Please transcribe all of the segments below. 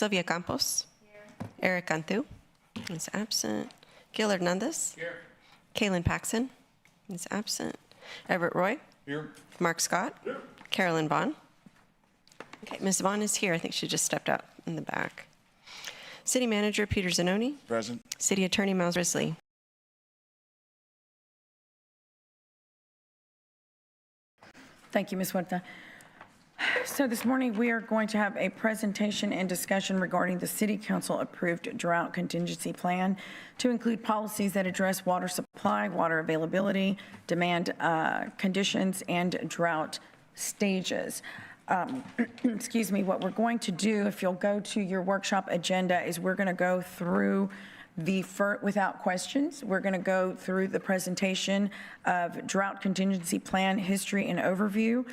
Sylvia Campos. Here. Eric Cantu is absent. Gil Hernandez. Here. Kaylin Paxson is absent. Everett Roy. Here. Mark Scott. Here. Carolyn Vaughn. Okay, Ms. Vaughn is here. I think she just stepped out in the back. City Manager Peter Zanoni. Present. City Attorney Miles Risley. Thank you, Ms. Huerta. So this morning we are going to have a presentation and discussion regarding the City Council approved Drought Contingency Plan to include policies that address water supply, water availability, demand conditions, and drought stages. Excuse me, what we're going to do, if you'll go to your workshop agenda, is we're going to go through without questions, we're going to go through the presentation of Drought Contingency Plan history and overview.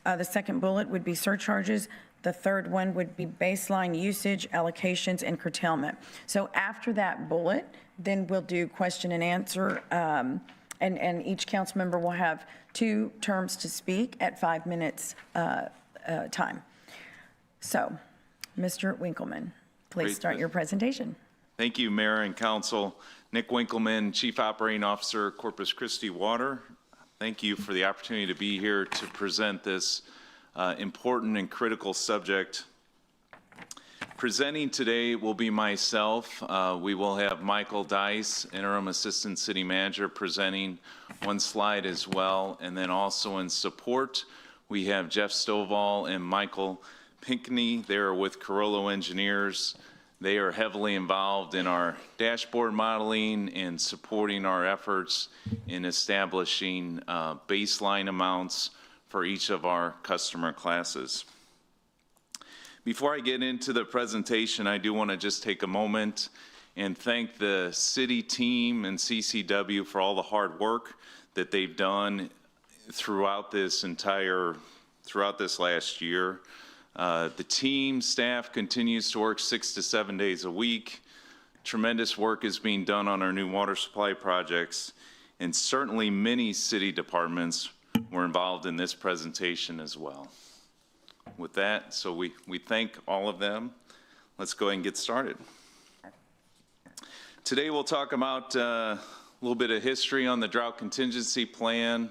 The second bullet would be surcharges. The third one would be baseline usage, allocations, and curtailment. So after that bullet, then we'll do question and answer, and each council member will have 2 terms to speak at 5 minutes time. So, Mr. Winkleman, please start your presentation. Thank you, Mayor and Council. Nick Winkleman, Chief Operating Officer, Corpus Christi Water. Thank you for the opportunity to be here to present this important and critical subject. Presenting today will be myself. We will have Michael Dice, Interim Assistant City Manager, presenting one slide as well. And then also in support, we have Jeff Stovall and Michael Pinkney. They're with Carollo Engineers. They are heavily involved in our dashboard modeling and supporting our efforts in establishing baseline amounts for each of our customer classes. Before I get into the presentation, I do want to just take a moment and thank the city team and CCW for all the hard work that they've done throughout this last year. The team, staff continues to work 6 to 7 days a week. Tremendous work is being done on our new water supply projects, and certainly many city departments were involved in this presentation as well. With that, so we thank all of them. Let's go ahead and get started. Today we'll talk about a little bit of history on the Drought Contingency Plan.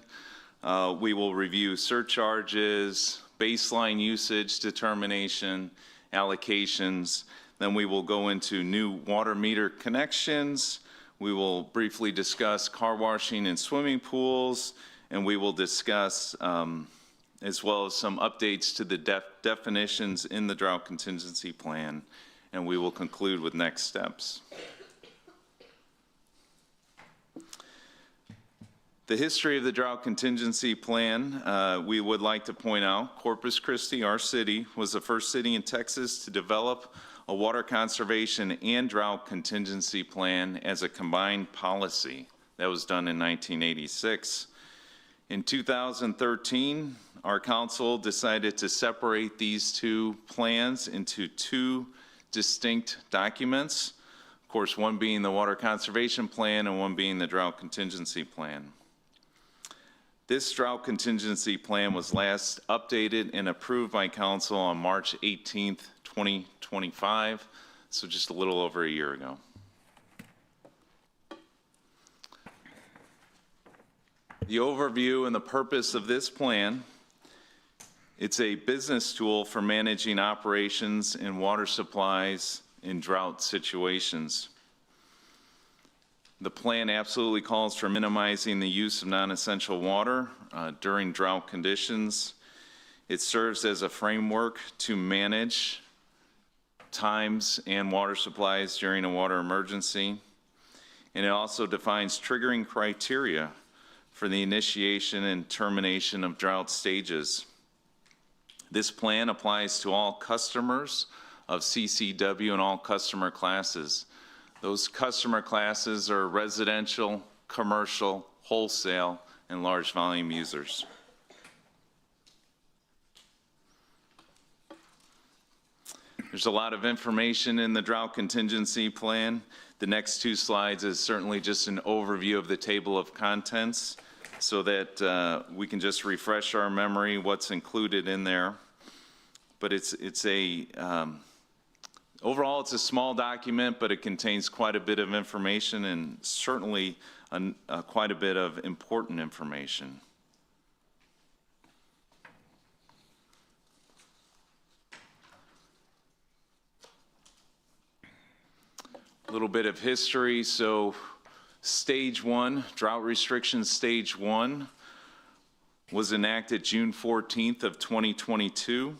We will review surcharges, baseline usage determination, allocations. Then we will go into new water meter connections. We will briefly discuss car washing and swimming pools, and we will discuss as well as some updates to the definitions in the Drought Contingency Plan, and we will conclude with next steps. The history of the Drought Contingency Plan, we would like to point out, Corpus Christi, our city, was the first city in Texas to develop a water conservation and drought contingency plan as a combined policy. That was done in 1986. In 2013, our council decided to separate these 2 plans into 2 distinct documents. Of course, one being the Water Conservation Plan and one being the Drought Contingency Plan. This Drought Contingency Plan was last updated and approved by Council on March 18th, 2025, so just a little over a year ago. The overview and the purpose of this plan: it's a business tool for managing operations and water supplies in drought situations. The plan absolutely calls for minimizing the use of non-essential water during drought conditions. It serves as a framework to manage times and water supplies during a water emergency. And it also defines triggering criteria for the initiation and termination of drought stages. This plan applies to all customers of CCW and all customer classes. Those customer classes are residential, commercial, wholesale, and large volume users. There's a lot of information in the Drought Contingency Plan. The next 2 slides is certainly just an overview of the table of contents so that we can just refresh our memory what's included in there. But it's a Overall, it's a small document, but it contains quite a bit of information and certainly quite a bit of important information. A little bit of history. So Stage 1, drought restrictions Stage 1 was enacted June 14th of 2022.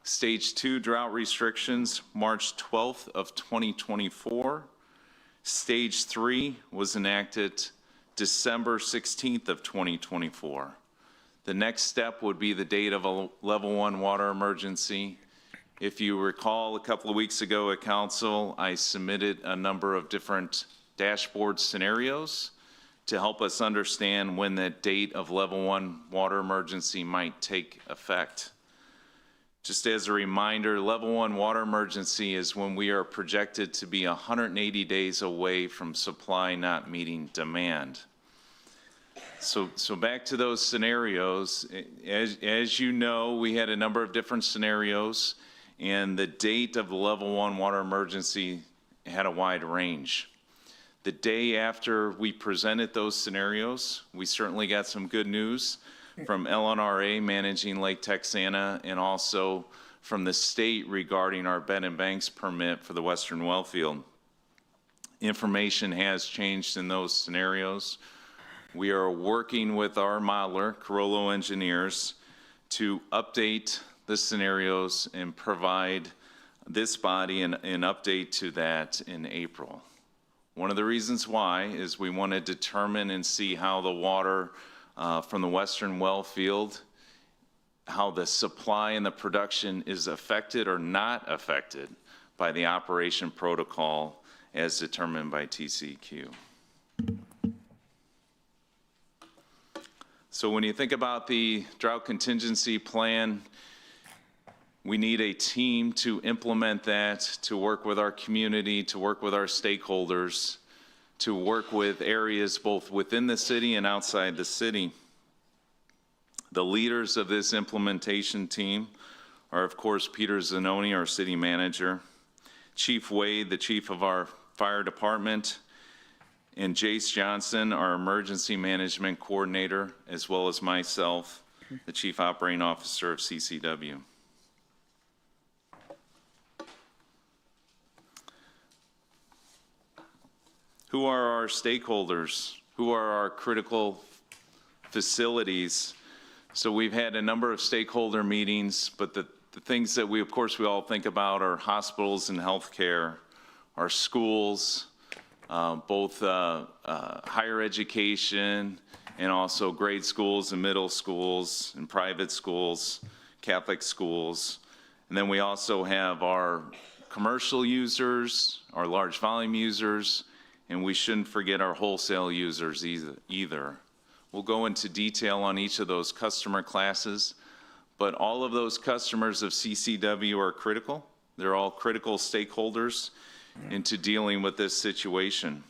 Stage 2 drought restrictions March 12th of 2024. Stage 3 was enacted December 16th of 2024. The next step would be the date of a level 1 water emergency. If you recall, a couple of weeks ago at council, I submitted a number of different dashboard scenarios to help us understand when that date of level 1 water emergency might take effect. Just as a reminder, level 1 water emergency is when we are projected to be 180 days away from supply not meeting demand. So back to those scenarios. As you know, we had a number of different scenarios, and the date of the level 1 water emergency had a wide range. The day after we presented those scenarios, we certainly got some good news from LNRA managing Lake Texana and also from the state regarding our bed and banks permit for the Western Wellfield. Information has changed in those scenarios. We are working with our modeler, Carollo Engineers, to update the scenarios and provide this body an update to that in April. One of the reasons why is we want to determine and see how the water from the Western Wellfield, how the supply and the production is affected or not affected by the operation protocol as determined by TCEQ. So when you think about the drought contingency plan, we need a team to implement that, to work with our community, to work with our stakeholders, to work with areas both within the city and outside the city. The leaders of this implementation team are, of course, Peter Zanoni, our city manager, Chief Wade, the chief of our fire department, and Jace Johnson, our emergency management coordinator, as well as myself, the chief operating officer of CCW. Who are our stakeholders? Who are our critical facilities? So we've had a number of stakeholder meetings, but the things that we all think about are hospitals and healthcare, our schools, both higher education and also grade schools and middle schools and private schools, Catholic schools. And then we also have our commercial users, our large volume users, and we shouldn't forget our wholesale users either. We'll go into detail on each of those customer classes, but all of those customers of CCW are critical. They're all critical stakeholders into dealing with this situation.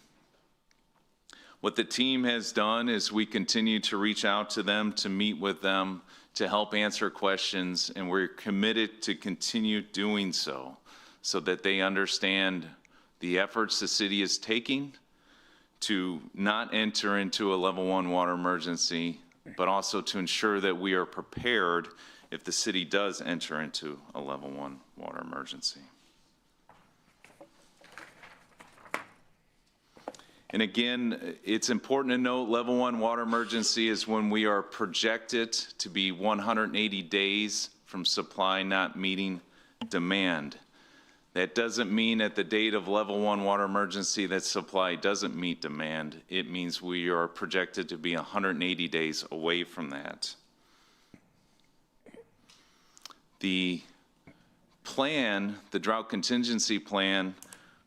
What the team has done is we continue to reach out to them, to meet with them, to help answer questions, and we're committed to continue doing so that they understand the efforts the city is taking to not enter into a level 1 water emergency, but also to ensure that we are prepared if the city does enter into a level 1 water emergency. And again, it's important to note level 1 water emergency is when we are projected to be 180 days from supply not meeting demand. That doesn't mean at the date of level 1 water emergency that supply doesn't meet demand. It means we are projected to be 180 days away from that. The plan, the drought contingency plan,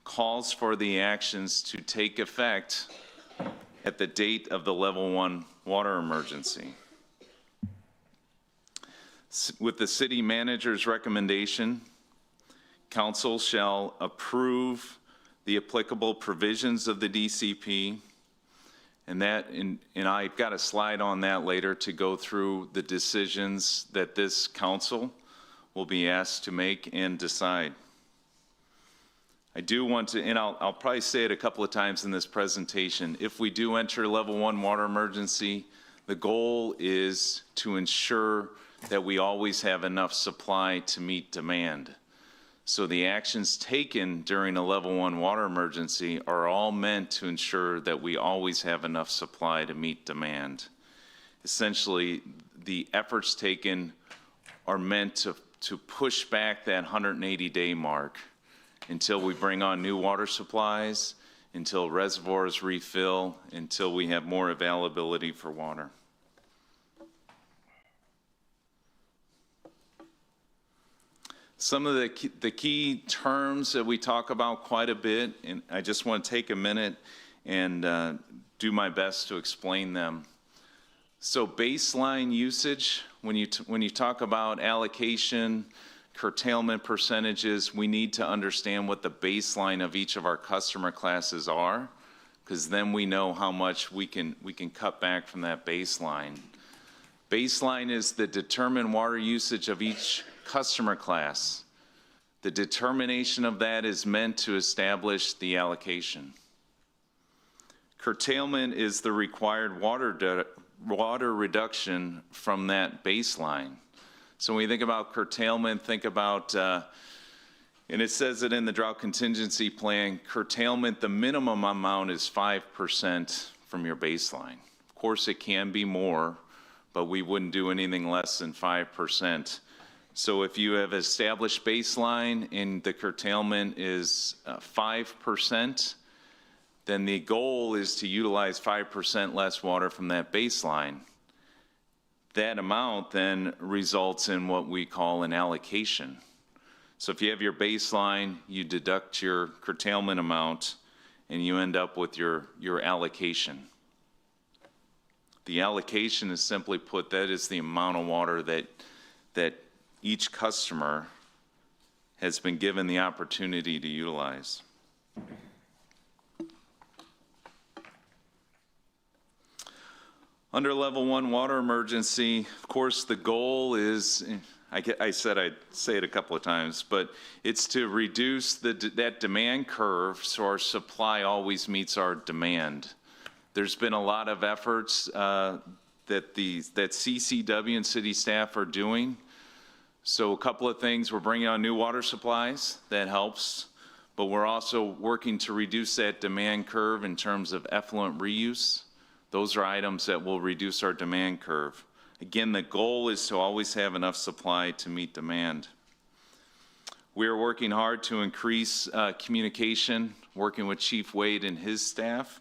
calls for the actions to take effect at the date of the level 1 water emergency. With the city manager's recommendation, Council shall approve the applicable provisions of the DCP, and I've got a slide on that later to go through the decisions that this council will be asked to make and decide. I do want to, and I'll probably say it a couple of times in this presentation, if we do enter level 1 water emergency, the goal is to ensure that we always have enough supply to meet demand. So the actions taken during a level 1 water emergency are all meant to ensure that we always have enough supply to meet demand. Essentially, the efforts taken are meant to push back that 180-day mark until we bring on new water supplies, until reservoirs refill, until we have more availability for water. Some of the key terms that we talk about quite a bit, and I just want to take a minute and do my best to explain them. So baseline usage, when you talk about allocation, curtailment percentages, we need to understand what the baseline of each of our customer classes are, because then we know how much we can cut back from that baseline. Baseline is the determined water usage of each customer class. The determination of that is meant to establish the allocation. Curtailment is the required water reduction from that baseline. So when you think about curtailment, think about, and it says it in the Drought Contingency Plan, curtailment, the minimum amount is 5% from your baseline. Of course, it can be more, but we wouldn't do anything less than 5%. So if you have established baseline and the curtailment is 5%, then the goal is to utilize 5% less water from that baseline. That amount then results in what we call an allocation. So if you have your baseline, you deduct your curtailment amount, and you end up with your allocation. The allocation is simply put, that is the amount of water that each customer has been given the opportunity to utilize. Under level 1 water emergency, of course, the goal is, I said I'd say it a couple of times, but it's to reduce that demand curve so our supply always meets our demand. There's been a lot of efforts that CCW and city staff are doing. So a couple of things, we're bringing on new water supplies, that helps, but we're also working to reduce that demand curve in terms of effluent reuse. Those are items that will reduce our demand curve. Again, the goal is to always have enough supply to meet demand. We are working hard to increase communication, working with Chief Wade and his staff.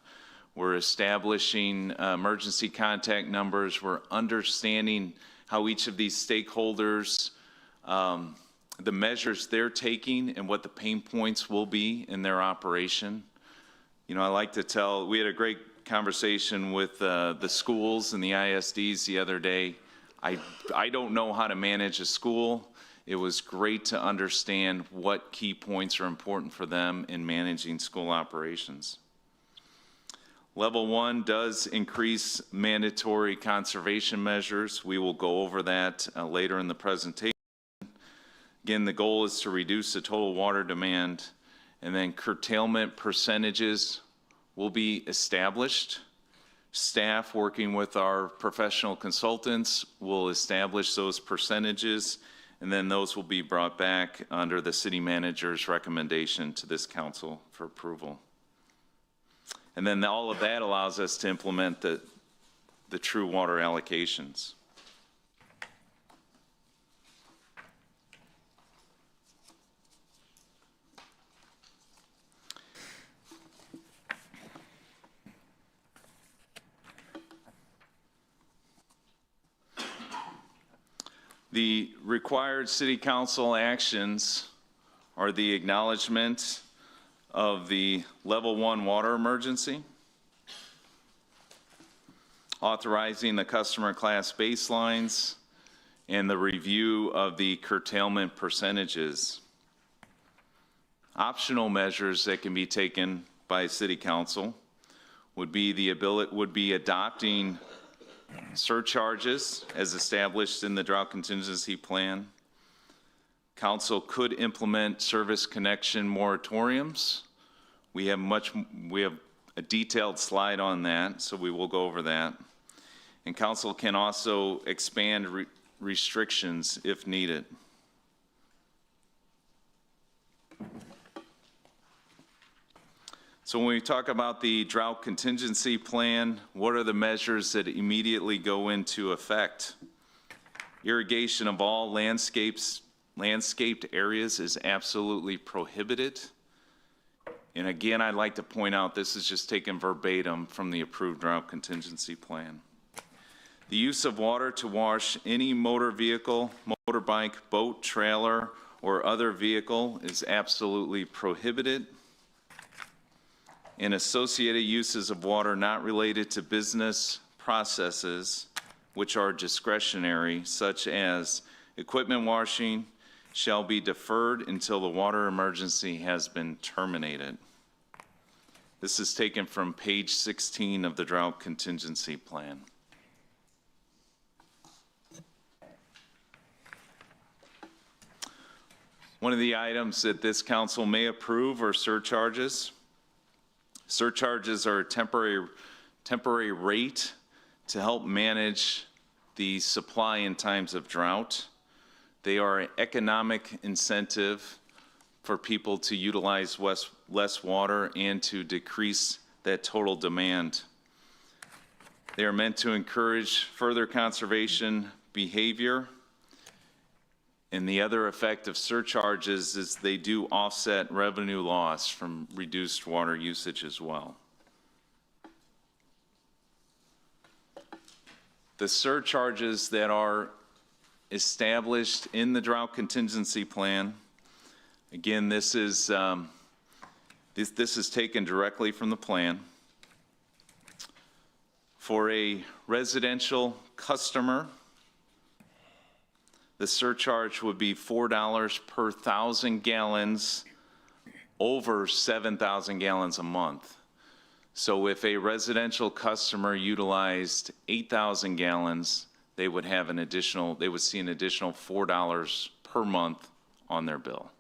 We're establishing emergency contact numbers. We're understanding how each of these stakeholders, the measures they're taking and what the pain points will be in their operation. You know, I like to tell, we had a great conversation with the schools and the ISDs the other day. I don't know how to manage a school. It was great to understand what key points are important for them in managing school operations. Level 1 does increase mandatory conservation measures. We will go over that later in the presentation. Again, the goal is to reduce the total water demand, and then curtailment percentages will be established. Staff working with our professional consultants will establish those percentages, and then those will be brought back under the city manager's recommendation to this council for approval. And then all of that allows us to implement the true water allocations. The required city council actions are the acknowledgement of the level 1 water emergency, authorizing the customer class baselines, and the review of the curtailment percentages. Optional measures that can be taken by city council would be adopting surcharges as established in the Drought Contingency Plan, Council could implement service connection moratoriums. We have a detailed slide on that, so we will go over that. And council can also expand restrictions if needed. So when we talk about the drought contingency plan, what are the measures that immediately go into effect? Irrigation of all landscaped areas is absolutely prohibited. And again, I'd like to point out, this is just taken verbatim from the approved drought contingency plan. The use of water to wash any motor vehicle, motorbike, boat, trailer, or other vehicle is absolutely prohibited. And associated uses of water not related to business processes, which are discretionary, such as equipment washing, shall be deferred until the water emergency has been terminated. This is taken from page 16 of the drought contingency plan. One of the items that this council may approve are surcharges. Surcharges are a temporary rate to help manage the supply in times of drought. They are an economic incentive for people to utilize less water and to decrease that total demand. They are meant to encourage further conservation behavior. And the other effect of surcharges is they do offset revenue loss from reduced water usage as well. The surcharges that are established in the drought contingency plan, again, this is taken directly from the plan. For a residential customer, the surcharge would be $4 per 1,000 gallons over 7,000 gallons a month. So if a residential customer utilized 8,000 gallons, they would see an additional $4 per month on their bill.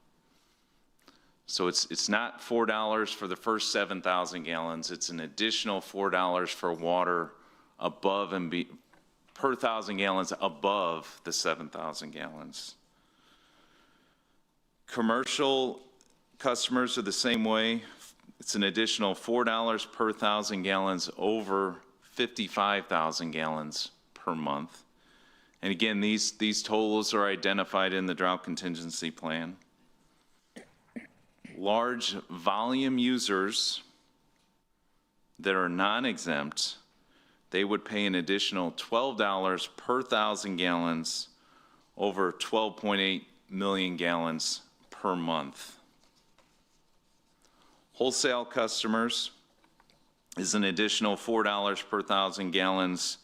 So it's not $4 for the first 7,000 gallons, it's an additional $4 for water above and per 1,000 gallons above the 7,000 gallons. Commercial customers are the same way. It's an additional $4 per 1,000 gallons over 55,000 gallons per month. And again, these totals are identified in the drought contingency plan. Large volume users that are non-exempt, they would pay an additional $12 per 1,000 gallons over 12.8 million gallons per month. Wholesale customers is an additional $4 per 1,000 gallons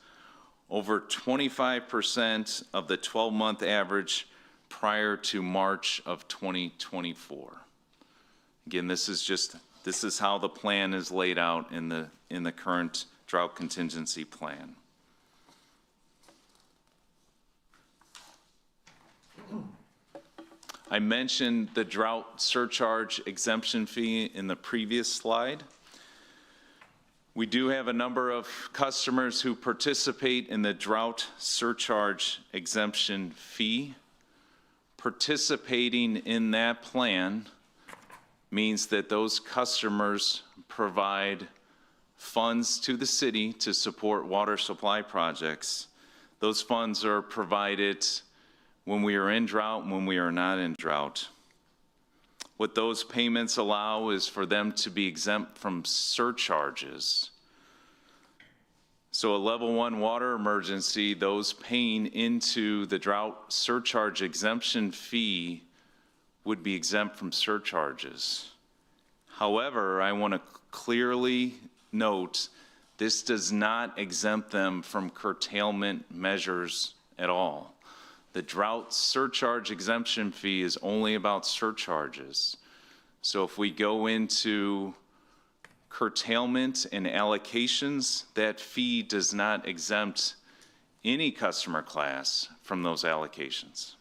over 25% of the 12-month average prior to March of 2024. Again, this is how the plan is laid out in the current drought contingency plan. I mentioned the drought surcharge exemption fee in the previous slide. We do have a number of customers who participate in the drought surcharge exemption fee. Participating in that plan means that those customers provide funds to the city to support water supply projects. Those funds are provided when we are in drought and when we are not in drought. What those payments allow is for them to be exempt from surcharges. So a level 1 water emergency, those paying into the drought surcharge exemption fee would be exempt from surcharges. However, I want to clearly note, this does not exempt them from curtailment measures at all. The drought surcharge exemption fee is only about surcharges. So if we go into curtailment and allocations, that fee does not exempt any customer class from those allocations.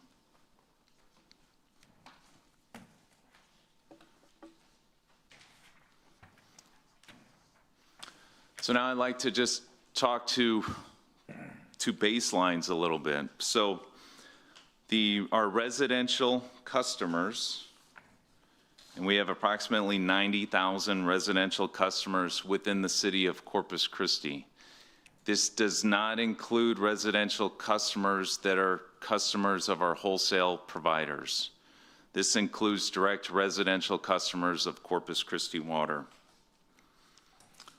So now I'd like to just talk to baselines a little bit. So our residential customers, and we have approximately 90,000 residential customers within the city of Corpus Christi. This does not include residential customers that are customers of our wholesale providers. This includes direct residential customers of Corpus Christi Water.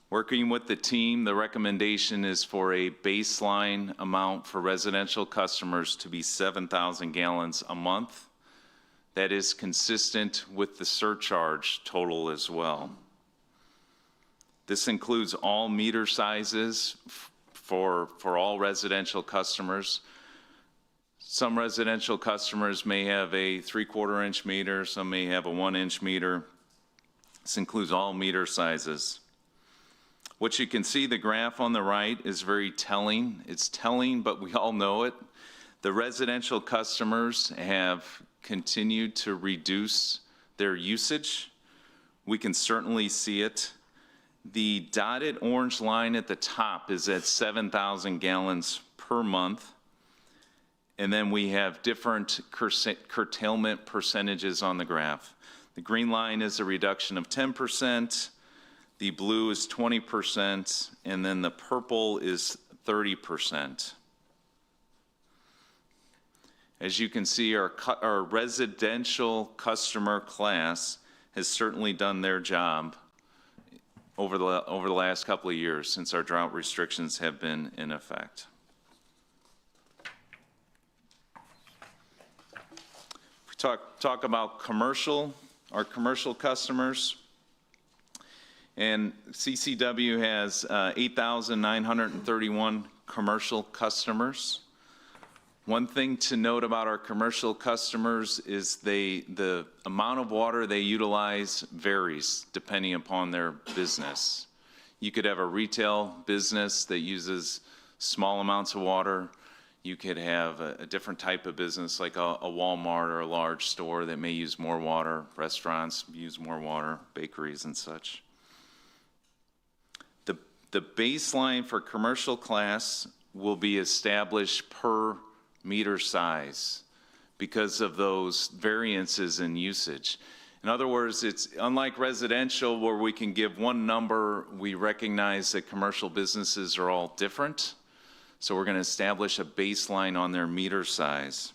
Working with the team, the recommendation is for a baseline amount for residential customers to be 7,000 gallons a month. That is consistent with the surcharge total as well. This includes all meter sizes for all residential customers. Some residential customers may have a 3/4 inch meter, some may have a 1 inch meter. This includes all meter sizes. What you can see, the graph on the right is very telling. It's telling, but we all know it. The residential customers have continued to reduce their usage. We can certainly see it. The dotted orange line at the top is at 7,000 gallons per month. And then we have different curtailment percentages on the graph. The green line is a reduction of 10%. The blue is 20%, and then the purple is 30%. As you can see, our residential customer class has certainly done their job over the last couple of years since our drought restrictions have been in effect. We talk about our commercial customers. And CCW has 8,931 commercial customers. One thing to note about our commercial customers is the amount of water they utilize varies depending upon their business. You could have a retail business that uses small amounts of water. You could have a different type of business like a Walmart or a large store that may use more water. Restaurants use more water, bakeries and such. The baseline for commercial class will be established per meter size because of those variances in usage. In other words, it's unlike residential where we can give one number. We recognize that commercial businesses are all different. So we're going to establish a baseline on their meter size.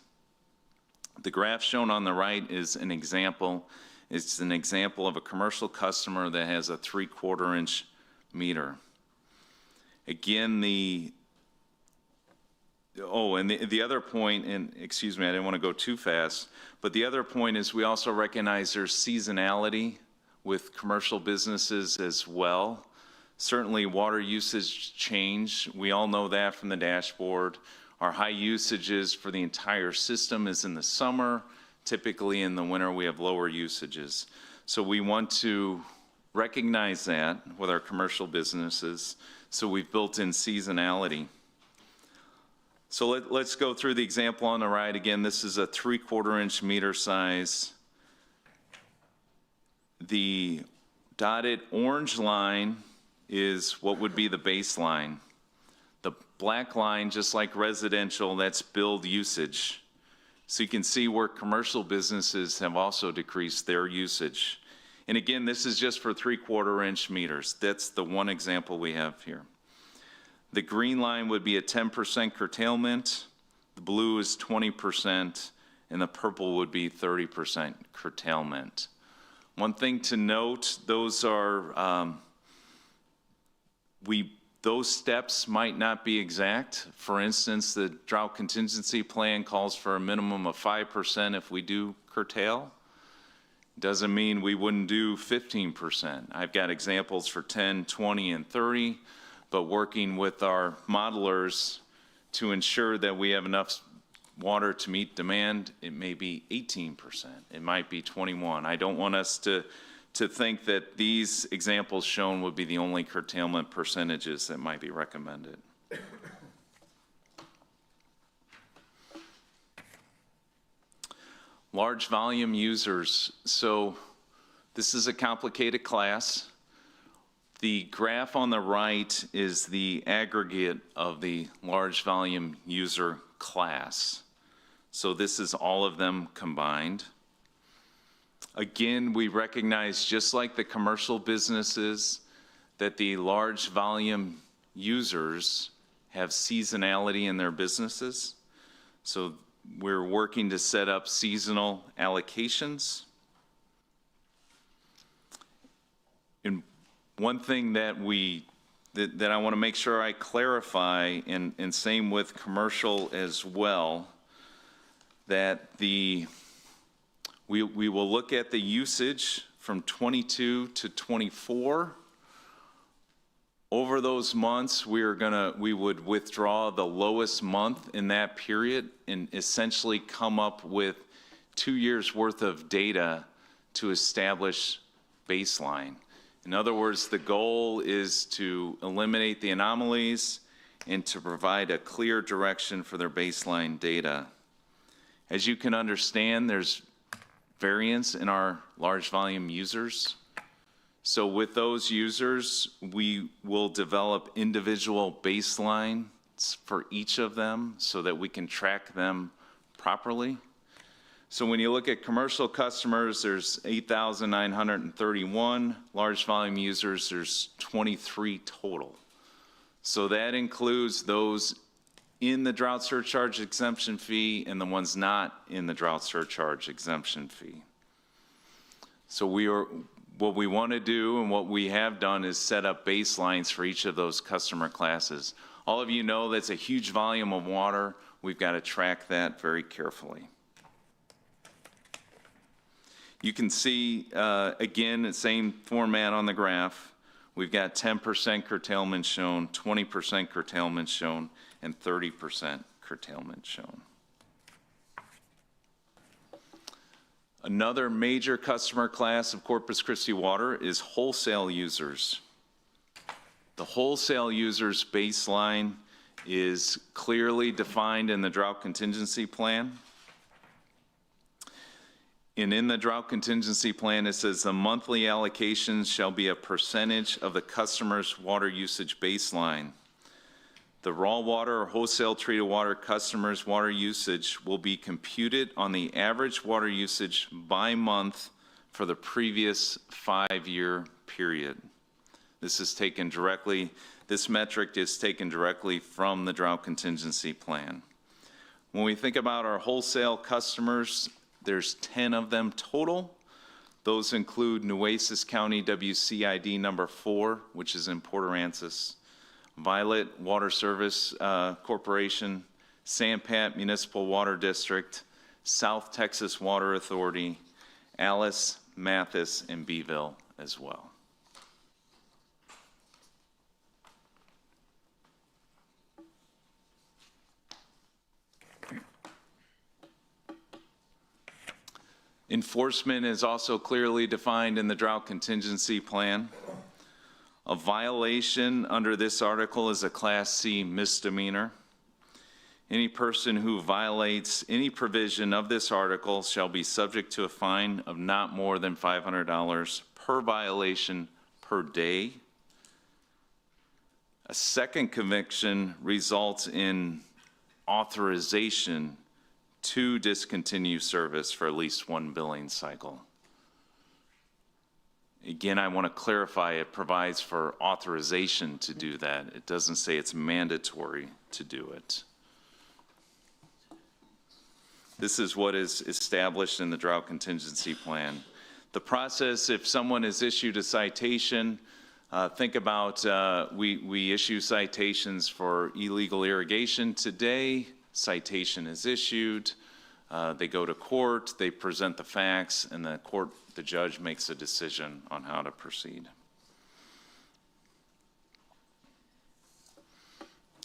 The graph shown on the right is an example. It's an example of a commercial customer that has a 3/4 inch meter. Again, the other point, and excuse me, I didn't want to go too fast, but the other point is we also recognize there's seasonality with commercial businesses as well. Certainly water usage change. We all know that from the dashboard. Our high usages for the entire system is in the summer. Typically in the winter we have lower usages. So we want to recognize that with our commercial businesses. So we've built in seasonality. So let's go through the example on the right. Again, this is a 3/4 inch meter size. The dotted orange line is what would be the baseline. The black line, just like residential, that's billed usage. So you can see where commercial businesses have also decreased their usage. And again, this is just for 3/4 inch meters. That's the one example we have here. The green line would be a 10% curtailment, the blue is 20%, and the purple would be 30% curtailment. One thing to note, those steps might not be exact. For instance, the Drought Contingency Plan calls for a minimum of 5% if we do curtail. Doesn't mean we wouldn't do 15%. I've got examples for 10, 20, and 30, but working with our modelers to ensure that we have enough water to meet demand, it may be 18%. It might be 21%. I don't want us to think that these examples shown would be the only curtailment percentages that might be recommended. Large volume users. So this is a complicated class. The graph on the right is the aggregate of the large volume user class. So this is all of them combined. Again, we recognize, just like the commercial businesses, that the large volume users have seasonality in their businesses. So we're working to set up seasonal allocations. And one thing that I want to make sure I clarify, and same with commercial as well, that we will look at the usage from 22 to 24. Over those months, we would withdraw the lowest month in that period and essentially come up with 2 years worth of data to establish baseline. In other words, the goal is to eliminate the anomalies and to provide a clear direction for their baseline data. As you can understand, there's variance in our large volume users. So with those users, we will develop individual baselines for each of them so that we can track them properly. So when you look at commercial customers, there's 8,931. Large volume users, there's 23 total. So that includes those in the drought surcharge exemption fee and the ones not in the drought surcharge exemption fee. So what we want to do and what we have done is set up baselines for each of those customer classes. All of you know that's a huge volume of water. We've got to track that very carefully. You can see, again, the same format on the graph. We've got 10% curtailment shown, 20% curtailment shown, and 30% curtailment shown. Another major customer class of Corpus Christi Water is wholesale users. The wholesale users baseline is clearly defined in the Drought Contingency Plan. And in the Drought Contingency Plan, it says the monthly allocations shall be a percentage of the customer's water usage baseline. The raw water or wholesale treated water customers' water usage will be computed on the average water usage by month for the previous 5-year period. This metric is taken directly from the Drought Contingency Plan. When we think about our wholesale customers, there's 10 of them total. Those include Nueces County WCID number 4, which is in Port Aransas, Violet Water Service Corporation, Sampat Municipal Water District, South Texas Water Authority, Alice, Mathis, and Beeville as well. Enforcement is also clearly defined in the Drought Contingency Plan. A violation under this article is a Class C misdemeanor. Any person who violates any provision of this article shall be subject to a fine of not more than $500 per violation per day. A second conviction results in authorization to discontinue service for at least one billing cycle. Again, I want to clarify, it provides for authorization to do that. It doesn't say it's mandatory to do it. This is what is established in the Drought Contingency Plan. The process, if someone is issued a citation, think about we issue citations for illegal irrigation today. Citation is issued. They go to court, they present the facts, and the judge makes a decision on how to proceed.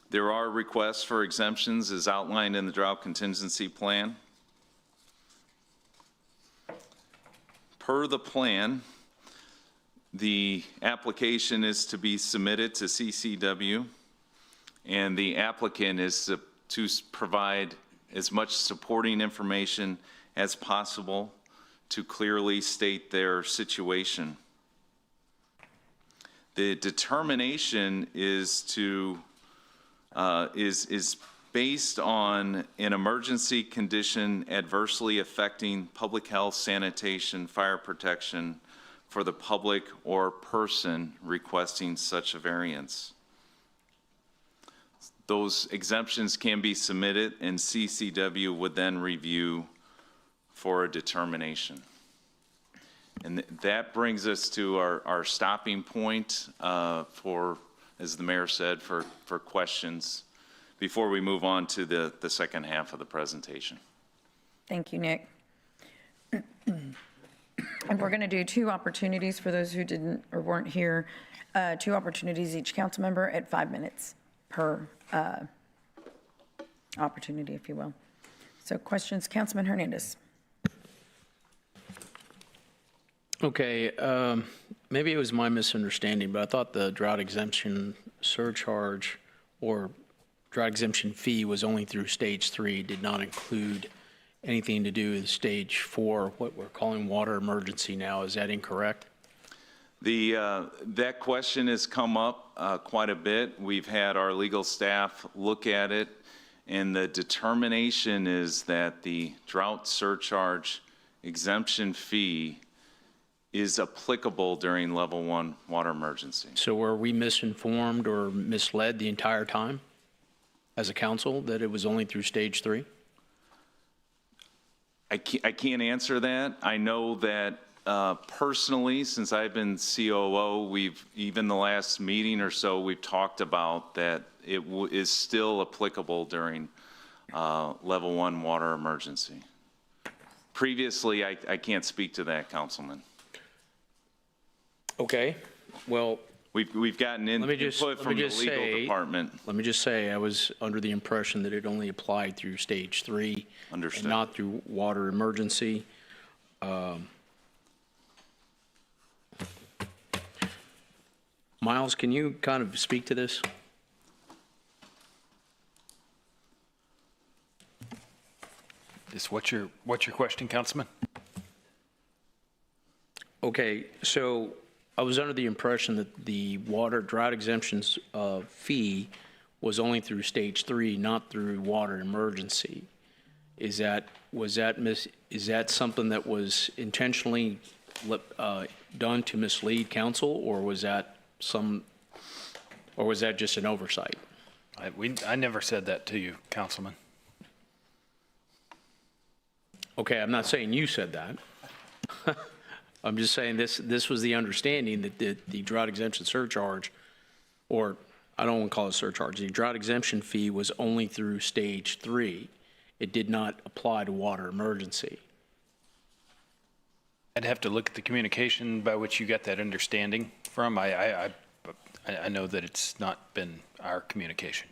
There are requests for exemptions as outlined in the Drought Contingency Plan. Per the plan, the application is to be submitted to CCW, and the applicant is to provide as much supporting information as possible to clearly state their situation. The determination is based on an emergency condition adversely affecting public health, sanitation, fire protection for the public or person requesting such a variance. Those exemptions can be submitted, and CCW would then review for a determination. And that brings us to our stopping point for, as the mayor said, for questions before we move on to the second half of the presentation. Thank you, Nick. And we're going to do 2 opportunities for those who didn't or weren't here, 2 opportunities each council member at 5 minutes per opportunity, if you will. So questions, Councilman Hernandez. Okay, maybe it was my misunderstanding, but I thought the drought exemption surcharge or drought exemption fee was only through stage 3, did not include anything to do with stage 4, what we're calling water emergency now. Is that incorrect? That question has come up quite a bit. We've had our legal staff look at it, and the determination is that the drought surcharge exemption fee is applicable during level 1 water emergency. So were we misinformed or misled the entire time as a council that it was only through stage 3? I can't answer that. I know that personally, since I've been COO, even the last meeting or so, we've talked about that it is still applicable during level 1 water emergency. Previously, I can't speak to that, Councilman. Okay, well, We've gotten input from the legal department. let me just say, I was under the impression that it only applied through stage 3. Understood. And not through water emergency. Miles, can you kind of speak to this? What's your question, Councilman? Okay, so I was under the impression that the water drought exemptions fee was only through stage 3, not through water emergency. Is that something that was intentionally done to mislead council, or was that just an oversight? I never said that to you, Councilman. Okay, I'm not saying you said that. I'm just saying this was the understanding that the drought exemption surcharge, or I don't want to call it surcharge, the drought exemption fee was only through stage 3. It did not apply to water emergency. I'd have to look at the communication by which you got that understanding from. I know that it's not been our communication.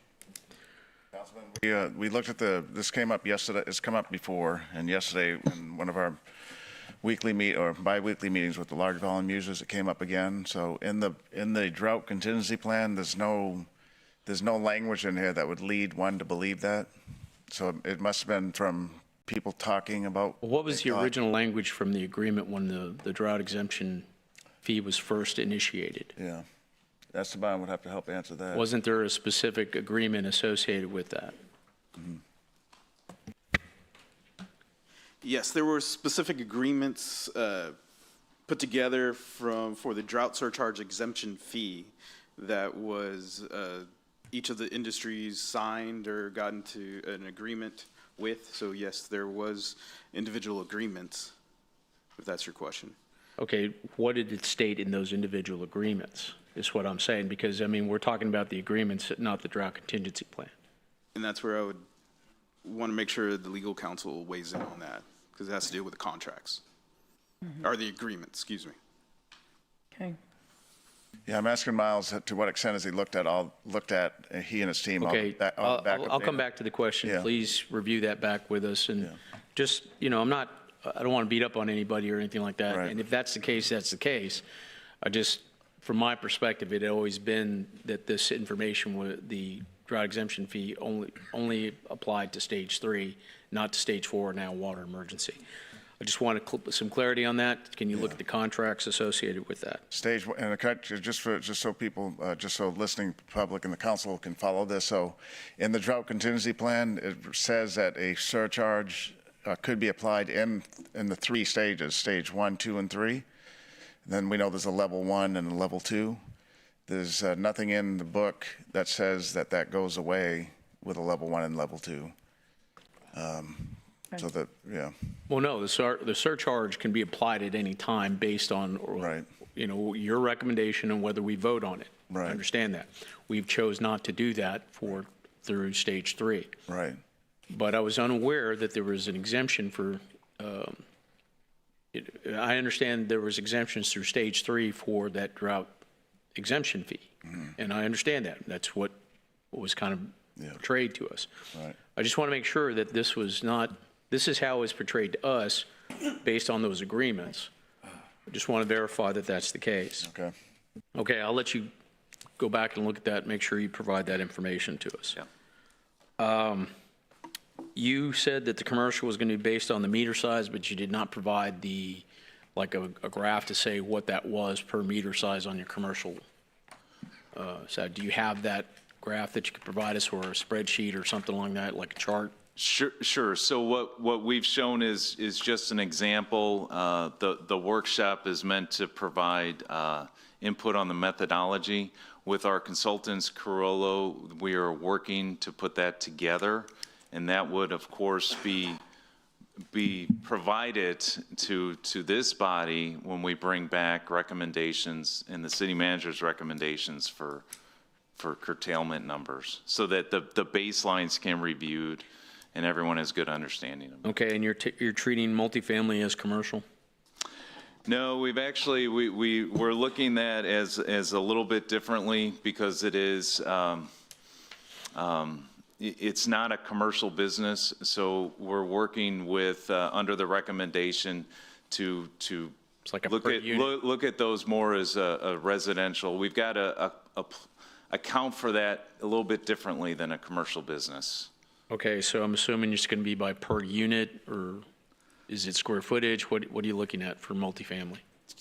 We looked at this came up yesterday, it's come up before, and yesterday in one of our weekly or bi-weekly meetings with the large volume users, it came up again. So in the drought contingency plan, there's no language in here that would lead one to believe that. So it must have been from people talking about. What was the original language from the agreement when the drought exemption fee was first initiated? Yeah, Esteban would have to help answer that. Wasn't there a specific agreement associated with that? Mm-hmm. Yes, there were specific agreements put together for the drought surcharge exemption fee that was each of the industries signed or got into an agreement with. So yes, there was individual agreements, if that's your question. Okay, what did it state in those individual agreements, is what I'm saying, because, I mean, we're talking about the agreements, not the drought contingency plan. And that's where I would want to make sure the legal counsel weighs in on that, because it has to deal with the contracts, or the agreement, excuse me. Okay. Yeah, I'm asking Miles to what extent has he looked at he and his team. Okay, I'll come back to the question. Yeah. Please review that back with us, and just, I don't want to beat up on anybody or anything like that. Right. And if that's the case, that's the case. From my perspective, it had always been that this information, the drought exemption fee only applied to stage 3, not to stage 4, now water emergency. I just want some clarity on that. Can you look at the contracts associated with that? Stage, and just so people, just so listening public and the council can follow this. So in the drought contingency plan, it says that a surcharge could be applied in the 3 stages, stage 1, 2, and 3. Then we know there's a level 1 and a level 2. There's nothing in the book that says that that goes away with a level 1 and level 2. So that, yeah. Well, no, the surcharge can be applied at any time based on, Right. your recommendation and whether we vote on it. Right. I understand that. We've chose not to do that through stage 3. Right. But I was unaware that there was an exemption for, I understand there was exemptions through stage 3 for that drought exemption fee. And I understand that. That's what was kind of portrayed to us. Right. I just want to make sure that this is how it was portrayed to us based on those agreements. I just want to verify that that's the case. Okay. Okay, I'll let you go back and look at that, make sure you provide that information to us. Yeah. You said that the commercial was going to be based on the meter size, but you did not provide a graph to say what that was per meter size on your commercial side. Do you have that graph that you could provide us, or a spreadsheet or something along that, like a chart? Sure. So what we've shown is just an example. The workshop is meant to provide input on the methodology. With our consultants, Carollo, we are working to put that together, and that would, of course, be provided to this body when we bring back recommendations and the city manager's recommendations for curtailment numbers, so that the baselines can be reviewed and everyone has good understanding of them. Okay, and you're treating multifamily as commercial? No, we've actually, we're looking at as a little bit differently, because it is, it's not a commercial business, so we're working with, under the recommendation to It's like a look per at, unit. look at those more as a residential. We've got to account for that a little bit differently than a commercial business. Okay, so I'm assuming it's going to be by per unit, or is it square footage? What are you looking at for multifamily?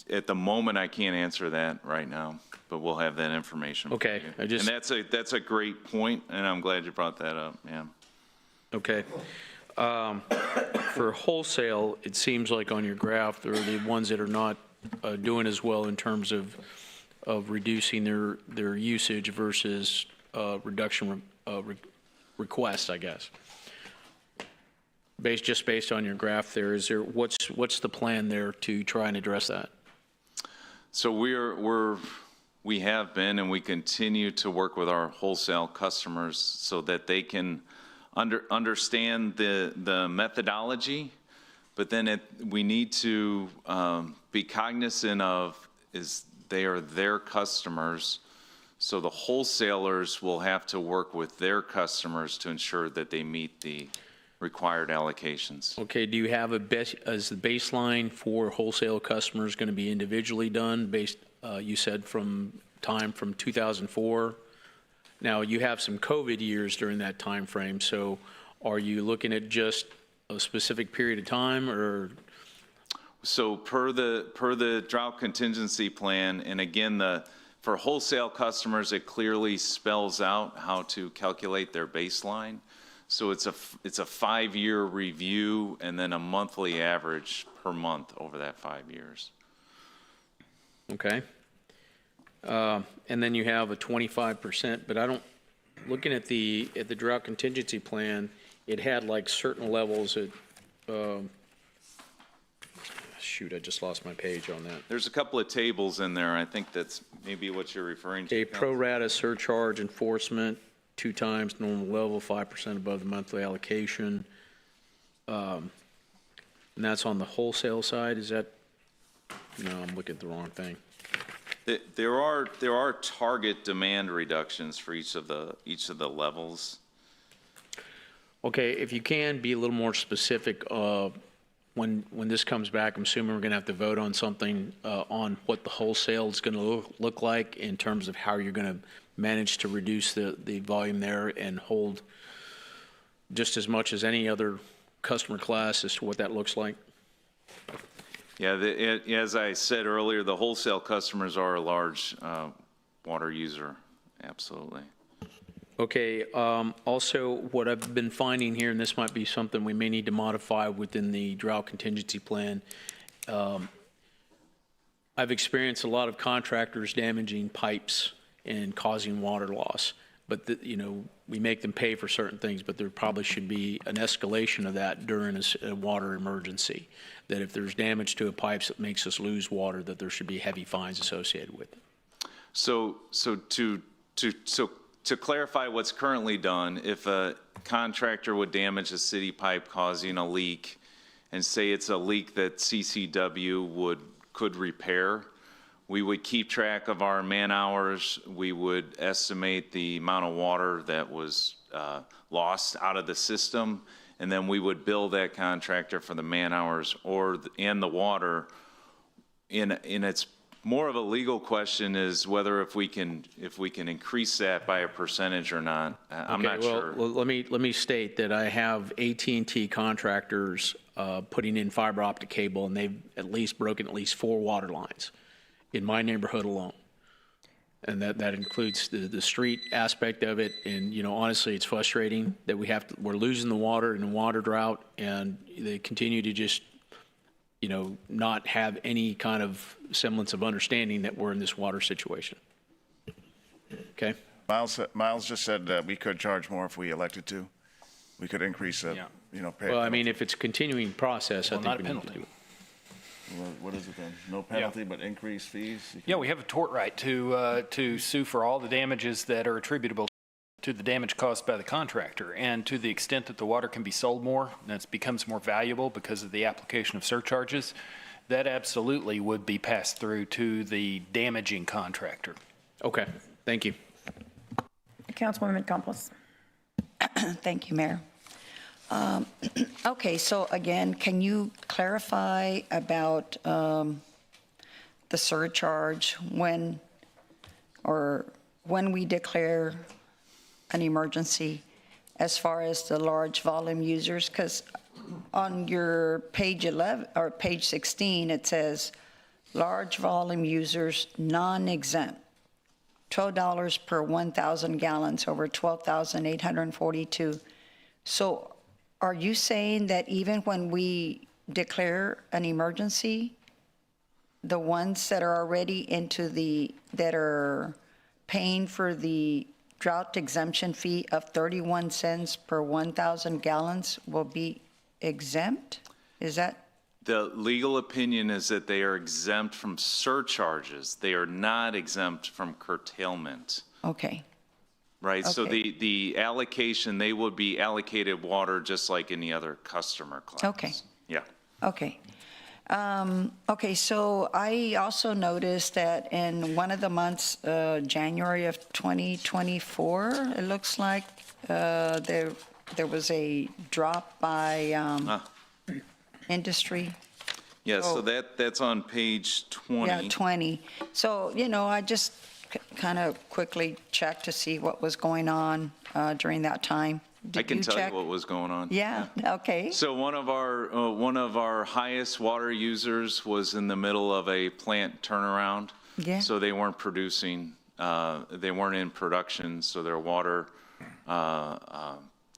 At the moment, I can't answer that right now, but we'll have that information. Okay, for you. And that's a great point, and I'm glad you brought that up, yeah. Okay. For wholesale, it seems like on your graph, there are the ones that are not doing as well in terms of reducing their usage versus reduction request, I guess. Just based on your graph there, what's the plan there to try and address that? So we have been, and we continue to work with our wholesale customers so that they can understand the methodology, but then we need to be cognizant of they are their customers, so the wholesalers will have to work with their customers to ensure that they meet the required allocations. Okay, do you have as the baseline for wholesale customers going to be individually done based, you said from 2004? Now, you have some COVID years during that time frame, so are you looking at just a specific period of time, or? So per the drought contingency plan, and again, for wholesale customers, it clearly spells out how to calculate their baseline. So it's a 5-year review and then a monthly average per month over that 5 years. Okay. And then you have a 25%, but looking at the drought contingency plan, it had like certain levels at, shoot, I just lost my page on that. There's a couple of tables in there. I think that's maybe what you're referring to. A pro rata surcharge enforcement, 2 times normal level, 5% above the monthly allocation. And that's on the wholesale side, is that? No, I'm looking at the wrong thing. There are target demand reductions for each of the levels. Okay, if you can be a little more specific, when this comes back, I'm assuming we're going to have to vote on something on what the wholesale is going to look like in terms of how you're going to manage to reduce the volume there and hold just as much as any other customer class as to what that looks like. Yeah, as I said earlier, the wholesale customers are a large water user, absolutely. Okay, also, what I've been finding here, and this might be something we may need to modify within the drought contingency plan, I've experienced a lot of contractors damaging pipes and causing water loss. But, we make them pay for certain things, but there probably should be an escalation of that during a water emergency. That if there's damage to a pipe that makes us lose water, that there should be heavy fines associated with it. So to clarify what's currently done, if a contractor would damage a city pipe causing a leak, and say it's a leak that CCW could repair, we would keep track of our man hours. We would estimate the amount of water that was lost out of the system, and then we would bill that contractor for the man hours and the water. And it's more of a legal question is whether if we can increase that by a percentage or not. I'm not sure. Well, let me state that I have AT&T contractors putting in fiber optic cable, and they've broken at least 4 water lines in my neighborhood alone. And that includes the street aspect of it. And, honestly, it's frustrating that we're losing the water in a water drought, and they continue to just, not have any kind of semblance of understanding that we're in this water situation. Okay? Miles just said that we could charge more if we elected to. We could increase the, pay. Well, I mean, if it's a continuing process, Well, I not think a we need to penalty. do it. What is it then? No penalty, but increased fees? Yeah, we have a tort right to sue for all the damages that are attributable to the damage caused by the contractor. And to the extent that the water can be sold more, and it becomes more valuable because of the application of surcharges, that absolutely would be passed through to the damaging contractor. Okay, thank you. Councilwoman Campos. Thank you, Mayor. Okay, so again, can you clarify about the surcharge when we declare an emergency as far as the large volume users? Because on your page 11 or page 16, it says large volume users non-exempt, $12 per 1,000 gallons over 12,842. So are you saying that even when we declare an emergency, the ones that are already that are paying for the drought exemption fee of 31 cents per 1,000 gallons will be exempt? Is that? The legal opinion is that they are exempt from surcharges. They are not exempt from curtailment. Okay. Right, so Okay. the allocation, they would be allocated water just like any other customer class. Okay. Yeah. Okay. Okay, so I also noticed that in one of the months, January of 2024, it looks like there was a drop by industry. Yeah, so that's on page 20. Yeah, 20. So, I just kind of quickly checked to see what was going on during that time. I can tell check? you what was going on. Yeah, okay. So one of our highest water users was in the middle of a plant turnaround. Yeah. So they weren't producing, they weren't in production, so their water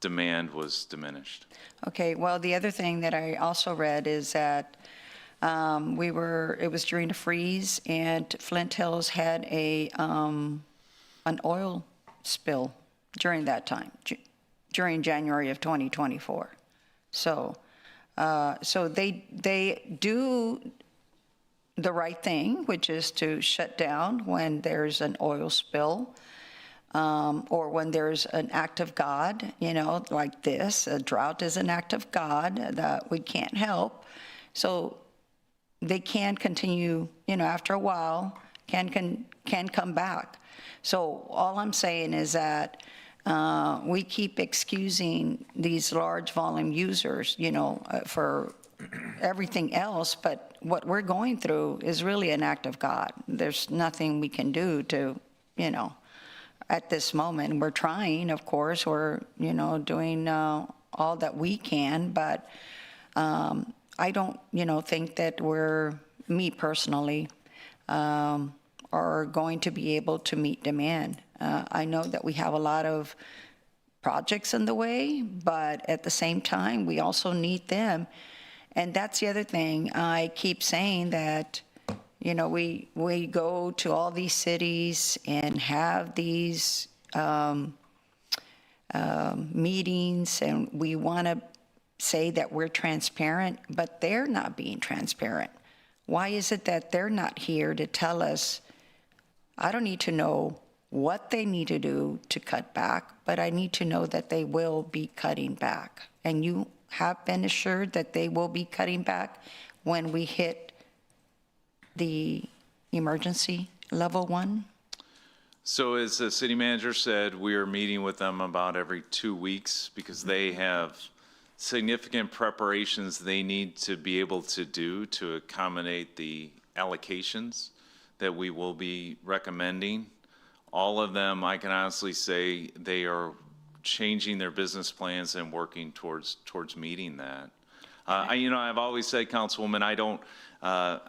demand was diminished. Okay, well, the other thing that I also read is that it was during the freeze, and Flint Hills had an oil spill during that time, during January of 2024. So they do the right thing, which is to shut down when there's an oil spill, or when there's an act of God, like this. A drought is an act of God that we can't help. So they can continue, after a while, can come back. So all I'm saying is that we keep excusing these large volume users, for everything else, but what we're going through is really an act of God. There's nothing we can do to, at this moment. We're trying, of course, we're, doing all that we can, but I don't, think that me personally, are going to be able to meet demand. I know that we have a lot of projects in the way, but at the same time, we also need them. And that's the other thing. I keep saying that, we go to all these cities and have these meetings, and we want to say that we're transparent, but they're not being transparent. Why is it that they're not here to tell us? I don't need to know what they need to do to cut back, but I need to know that they will be cutting back. And you have been assured that they will be cutting back when we hit the emergency level 1? So as the city manager said, we are meeting with them about every 2 weeks because they have significant preparations they need to be able to do to accommodate the allocations that we will be recommending. All of them, I can honestly say, they are changing their business plans and working towards meeting that. I've always said, Councilwoman, I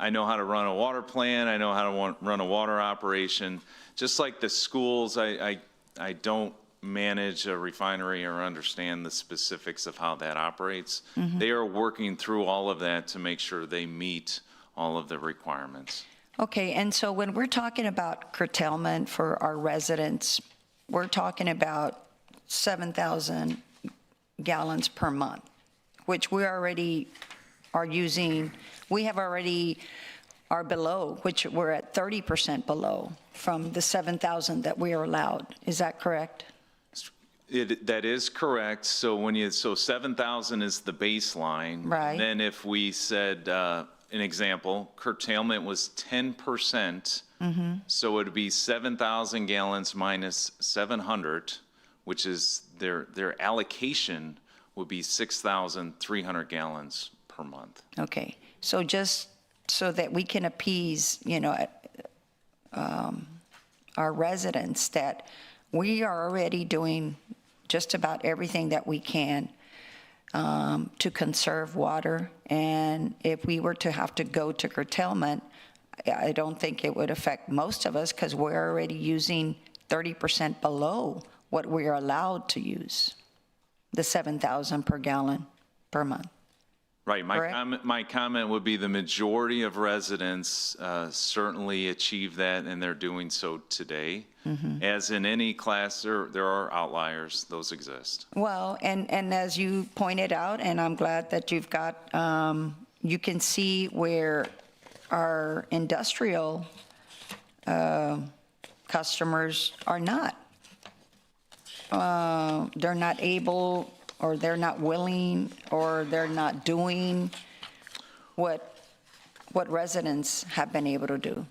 know how to run a water plan. I know how to run a water operation. Just like the schools, I don't manage a refinery or understand the specifics of how that operates. Mm-hmm. They are working through all of that to make sure they meet all of the requirements. Okay, and so when we're talking about curtailment for our residents, we're talking about 7,000 gallons per month, which we already are using. We have already are below, which we're at 30% below from the 7,000 that we are allowed. Is that correct? That is correct. So 7,000 is the baseline. Right. Then if we said, an example, curtailment was 10%, mm-hmm. So it would be 7,000 gallons minus 700, which is their allocation would be 6,300 gallons per month. Okay, so just so that we can appease, our residents, that we are already doing just about everything that we can to conserve water. And if we were to have to go to curtailment, I don't think it would affect most of us because we're already using 30% below what we are allowed to use, the 7,000 per gallon per month. Right. My comment would be the majority of residents certainly achieve that, and they're doing so today. Mm-hmm. As in any class, there are outliers. Those exist. Well, and as you pointed out, and I'm glad that you've got, you can see where our industrial customers are not. They're not able, or they're not willing, or they're not doing what residents have been able to do.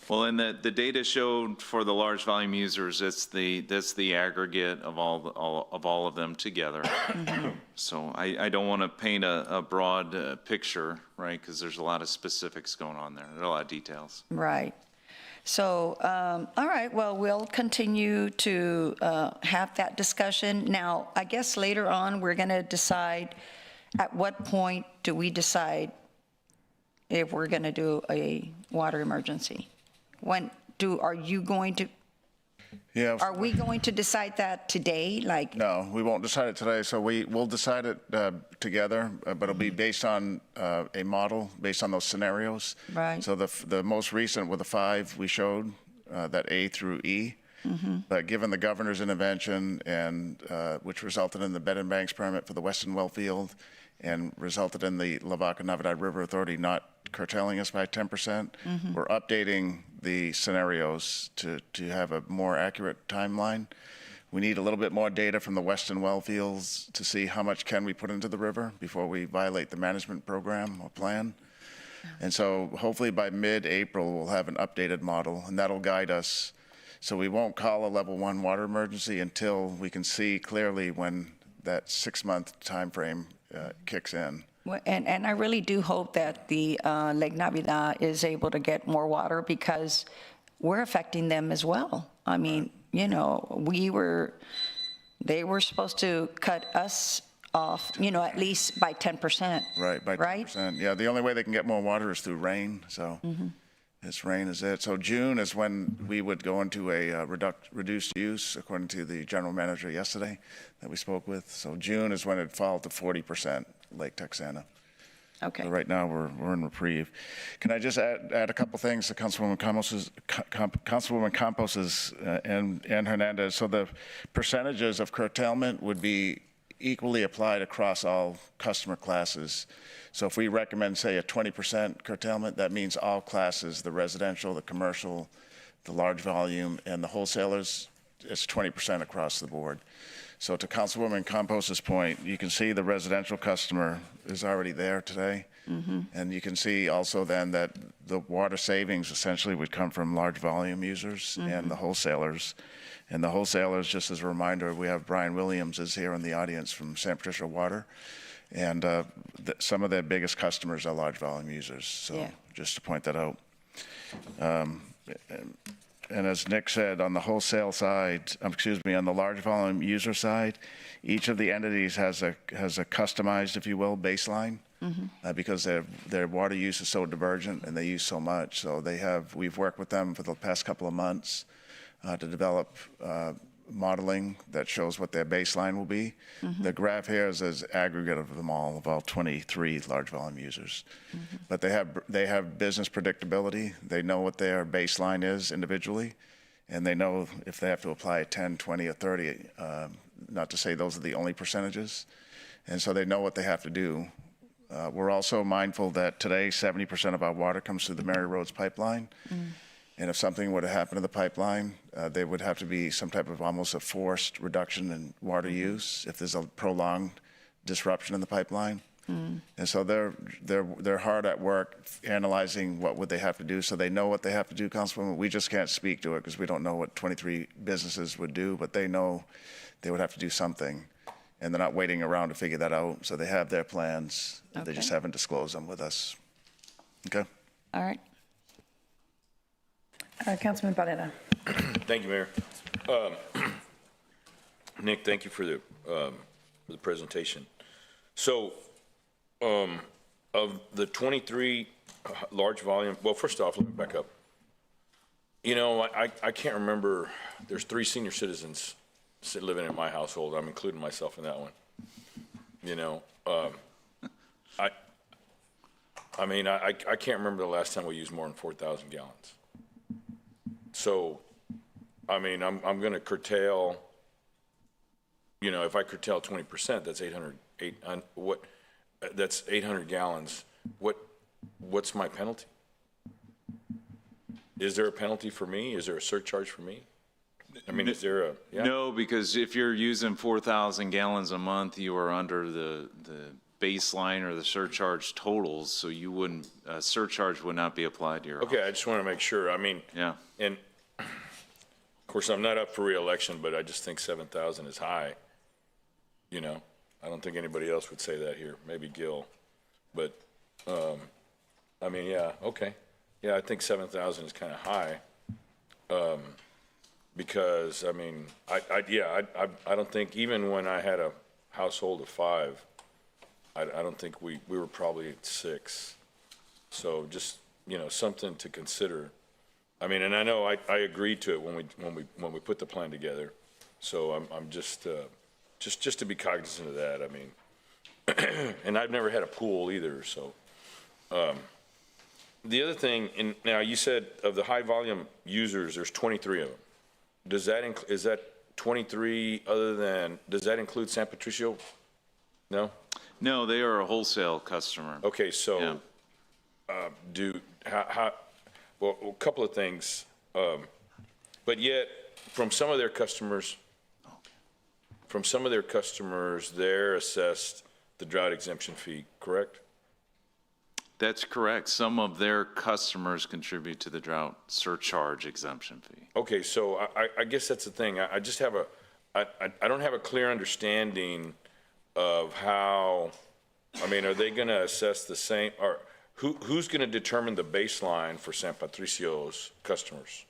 Well, and the data showed for the large volume users, that's the aggregate of all of them together. Mm-hmm. So I don't want to paint a broad picture, right? Because there's a lot of specifics going on there. There are a lot of details. Right. So, all right, well, we'll continue to have that discussion. Now, I guess later on, we're going to decide at what point do we decide if we're going to do a water emergency? Are you going to, Yeah. are we going to decide that today? Like, No, we won't decide it today, so we'll decide it together, but it'll be based on a model, based on those scenarios. Right. So the most recent were the 5 we showed, that A through E. Mm-hmm. But given the governor's intervention, and which resulted in the bed and banks permit for the Weston well field, and resulted in the Lavaca-Navidad River Authority not curtailing us by 10%, mm-hmm. we're updating the scenarios to have a more accurate timeline. We need a little bit more data from the Weston well fields to see how much can we put into the river before we violate the management program or plan. And so hopefully by mid-April, we'll have an updated model, and that'll guide us. So we won't call a level 1 water emergency until we can see clearly when that 6-month timeframe kicks in. and I really do hope that the Lake Navidad is able to get more water, because we're affecting them as well. I mean, they were supposed to cut us off, at least by 10%. Right, by Right? 10%. Yeah, the only way they can get more water is through rain, so it's rain is it. So June is when we would go into a reduced use, according to the general manager yesterday that we spoke with. So June is when it'd fall to 40% Lake Texana. Okay. So right now, we're in reprieve. Can I just add a couple things to Councilwoman Campos's and Hernandez? So the percentages of curtailment would be equally applied across all customer classes. So if we recommend, say, a 20% curtailment, that means all classes, the residential, the commercial, the large volume, and the wholesalers, it's 20% across the board. So to Councilwoman Campos's point, you can see the residential customer is already there today. And you can see also then that the water savings essentially would come from large volume users and the wholesalers. And the wholesalers, just as a reminder, we have Brian Williams is here in the audience from San Patricia Water. And some of their biggest customers are large volume users. So Yeah. just to point that out. And as Nick said, on the wholesale side, on the large volume user side, each of the entities has a customized, if you will, baseline because their water use is so divergent and they use so much. So we've worked with them for the past couple of months to develop modeling that shows what their baseline will be. The graph here is as aggregate of them all 23 large volume users. But they have business predictability. They know what their baseline is individually, and they know if they have to apply a 10, 20, or 30, not to say those are the only percentages. And so they know what they have to do. We're also mindful that today 70% of our water comes through the Mary Roads pipeline. And if something were to happen to the pipeline, there would have to be some type of almost a forced reduction in water use if there's a prolonged disruption in the pipeline. And so they're hard at work analyzing what would they have to do. So they know what they have to do, Councilwoman. We just can't speak to it because we don't know what 23 businesses would do, but they know they would have to do something. And they're not waiting around to figure that out. So they have their plans. They just haven't disclosed them with us. Okay? All right. Councilman Barrera. Thank you, Mayor. Nick, thank you for the presentation. So, of the 23 large volume, well, first off, let me back up. I can't remember, there's 3 senior citizens living in my household. I'm including myself in that one. I can't remember the last time we used more than 4,000 gallons. So, I'm going to curtail, if I curtail 20%, that's 800 gallons. What's my penalty? Is there a penalty for me? Is there a surcharge for me? Is there a, yeah? No, because if you're using 4,000 gallons a month, you are under the baseline or the surcharge totals, so you wouldn't, surcharge would not be applied to your. Okay, I just want to make sure. Yeah. And of course, I'm not up for reelection, but I just think 7,000 is high. I don't think anybody else would say that here. Maybe Gil, but yeah, okay, yeah, I think 7,000 is kind of high. Because I don't think even when I had a household of 5, I don't think we were probably at 6. So just something to consider. And I know I agreed to it when we put the plan together. So I'm just to be cognizant of that. And I've never had a pool either. So the other thing, and now you said of the high volume users, there's 23 of them. Is that 23 does that include San Patricio? No? No, they are a wholesale customer. Okay, so well, a couple of things. But yet, from some of their customers, they're assessed the drought exemption fee, correct? That's correct. Some of their customers contribute to the drought surcharge exemption fee. Okay, so I guess that's the thing. I just have I don't have a clear understanding of how, are they going to assess the same, or who's going to determine the baseline for San Patricio's customers?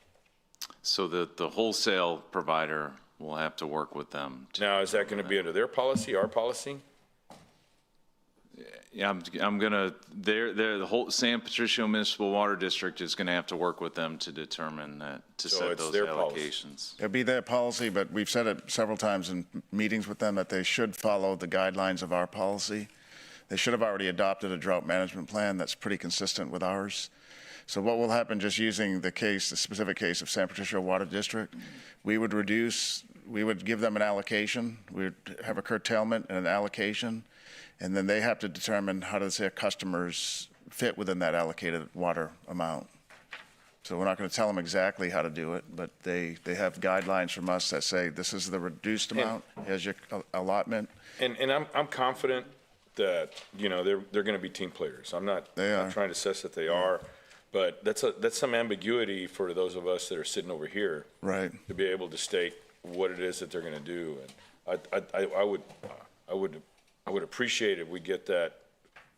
So the wholesale provider will have to work with them. Now, is that going to be under their policy, our policy? Yeah, I'm gonna, the whole San Patricio Municipal Water District is gonna have to work with them to determine that, to So set it's those their policy. allocations. It'll be their policy, but we've said it several times in meetings with them that they should follow the guidelines of our policy. They should have already adopted a drought management plan that's pretty consistent with ours. So what will happen, just using the specific case of San Patricio Water District, we would give them an allocation, we would have a curtailment and an allocation, and then they have to determine how does their customers fit within that allocated water amount. So we're not going to tell them exactly how to do it, but they have guidelines from us that say this is the reduced amount, here's your allotment. And I'm confident that, you know, they're going to be team players. I'm not trying to assess that they are, but that's some ambiguity for those of us that are sitting over here. Right. To be able to state what it is that they're going to do. And I would appreciate if we get that,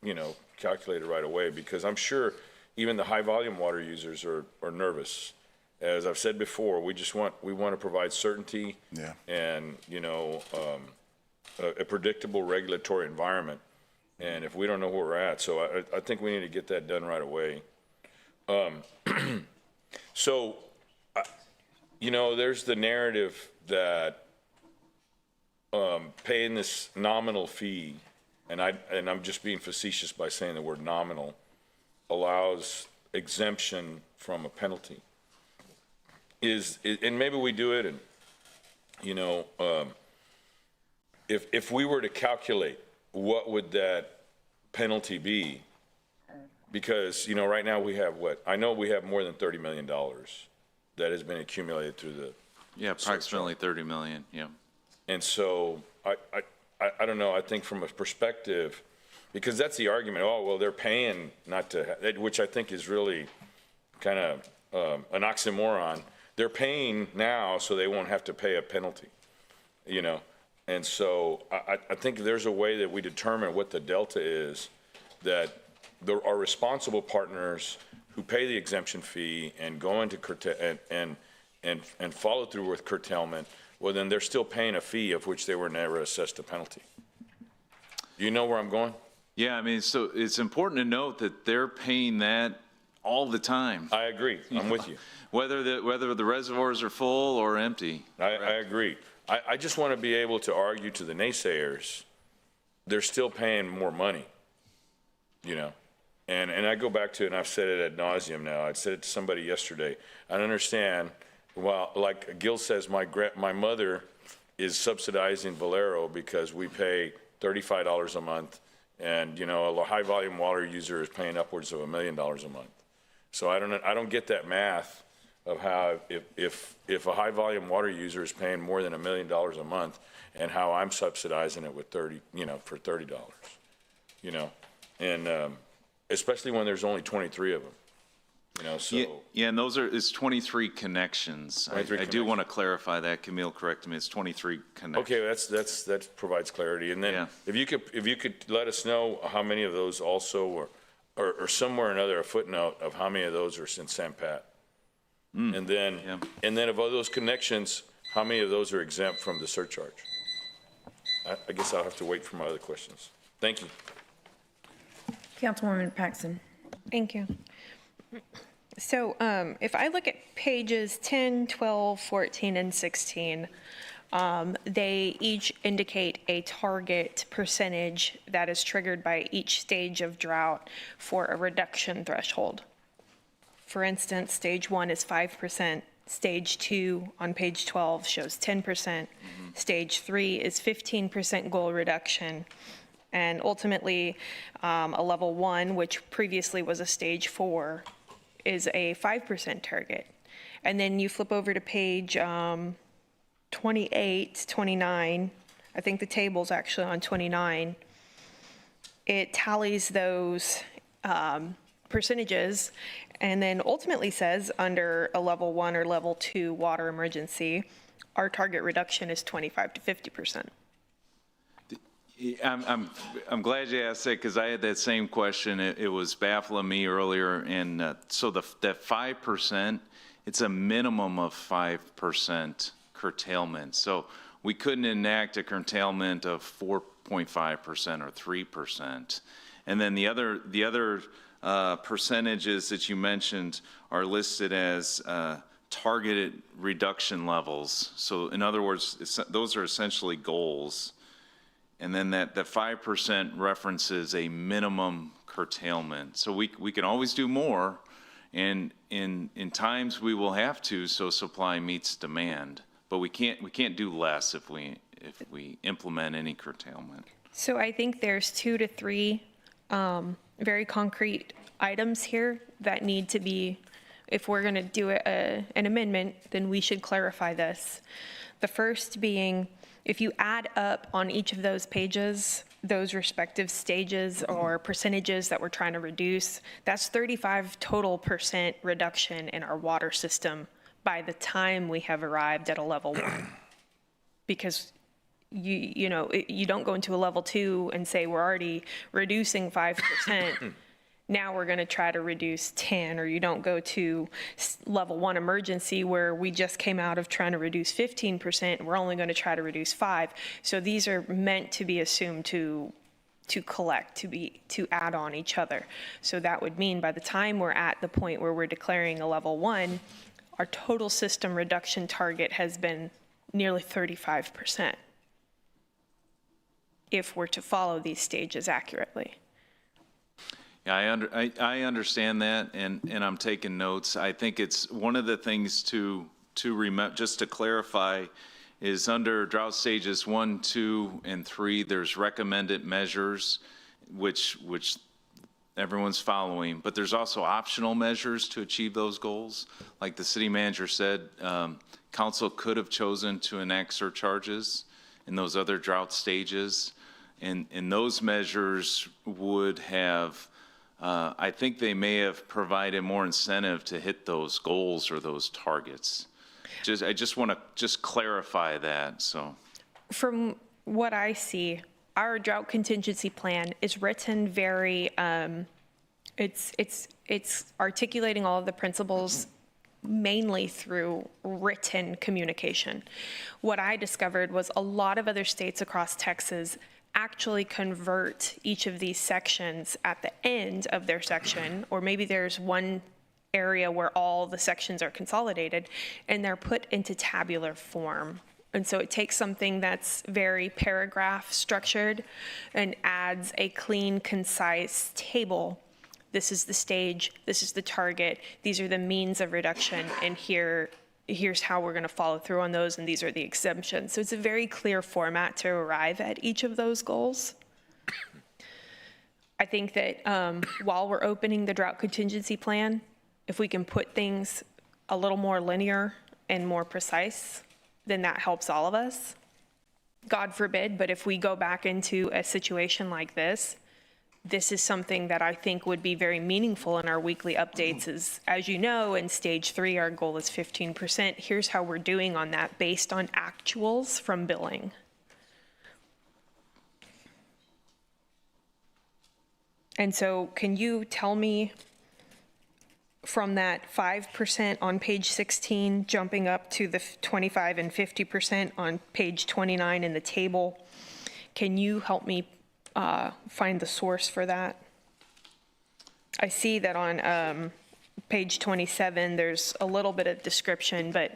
you know, calculated right away, because I'm sure even the high volume water users are nervous. As I've said before, we want to provide certainty. Yeah. And, you know, a predictable regulatory environment. And if we don't know where we're at, so I think we need to get that done right away. So, you know, there's the narrative that paying this nominal fee, and I'm just being facetious by saying the word nominal, allows exemption from a penalty. And maybe we do it, and, you know, if we were to calculate what would that penalty be, because, you know, right now we have I know we have more than $30 million that has been accumulated through the. Yeah, approximately 30 million, yeah. And so I don't know, I think from a perspective, because that's the argument, oh, well, they're paying not to, which I think is really kind of an oxymoron. They're paying now so they won't have to pay a penalty, you know? And so I think there's a way that we determine what the delta is, that there are responsible partners who pay the exemption fee and go into and follow through with curtailment. Well, then they're still paying a fee of which they were never assessed a penalty. Do you know where I'm going? Yeah, I mean, so it's important to note that they're paying that all the time. I agree. I'm with you. Whether the reservoirs are full or empty. I agree. I just want to be able to argue to the naysayers, they're still paying more money, you know? And I go back to, and I've said it ad nauseum now, I said it to somebody yesterday, I understand, well, like Gil says, my mother is subsidizing Valero because we pay $35 a month, and, you know, a high volume water user is paying upwards of $1 million a month. So I don't get that math of how if a high volume water user is paying more than $1 million a month, and how I'm subsidizing it with for $30, you know, and especially when there's only 23 of them, you know. So yeah, and it's 23 connections. 23 I do want to clarify that. Camille corrected me. It's 23 connections. Okay, that provides clarity. And then if you could let us know how many of those also or somewhere or another, a footnote of how many of those are in San Pat. And then of all those connections, how many of those are exempt from the surcharge? I guess I'll have to wait for my other questions. Thank you. Councilwoman Paxson. Thank you. So if I look at pages 10, 12, 14, and 16, they each indicate a target percentage that is triggered by each stage of drought for a reduction threshold. For instance, stage 1 is 5%, stage 2 on page 12 shows 10%, stage 3 is 15% goal reduction, and ultimately a level 1, which previously was a stage 4, is a 5% target. And then you flip over to page 28, 29, I think the table's actually on 29, it tallies those percentages, and then ultimately says under a level 1 or level 2 water emergency, our target reduction is 25 to 50%. I'm glad you asked that, because I had that same question. It was baffling me earlier. And so that 5%, it's a minimum of 5% curtailment. So we couldn't enact a curtailment of 0.5% or 3%. And then the other percentages that you mentioned are listed as targeted reduction levels. So in other words, those are essentially goals. And then that 5% references a minimum curtailment. So we can always do more, and in times we will have to, so supply meets demand. But we can't do less if we implement any curtailment. So I think there's 2 to 3 very concrete items here that need to be, if we're going to do an amendment, then we should clarify this. The first being, if you add up on each of those pages, those respective stages or percentages that we're trying to reduce, that's 35% total reduction in our water system by the time we have arrived at a level 1. Because you don't go into a level 2 and say we're already reducing 5%. Now we're going to try to reduce 10, or you don't go to level 1 emergency where we just came out of trying to reduce 15%. We're only going to try to reduce 5. So these are meant to be assumed to collect, to add on each other. So that would mean by the time we're at the point where we're declaring a level 1, our total system reduction target has been nearly 35%. If we're to follow these stages accurately. Yeah, I understand that, and I'm taking notes. I think it's one of the things to remember, just to clarify, is under drought stages 1, 2, and 3, there's recommended measures, which everyone's following, but there's also optional measures to achieve those goals. Like the city manager said, council could have chosen to enact surcharges in those other drought stages, and those measures would have, I think they may have provided more incentive to hit those goals or those targets. I just want to clarify that. So, from what I see, our drought contingency plan is written very. It's articulating all of the principles mainly through written communication. What I discovered was a lot of other states across Texas actually convert each of these sections at the end of their section, or maybe there's one area where all the sections are consolidated and they're put into tabular form. And so it takes something that's very paragraph structured and adds a clean, concise table. This is the stage, this is the target, these are the means of reduction, and here's how we're going to follow through on those, and these are the exemptions. So it's a very clear format to arrive at each of those goals. I think that while we're opening the drought contingency plan, if we can put things a little more linear and more precise, then that helps all of us. God forbid, but if we go back into a situation like this is something that I think would be very meaningful in our weekly updates. As you know, in stage 3, our goal is 15%. Here's how we're doing on that based on actuals from billing. And so can you tell me from that 5% on page 16, jumping up to the 25 and 50% on page 29 in the table, can you help me find the source for that? I see that on page 27, there's a little bit of description, but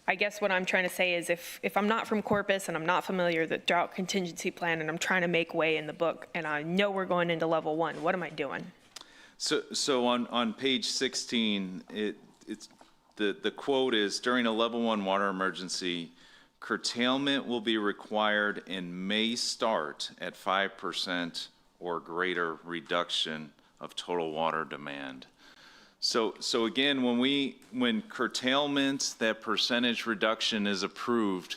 I guess what I'm trying to say is if I'm not from Corpus and I'm not familiar with the drought contingency plan and I'm trying to make way in the book and I know we're going into level 1, what am I doing? So on page 16, it's the quote is, during a level 1 water emergency, curtailment will be required and may start at 5% or greater reduction of total water demand. So again, when curtailment, that percentage reduction is approved,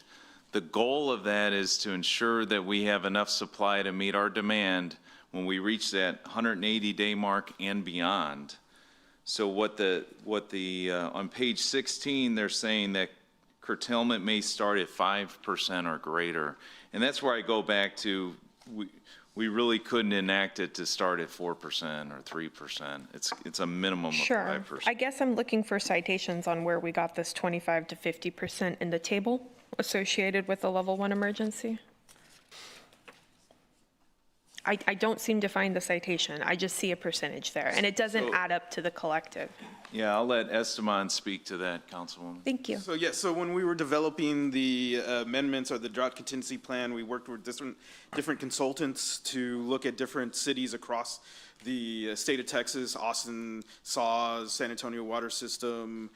the goal of that is to ensure that we have enough supply to meet our demand when we reach that 180-day mark and beyond. So on page 16, they're saying that curtailment may start at 5% or greater. And that's where I go back to, we really couldn't enact it to start at 4% or 3%. It's a minimum of 5%. Sure. I guess I'm looking for citations on where we got this 25 to 50% in the table associated with the level 1 emergency. I don't seem to find the citation. I just see a percentage there, and it doesn't add up to the collective. Yeah, I'll let Esteban speak to that, Councilwoman. Thank you. So, yeah, so when we were developing the amendments or the drought contingency plan, we worked with different consultants to look at different cities across the state of Texas, Austin, SAWS, San Antonio Water System,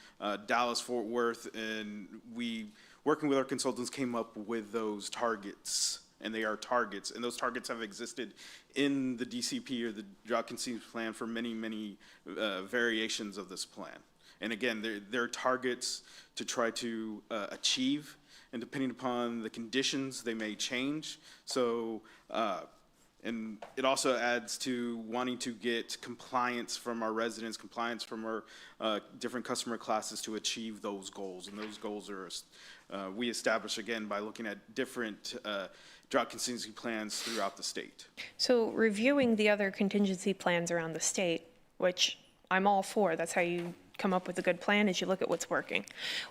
Dallas, Fort Worth, and we, working with our consultants, came up with those targets. And they are targets, and those targets have existed in the DCP or the Drought Contingency Plan for many, many variations of this plan. And again, they're targets to try to achieve, and depending upon the conditions, they may change. So, and it also adds to wanting to get compliance from our residents, compliance from our different customer classes to achieve those goals. And those goals are, we establish again by looking at different drought contingency plans throughout the state. So reviewing the other contingency plans around the state, which I'm all for, that's how you come up with a good plan, is you look at what's working.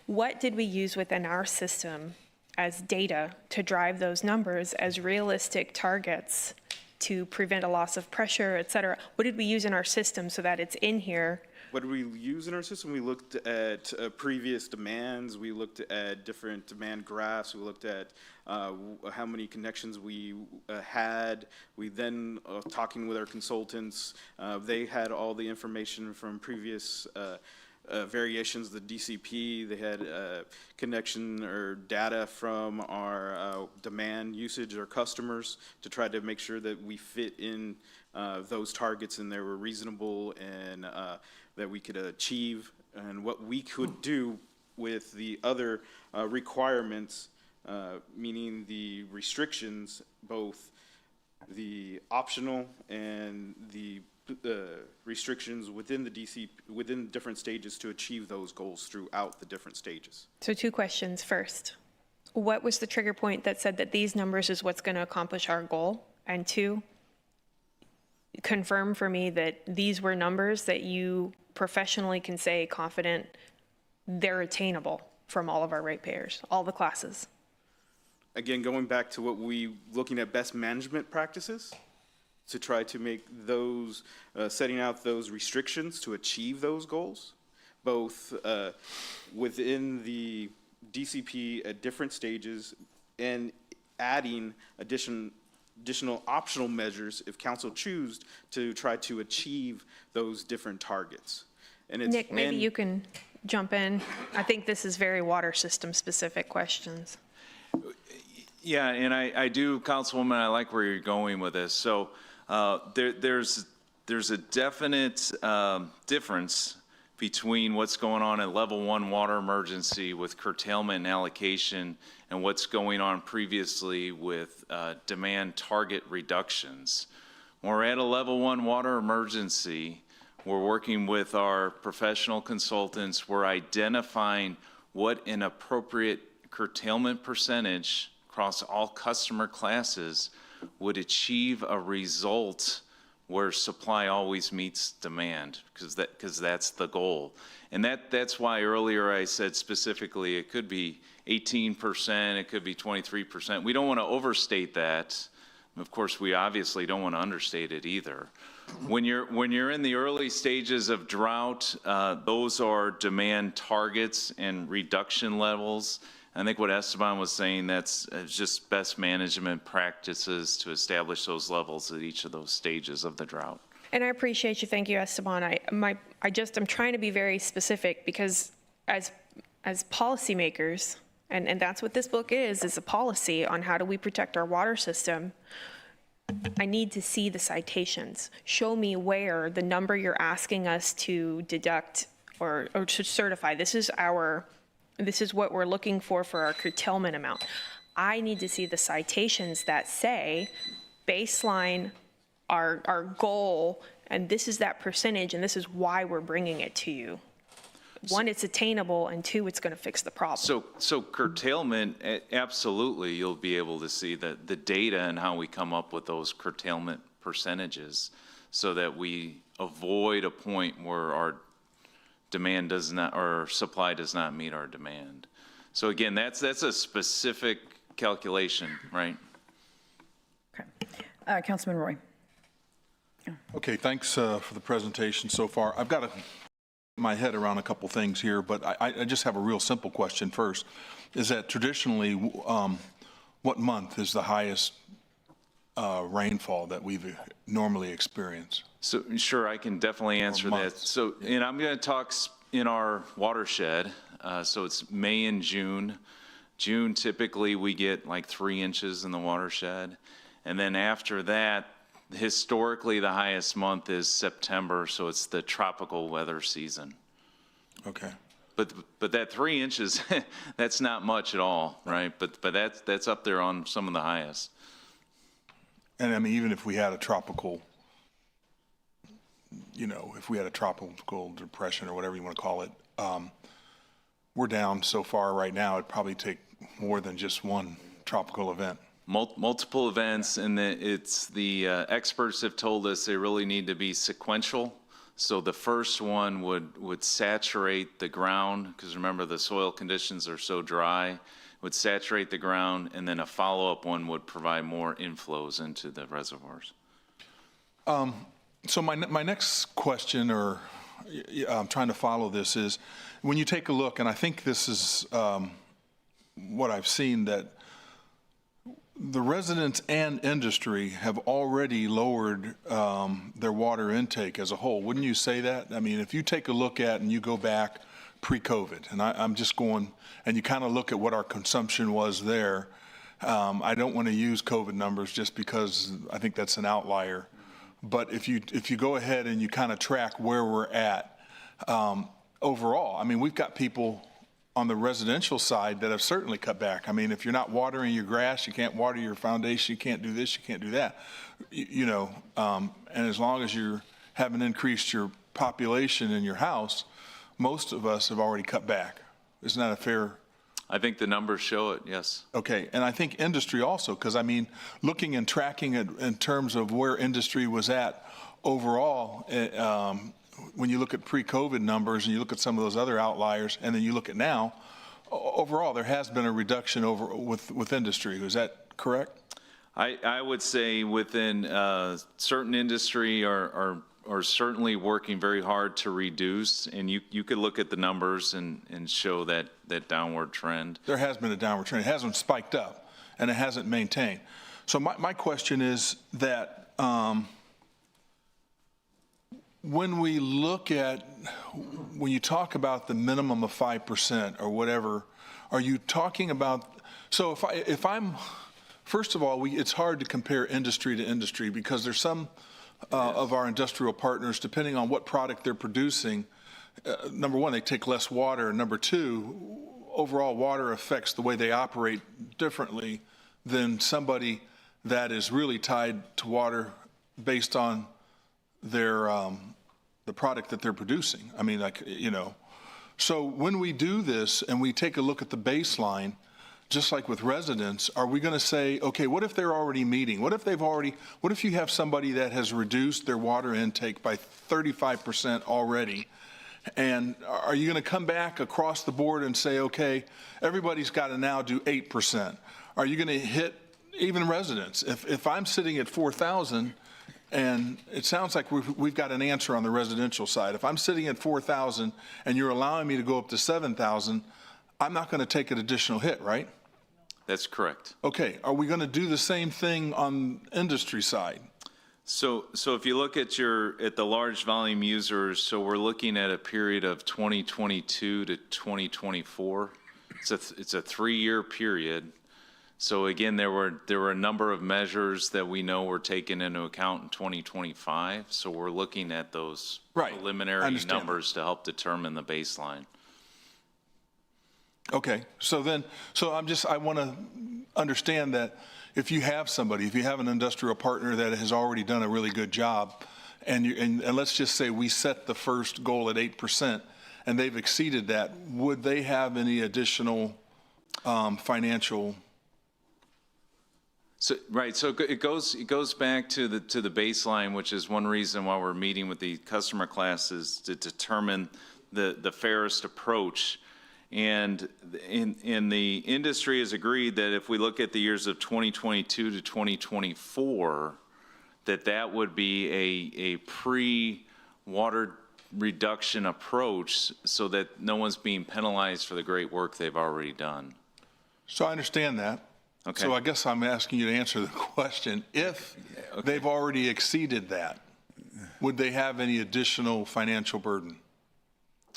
What did we use within our system as data to drive those numbers as realistic targets to prevent a loss of pressure, et cetera? What did we use in our system so that it's in here? What did we use in our system? We looked at previous demands. We looked at different demand graphs. We looked at how many connections we had. We then, talking with our consultants, they had all the information from previous variations of the DCP. They had connection or data from our demand usage or customers to try to make sure that we fit in those targets and they were reasonable and that we could achieve, and what we could do with the other requirements, meaning the restrictions, both the optional and the restrictions within the DC, within different stages to achieve those goals throughout the different stages. So 2 questions. First, what was the trigger point that said that these numbers is what's going to accomplish our goal? And 2, confirm for me that these were numbers that you professionally can say confident they're attainable from all of our ratepayers, all the classes. Again, going back to what we, looking at best management practices to try to make those, setting out those restrictions to achieve those goals, both within the DCP at different stages and adding additional optional measures if council choose to try to achieve those different targets. And it's, Nick, maybe you can jump in. I think this is very water system specific questions. Yeah, and I do, Councilwoman, I like where you're going with this. So there's a definite difference between what's going on at level 1 water emergency with curtailment and allocation and what's going on previously with demand target reductions. When we're at a level 1 water emergency, we're working with our professional consultants. We're identifying what an appropriate curtailment percentage across all customer classes would achieve a result where supply always meets demand, because that's the goal. And that's why earlier I said specifically it could be 18%, it could be 23%. We don't want to overstate that. Of course, we obviously don't want to understate it either. When you're in the early stages of drought, those are demand targets and reduction levels. I think what Esteban was saying, that's just best management practices to establish those levels at each of those stages of the drought. And I appreciate you. Thank you, Esteban. I'm trying to be very specific because as policymakers, and that's what this book is a policy on how do we protect our water system. I need to see the citations. Show me where the number you're asking us to deduct or to certify. This is what we're looking for our curtailment amount. I need to see the citations that say baseline our goal, and this is that percentage, and this is why we're bringing it to you. 1, it's attainable, and 2, it's going to fix the problem. So curtailment, absolutely, you'll be able to see the data and how we come up with those curtailment percentages so that we avoid a point where our demand does not, or supply does not meet our demand. So again, that's a specific calculation, right? Okay. Councilman Roy. Okay, thanks for the presentation so far. I've got to get my head around a couple things here, but I just have a real simple question first. Is that traditionally, what month is the highest rainfall that we've normally experienced? So, sure, I can definitely answer that. So, and I'm going to talk in our watershed. So it's May and June. June, typically, we get like 3 inches in the watershed. And then after that, historically, the highest month is September, so it's the tropical weather season. Okay. But that 3 inches, that's not much at all, right? But that's up there on some of the highest. And I mean, even if we had a tropical, if we had a tropical depression or whatever you want to call it, we're down so far right now, it'd probably take more than just one tropical event. Multiple events, and the experts have told us they really need to be sequential. So the first one would saturate the ground, because remember the soil conditions are so dry, would saturate the ground, and then a follow-up one would provide more inflows into the reservoirs. So my next question, or I'm trying to follow this, is when you take a look, and I think this is what I've seen, that the residents and industry have already lowered their water intake as a whole. Wouldn't you say that? I mean, if you take a look at and you go back pre-COVID, and I'm just going, and you kind of look at what our consumption was there, I don't want to use COVID numbers just because I think that's an outlier. But if you go ahead and you kind of track where we're at overall, I mean, we've got people on the residential side that have certainly cut back. I mean, if you're not watering your grass, you can't water your foundation, you can't do this, you can't do that. And as long as you haven't increased your population in your house, most of us have already cut back. Isn't that a fair? I think the numbers show it, yes. Okay, and I think industry also, because I mean, looking and tracking it in terms of where industry was at overall, when you look at pre-COVID numbers and you look at some of those other outliers, and then you look at now, overall, there has been a reduction with industry. Is that correct? I would say within certain industry are certainly working very hard to reduce, and you could look at the numbers and show that downward trend. There has been a downward trend. It hasn't spiked up, and it hasn't maintained. So my question is that when we look at, when you talk about the minimum of 5% or whatever, are you talking about, so if I'm, first of all, it's hard to compare industry to industry because there's some of our industrial partners, depending on what product they're producing, number one, they take less water. Number two, overall water affects the way they operate differently than somebody that is really tied to water based on their the product that they're producing. I mean, so when we do this and we take a look at the baseline, just like with residents, are we going to say, okay, what if they're already meeting? What if you have somebody that has reduced their water intake by 35% already? And are you going to come back across the board and say, okay, everybody's got to now do 8%? Are you going to hit even residents? If I'm sitting at 4,000, and it sounds like we've got an answer on the residential side. If I'm sitting at 4,000 and you're allowing me to go up to 7,000, I'm not going to take an additional hit, right? That's correct. Okay, are we going to do the same thing on industry side? So if you look at the large volume users, so we're looking at a period of 2022 to 2024. It's a 3-year period. So again, there were a number of measures that we know were taken into account in 2025. So we're looking at those preliminary numbers to help determine the baseline. Okay, so I want to understand that if you have an industrial partner that has already done a really good job, and let's just say we set the first goal at 8%, and they've exceeded that, would they have any additional financial? So it goes back to the baseline, which is one reason why we're meeting with the customer classes to determine the fairest approach. And in the industry has agreed that if we look at the years of 2022 to 2024, that would be a pre-water reduction approach so that no one's being penalized for the great work they've already done. So I understand that. Okay. So I guess I'm asking you to answer the question. If they've already exceeded that, would they have any additional financial burden?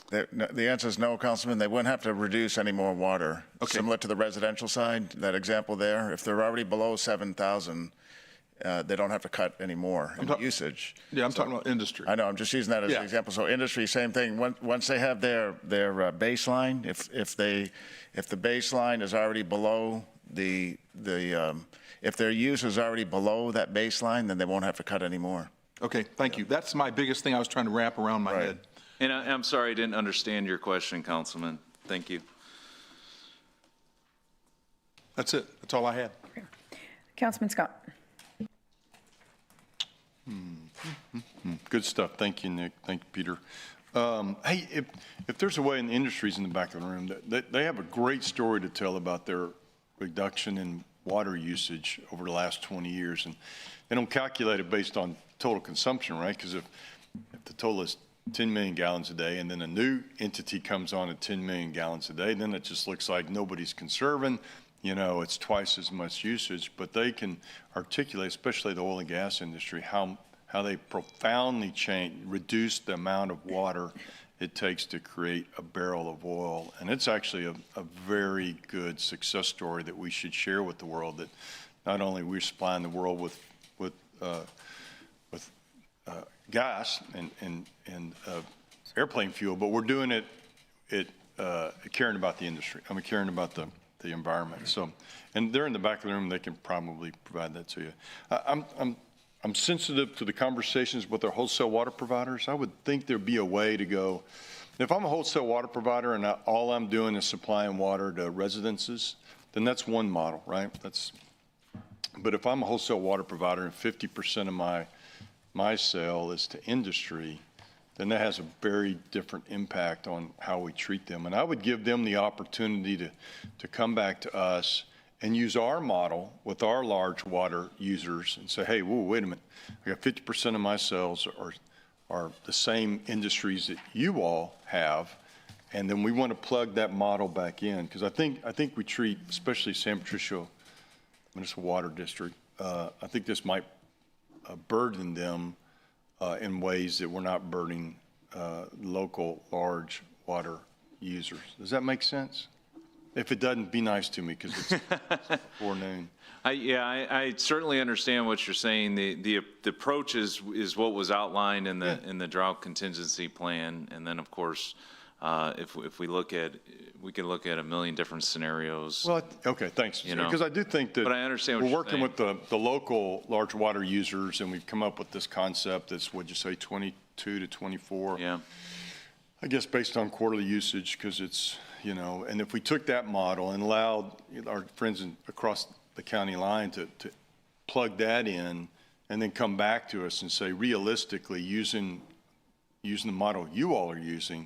The answer is no, Councilman. They wouldn't have to reduce any more water. Okay. Similar to the residential side, that example there, if they're already below 7,000, they don't have to cut any more in usage. Yeah, I'm talking about industry. I know, I'm just using that as an example. So industry, same thing. Once they have their baseline, if the baseline is already below if their use is already below that baseline, then they won't have to cut any more. Okay, thank you. That's my biggest thing I was trying to wrap around my head. And I'm sorry I didn't understand your question, Councilman. Thank you. That's it. That's all I had. Councilman Scott. Good stuff. Thank you, Nick. Thank you, Peter. Hey, if there's a way, in the industries in the back of the room, they have a great story to tell about their reduction in water usage over the last 20 years. And they don't calculate it based on total consumption, right? Because if the total is 10 million gallons a day and then a new entity comes on at 10 million gallons a day, then it just looks like nobody's conserving. You know, it's twice as much usage, but they can articulate, especially the oil and gas industry, how they profoundly reduce the amount of water it takes to create a barrel of oil. And it's actually a very good success story that we should share with the world, that not only we're supplying the world with gas and airplane fuel, but we're doing it caring about the industry. I mean, caring about the environment. So, and they're in the back of the room. They can probably provide that to you. I'm sensitive to the conversations with our wholesale water providers. I would think there'd be a way to go. If I'm a wholesale water provider and all I'm doing is supplying water to residences, then that's one model, right? But if I'm a wholesale water provider and 50% of my sale is to industry, then that has a very different impact on how we treat them. And I would give them the opportunity to come back to us and use our model with our large water users and say, hey, whoa, wait a minute. I got 50% of my sales are the same industries that you all have. And then we want to plug that model back in. Because I think we treat, especially San Patricio Municipal Water District, I think this might burden them in ways that we're not burdening local large water users. Does that make sense? If it doesn't, be nice to me, because it's before noon. I certainly understand what you're saying. The approach is what was outlined in the Drought Contingency Plan, and then of course, if we look at, we can look at a million different scenarios. Well, okay, thanks. Because I do think that but I understand what we're you're working saying. with the local large water users, and we've come up with this concept that's, what'd you say, 22 to 24? Yeah. I guess based on quarterly usage, because it's, and if we took that model and allowed our friends across the county line to plug that in and then come back to us and say, realistically, using the model you all are using,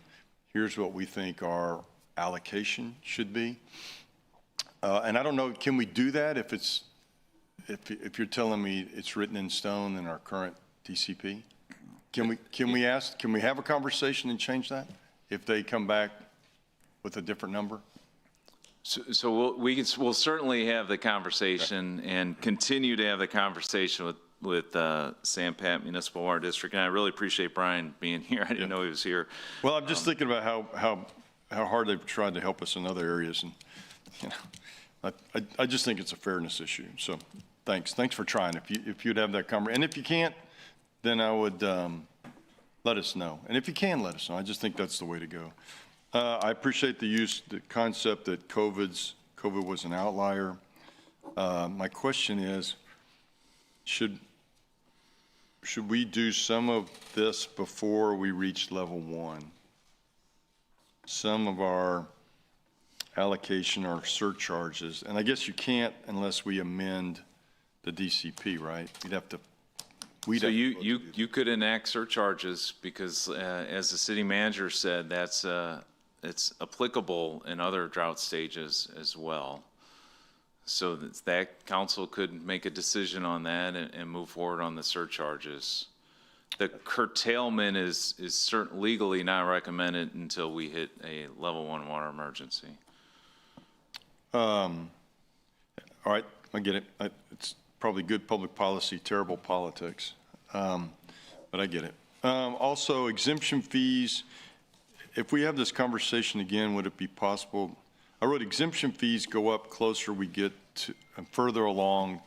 here's what we think our allocation should be. And I don't know, can we do that if you're telling me it's written in stone in our current DCP? Can we have a conversation and change that if they come back with a different number? So we'll certainly have the conversation and continue to have the conversation with San Pat Municipal Water District. And I really appreciate Brian being here. I didn't know he was here. Well, I'm just thinking about how hard they've tried to help us in other areas. And, I just think it's a fairness issue. So thanks for trying. If you'd have that conversation. And if you can't, then I would let us know. And if you can, let us know. I just think that's the way to go. I appreciate the concept that COVID was an outlier. My question is, should we do some of this before we reach level 1? Some of our allocation are surcharges, and I guess you can't unless we amend the DCP, right? So you could enact surcharges because, as the city manager said, it's applicable in other drought stages as well. so that council could make a decision on that and move forward on the surcharges. The curtailment is certain legally not recommended until we hit a level 1 water emergency. All right, I get it. It's probably good public policy, terrible politics, but I get it. Also, exemption fees, if we have this conversation again, would it be possible? I wrote exemption fees go up closer we get to, further along,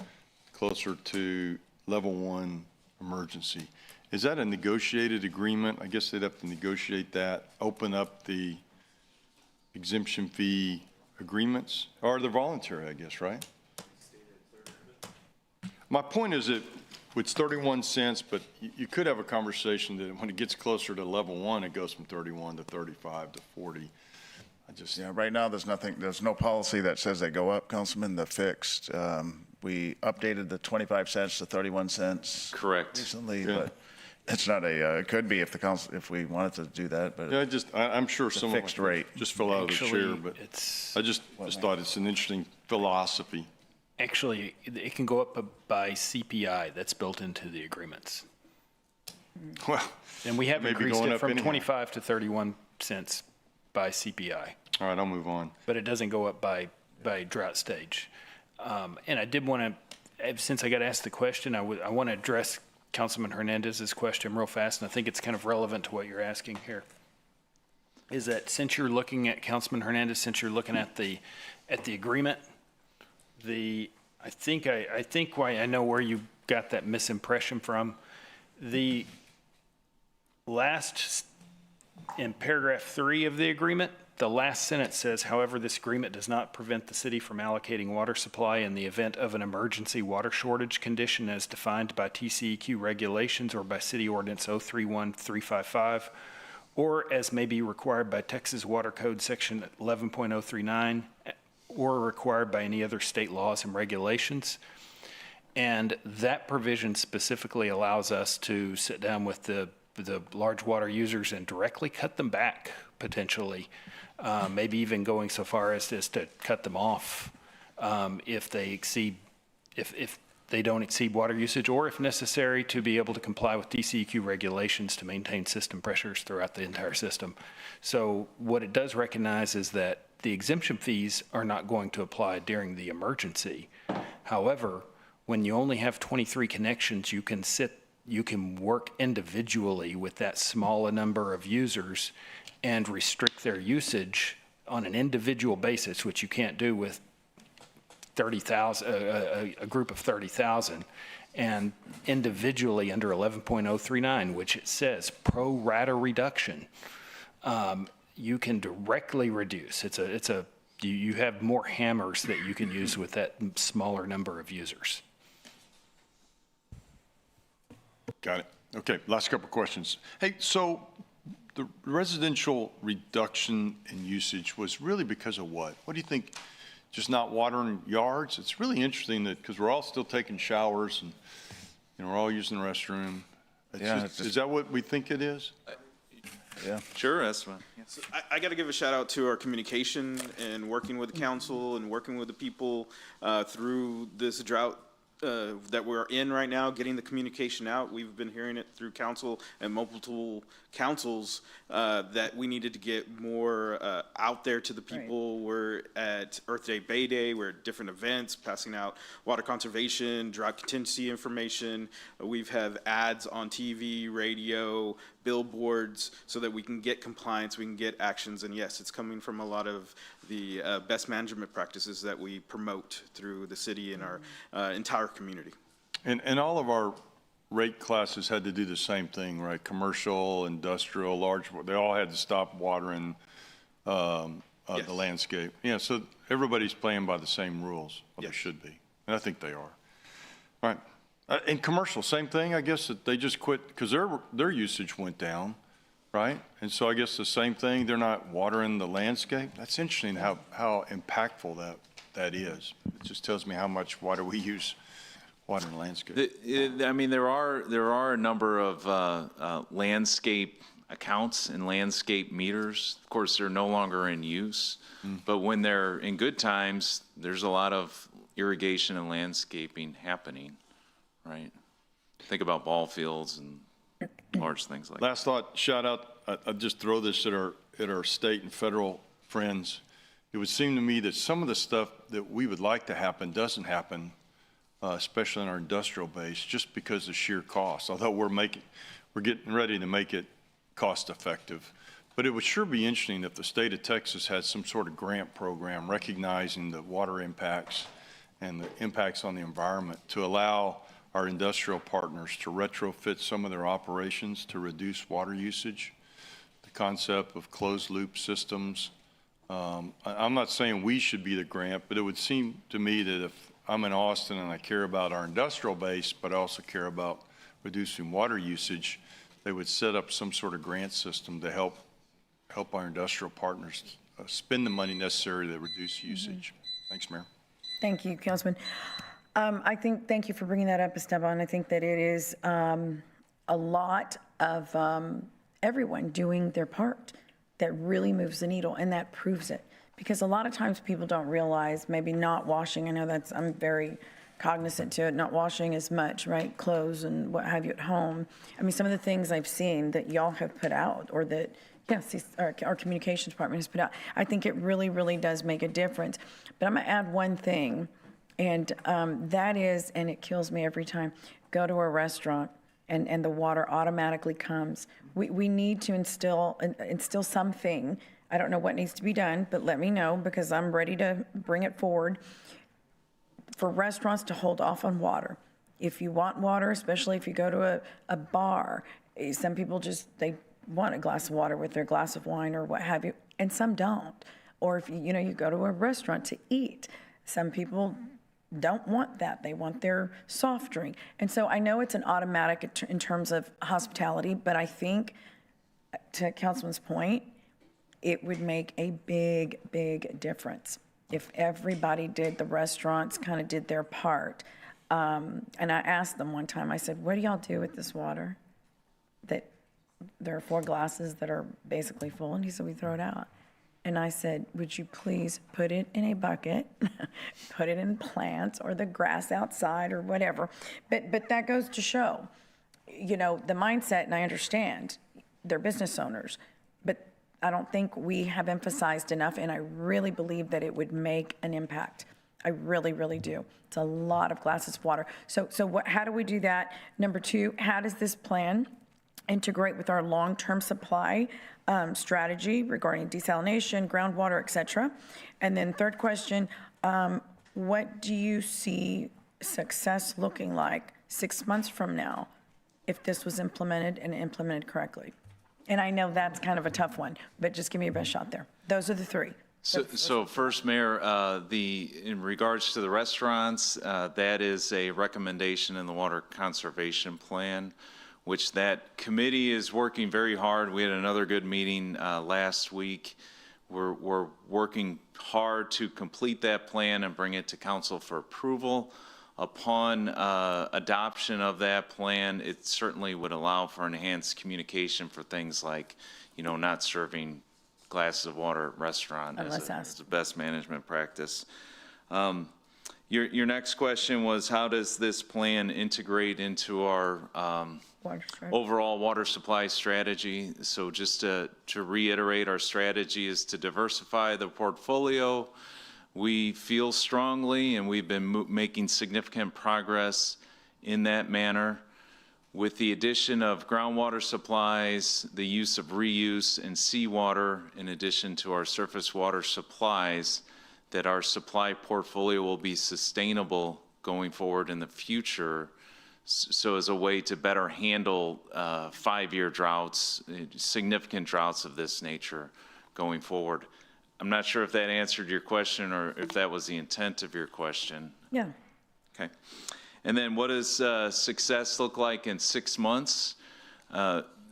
closer to level 1 emergency. Is that a negotiated agreement? I guess they'd have to negotiate that, open up the exemption fee agreements, or they're voluntary, I guess, right? My point is that it's 31 cents, but you could have a conversation that when it gets closer to level 1, it goes from 31 to 35 to 40. Yeah, right now, there's no policy that says they go up, Councilman, the fixed. We updated the 25 cents to 31 cents. Correct. Recently, Yeah. but it's not it could be if the council, if we wanted to do that, but Yeah, I'm sure some of fixed rate. just fell out of the chair, Actually, but it's, I just thought it's an interesting philosophy. actually, it can go up by CPI that's built into the agreements. Well, And we have Maybe increased going it up from anyhow. 25 to 31 cents by CPI, all right, I'll move on. but it doesn't go up by drought stage. And I did want to, since I got asked the question, I want to address Councilman Hernandez's question real fast, and I think it's kind of relevant to what you're asking here. Is that since you're looking at, Councilman Hernandez, since you're looking at the agreement, I think why I know where you got that misimpression from. The last, in paragraph 3 of the agreement, the last sentence says, however, this agreement does not prevent the city from allocating water supply in the event of an emergency water shortage condition as defined by TCEQ regulations or by City Ordinance 031355, or as may be required by Texas Water Code Section 11.039, or required by any other state laws and regulations. And that provision specifically allows us to sit down with the large water users and directly cut them back, potentially, maybe even going so far as just to cut them off if they don't exceed water usage, or if necessary, to be able to comply with DCEQ regulations to maintain system pressures throughout the entire system. So what it does recognize is that the exemption fees are not going to apply during the emergency. However, when you only have 23 connections, you can work individually with that small a number of users and restrict their usage on an individual basis, which you can't do with 30,000, a group of 30,000, and individually under 11.039, which it says pro rata reduction, you can directly reduce. You have more hammers that you can use with that smaller number of users. Got it. Okay, last couple of questions. Hey, so the residential reduction in usage was really because of what? What do you think? Just not watering yards? It's really interesting that, because we're all still taking showers and, we're all using the restroom. Is that what we think it is? yeah. Sure, that's fine. So I got to give a shout out to our communication and working with the council and working with the people through this drought that we're in right now, getting the communication out. We've been hearing it through council and multiple councils that we needed to get more out there to the people. We're at Earth Day, Bay Day. We're at different events, passing out water conservation, drought contingency information. We've had ads on TV, radio, billboards, so that we can get compliance, we can get actions. And yes, it's coming from a lot of the best management practices that we promote through the city and our entire community. And all of our rate classes had to do the same thing, right? Commercial, industrial, large, they all had to stop watering the landscape. Yeah, so everybody's playing by the same rules, or they should be. And I think they are. All right. And commercial, same thing, I guess, that they just quit because their usage went down, right? And so I guess the same thing, they're not watering the landscape. That's interesting how impactful that is. It just tells me how much water we use watering the landscape. I mean, there are a number of landscape accounts and landscape meters. Of course, they're no longer in use, but when they're in good times, there's a lot of irrigation and landscaping happening, right? Think about ball fields and large things like that. Last thought, shout out, I'll just throw this at our state and federal friends. It would seem to me that some of the stuff that we would like to happen doesn't happen, especially in our industrial base, just because of sheer cost, although we're getting ready to make it cost effective. But it would sure be interesting if the state of Texas had some sort of grant program recognizing the water impacts and the impacts on the environment to allow our industrial partners to retrofit some of their operations to reduce water usage. The concept of closed loop systems. I'm not saying we should be the grant, but it would seem to me that if I'm in Austin and I care about our industrial base, but I also care about reducing water usage, they would set up some sort of grant system to help our industrial partners spend the money necessary to reduce usage. Thanks, Mayor. Thank you, Councilman. Thank you for bringing that up, Esteban. I think that it is a lot of everyone doing their part that really moves the needle, and that proves it. Because a lot of times people don't realize, maybe not washing, I know I'm very cognizant to it, not washing as much, right? Clothes and what have you at home. I mean, some of the things I've seen that y'all have put out, or that, yes, our communications department has put out, I think it really, really does make a difference. But I'm gonna add one thing, and that is, and it kills me every time, go to a restaurant and the water automatically comes. We need to instill something. I don't know what needs to be done, but let me know, because I'm ready to bring it forward, for restaurants to hold off on water. If you want water, especially if you go to a bar, some people they want a glass of water with their glass of wine or what have you, and some don't. Or if you go to a restaurant to eat, some people don't want that. They want their soft drink. And so I know it's an automatic in terms of hospitality, but I think, to Councilman's point, it would make a big, big difference if everybody the restaurants kind of did their part. And I asked them one time, I said, what do y'all do with this water? That there are 4 glasses that are basically full. And he said, we throw it out. And I said, would you please put it in a bucket, put it in plants or the grass outside or whatever. But that goes to show, the mindset, and I understand they're business owners, but I don't think we have emphasized enough, and I really believe that it would make an impact. I really, really do. It's a lot of glasses of water. So how do we do that? Number 2, how does this plan integrate with our long-term supply strategy regarding desalination, groundwater, et cetera? And then 3rd question, what do you see success looking like 6 months from now if this was implemented and implemented correctly? And I know that's kind of a tough one, but just give me your best shot there. Those are the 3. So first, Mayor, in regards to the restaurants, that is a recommendation in the Water Conservation Plan, which that committee is working very hard. We had another good meeting last week. We're working hard to complete that plan and bring it to council for approval. Upon adoption of that plan, it certainly would allow for enhanced communication for things like, not serving glasses of water at restaurant as the best management practice. Your next question was, how does this plan integrate into our overall water supply strategy? So just to reiterate, our strategy is to diversify the portfolio. We feel strongly, and we've been making significant progress in that manner, with the addition of groundwater supplies, the use of reuse and seawater, in addition to our surface water supplies, that our supply portfolio will be sustainable going forward in the future. So as a way to better handle 5-year droughts, significant droughts of this nature going forward. I'm not sure if that answered your question or if that was the intent of your question. Yeah. Okay. And then what does success look like in 6 months?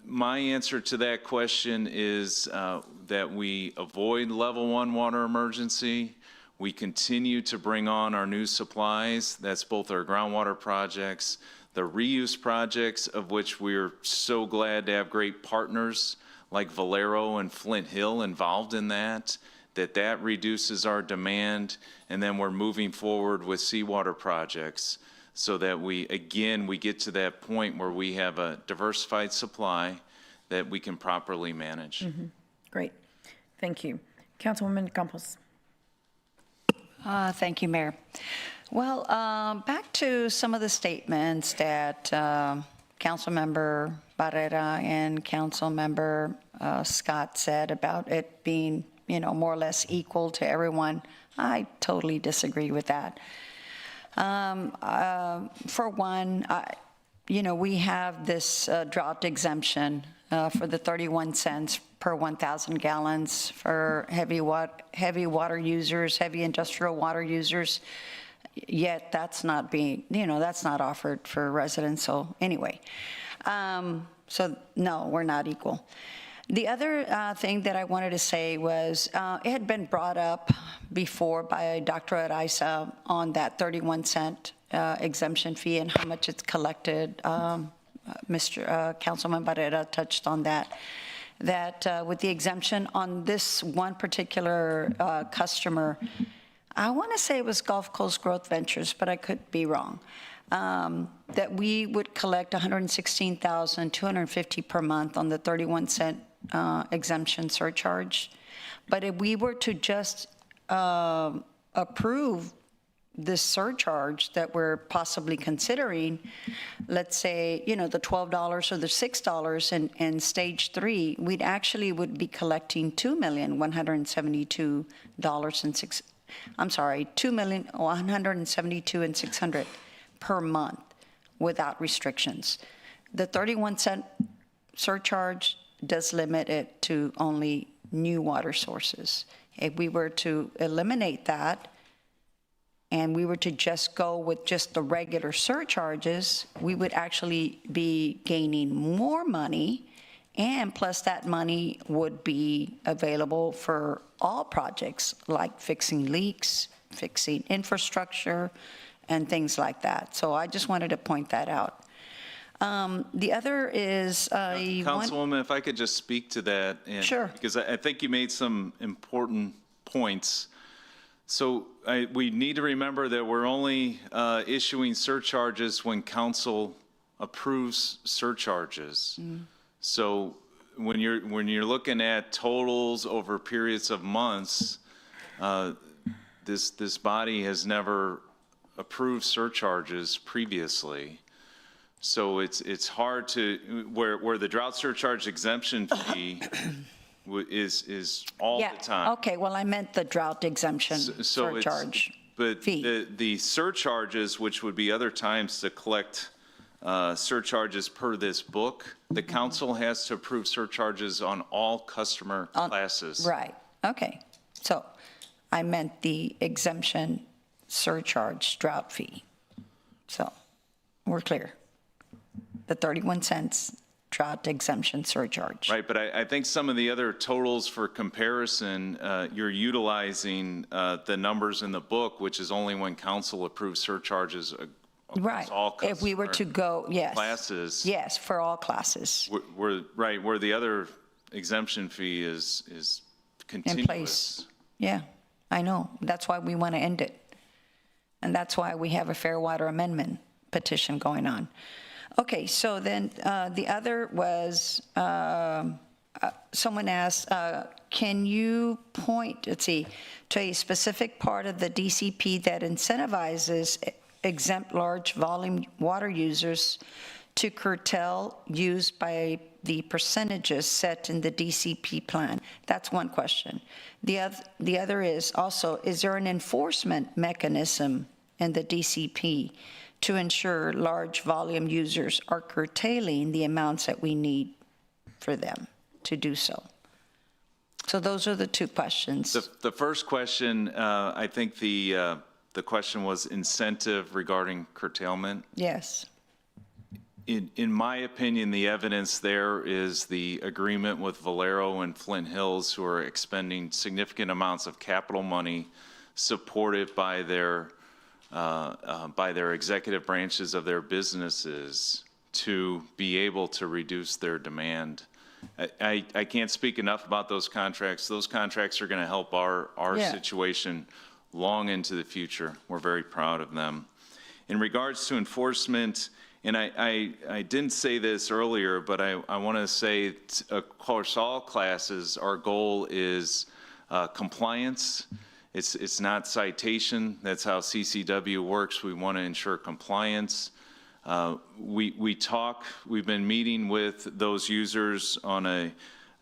My answer to that question is that we avoid level 1 water emergency. We continue to bring on our new supplies. That's both our groundwater projects, the reuse projects, of which we're so glad to have great partners like Valero and Flint Hill involved in that, that reduces our demand, and then we're moving forward with seawater projects so that we get to that point where we have a diversified supply that we can properly manage. Great. Thank you. Councilwoman Campos. Thank you, Mayor. Well, back to some of the statements that Councilmember Barrera and Councilmember Scott said about it being, more or less equal to everyone. I totally disagree with that. For one, we have this drought exemption for the 31 cents per 1,000 gallons for heavy water users, heavy industrial water users. Yet that's not being, that's not offered for residents. So anyway, so no, we're not equal. The other thing that I wanted to say was it had been brought up before by Dr. Araiza on that 31 cent exemption fee and how much it's collected. Councilman Barrera touched on that with the exemption on this one particular customer, I want to say it was Gulf Coast Growth Ventures, but I could be wrong, that we would collect $116,250 per month on the 31 cent exemption surcharge. But if we were to just approve this surcharge that we're possibly considering, let's say, the $12 or the $6 in stage 3, we'd actually would be collecting $2,172,600 per month without restrictions. The 31 cent surcharge does limit it to only new water sources. If we were to eliminate that and we were to just go with just the regular surcharges, we would actually be gaining more money, and plus that money would be available for all projects like fixing leaks, fixing infrastructure, and things like that. So I just wanted to point that out. The other is Councilwoman, if I could just speak to that. Sure. Because I think you made some important points. So we need to remember that we're only issuing surcharges when council approves surcharges. So when you're looking at totals over periods of months, this body has never approved surcharges previously. So it's hard to where the drought surcharge exemption fee is all the time. Okay, well, I meant the drought exemption surcharge But fee. the surcharges, which would be other times to collect surcharges per this book, the council has to approve surcharges on all customer classes. Right, okay. So I meant the exemption surcharge drought fee. So we're clear. The 31 cents drought exemption surcharge. Right, but I think some of the other totals for comparison, you're utilizing the numbers in the book, which is only when council approves surcharges Right. all If we were to go, yes. classes. Yes, for all classes. Where the other exemption fee is continuous. In place. Yeah, I know. That's why we want to end it. And that's why we have a Fair Water Amendment petition going on. Okay, so then the other was, someone asked, can you point, to a specific part of the DCP that incentivizes exempt large volume water users to curtail use by the percentages set in the DCP plan? That's one question. The other is also, is there an enforcement mechanism in the DCP to ensure large volume users are curtailing the amounts that we need for them to do so? So those are the two questions. The first question, I think the question was incentive regarding curtailment. Yes. In my opinion, the evidence there is the agreement with Valero and Flint Hills, who are expending significant amounts of capital money supported by their executive branches of their businesses to be able to reduce their demand I can't speak enough about those contracts. Those contracts are going to help our Yeah. situation long into the future. We're very proud of them. In regards to enforcement, and I didn't say this earlier, but I want to say, across all classes, our goal is compliance. It's not citation. That's how CCW works. We want to ensure compliance. We've been meeting with those users on a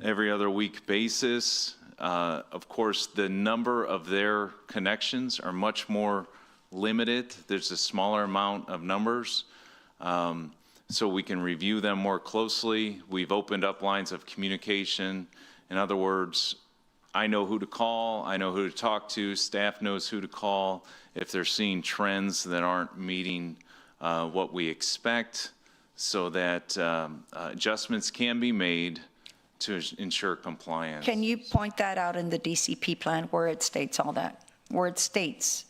every other week basis. Of course, the number of their connections are much more limited. There's a smaller amount of numbers, so we can review them more closely. We've opened up lines of communication. In other words, I know who to call, I know who to talk to, staff knows who to call if they're seeing trends that aren't meeting what we expect, so that adjustments can be made to ensure compliance. Can you point that out in the DCP plan where it states all that? Where it states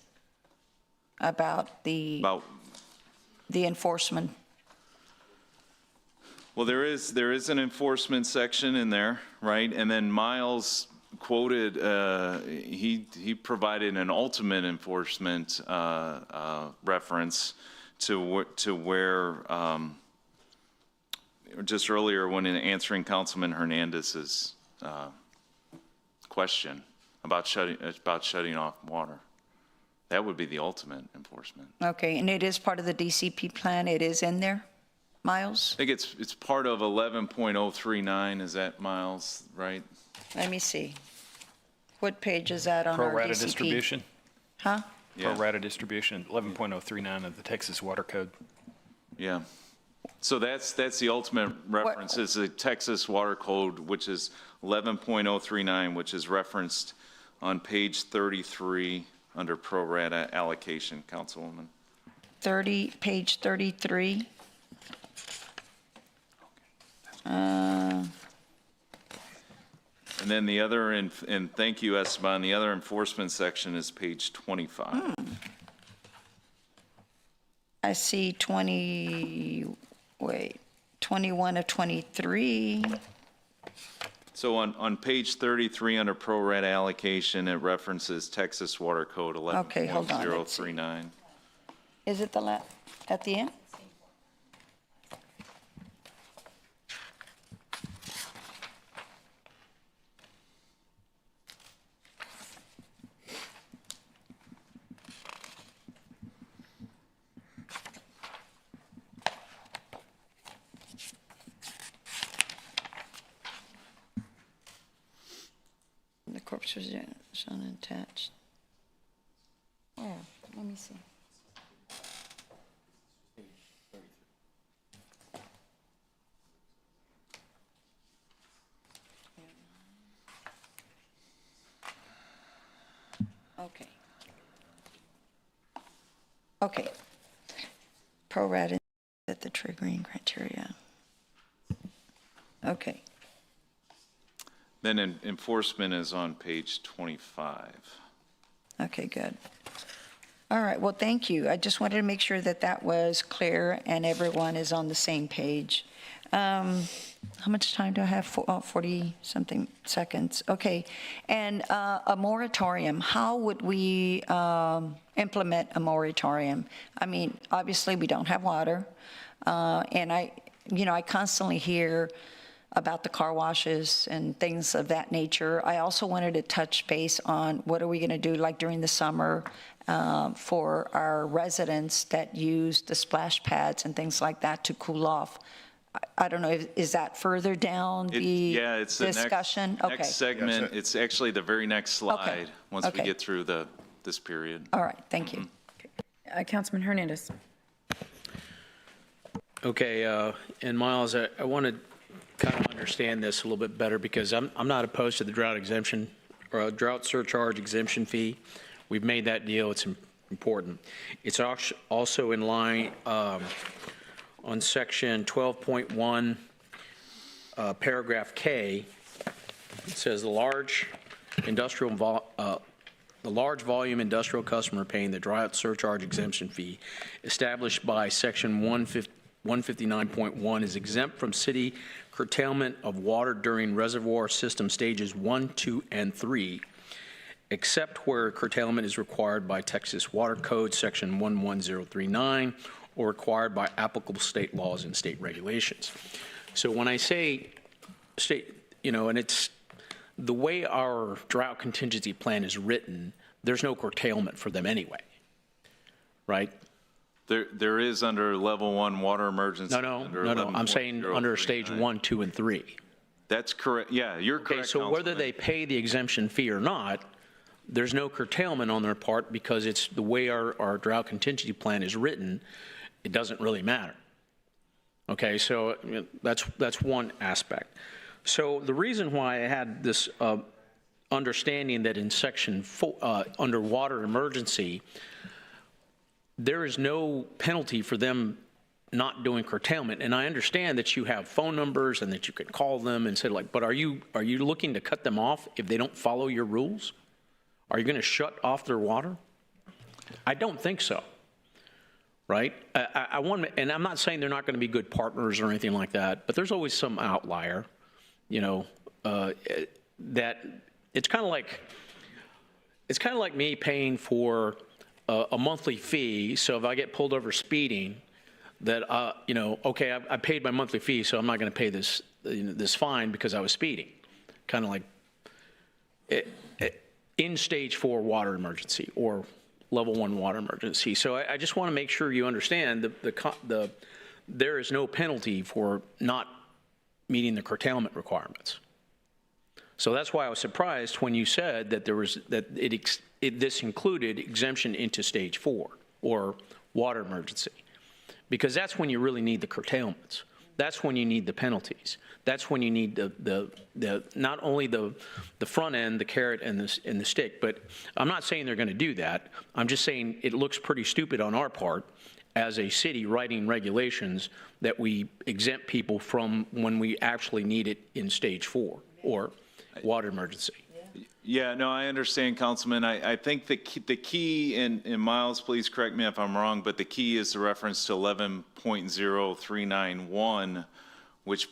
about the enforcement? Well, there is an enforcement section in there, right? And then Miles quoted, he provided an ultimate enforcement reference to where, just earlier when in answering Councilman Hernandez's question about shutting off water. That would be the ultimate enforcement. Okay, and it is part of the DCP plan? It is in there, Miles? I think it's part of 11.039, is that, Miles, right? Let me see. What page is that on our DCP? Pro rata distribution. Huh? Yeah. Pro rata distribution, 11.039 of the Texas Water Code. Yeah. So that's the ultimate reference, is the Texas Water Code, which is 11.039, which is referenced on page 33 under pro rata allocation, Councilwoman. Page 33. And then the other, and thank you, Esteban, the other enforcement section is page 25. I see 21 of 23. So on page 33 under pro rata allocation, it references Texas Water Code Okay, hold on, let's see. 11.039. Is it at the end? The corpus was unattached. Where? Let me see. Okay. Okay. Pro rata at the triggering criteria. Okay. Then enforcement is on page 25. Okay, good. All right, well, thank you. I just wanted to make sure that that was clear and everyone is on the same page. How much time do I have? 40-something seconds. Okay, and a moratorium, how would we implement a moratorium? I mean, obviously, we don't have water, and I constantly hear about the car washes and things of that nature. I also wanted to touch base on what are we going to do, like during the summer, for our residents that use the splash pads and things like that to cool off. I don't know, is that further down the It's the discussion? next segment. It's actually the very next slide, once we Okay. get through this period. All right, thank you. Councilman Hernandez. Okay, and Miles, I want to kind of understand this a little bit better, because I'm not opposed to the drought exemption or drought surcharge exemption fee. We've made that deal. It's important. It's also in line on section 12.1, paragraph K. It says the large volume industrial customer paying the drought surcharge exemption fee established by section 159.1 is exempt from city curtailment of water during reservoir system stages 1, 2, and 3, except where curtailment is required by Texas Water Code, Section 11039, or required by applicable state laws and state regulations. So when I say state, and it's the way our drought contingency plan is written, there's no curtailment for them anyway, right? There is under level 1 water emergency. No. I'm saying under stage 1, 2, and 3. That's correct. Yeah, you're correct. Okay, so whether they pay the exemption fee or not, there's no curtailment on their part because it's the way our drought contingency plan is written, it doesn't really matter. Okay, so that's one aspect. So the reason why I had this understanding that in section 4, under water emergency, there is no penalty for them not doing curtailment. And I understand that you have phone numbers and that you can call them and say, like, but are you looking to cut them off if they don't follow your rules? Are you going to shut off their water? I don't think so. Right? I want, and I'm not saying they're not going to be good partners or anything like that, but there's always some outlier, that it's kind of like me paying for a monthly fee. So if I get pulled over speeding, that okay, I paid my monthly fee, so I'm not going to pay this fine because I was speeding. Kind of like in stage 4 water emergency or level 1 water emergency. So I just want to make sure you understand there is no penalty for not meeting the curtailment requirements. So that's why I was surprised when you said that this included exemption into stage 4 or water emergency, because that's when you really need the curtailments. That's when you need the penalties. That's when you need the not only the front end, the carrot and the stick, but I'm not saying they're going to do that. I'm just saying it looks pretty stupid on our part as a city writing regulations that we exempt people from when we actually need it in stage 4 or water emergency. Yeah, no, I understand, Councilman. I think the key, and Miles, please correct me if I'm wrong, but the key is the reference to 11.0391, which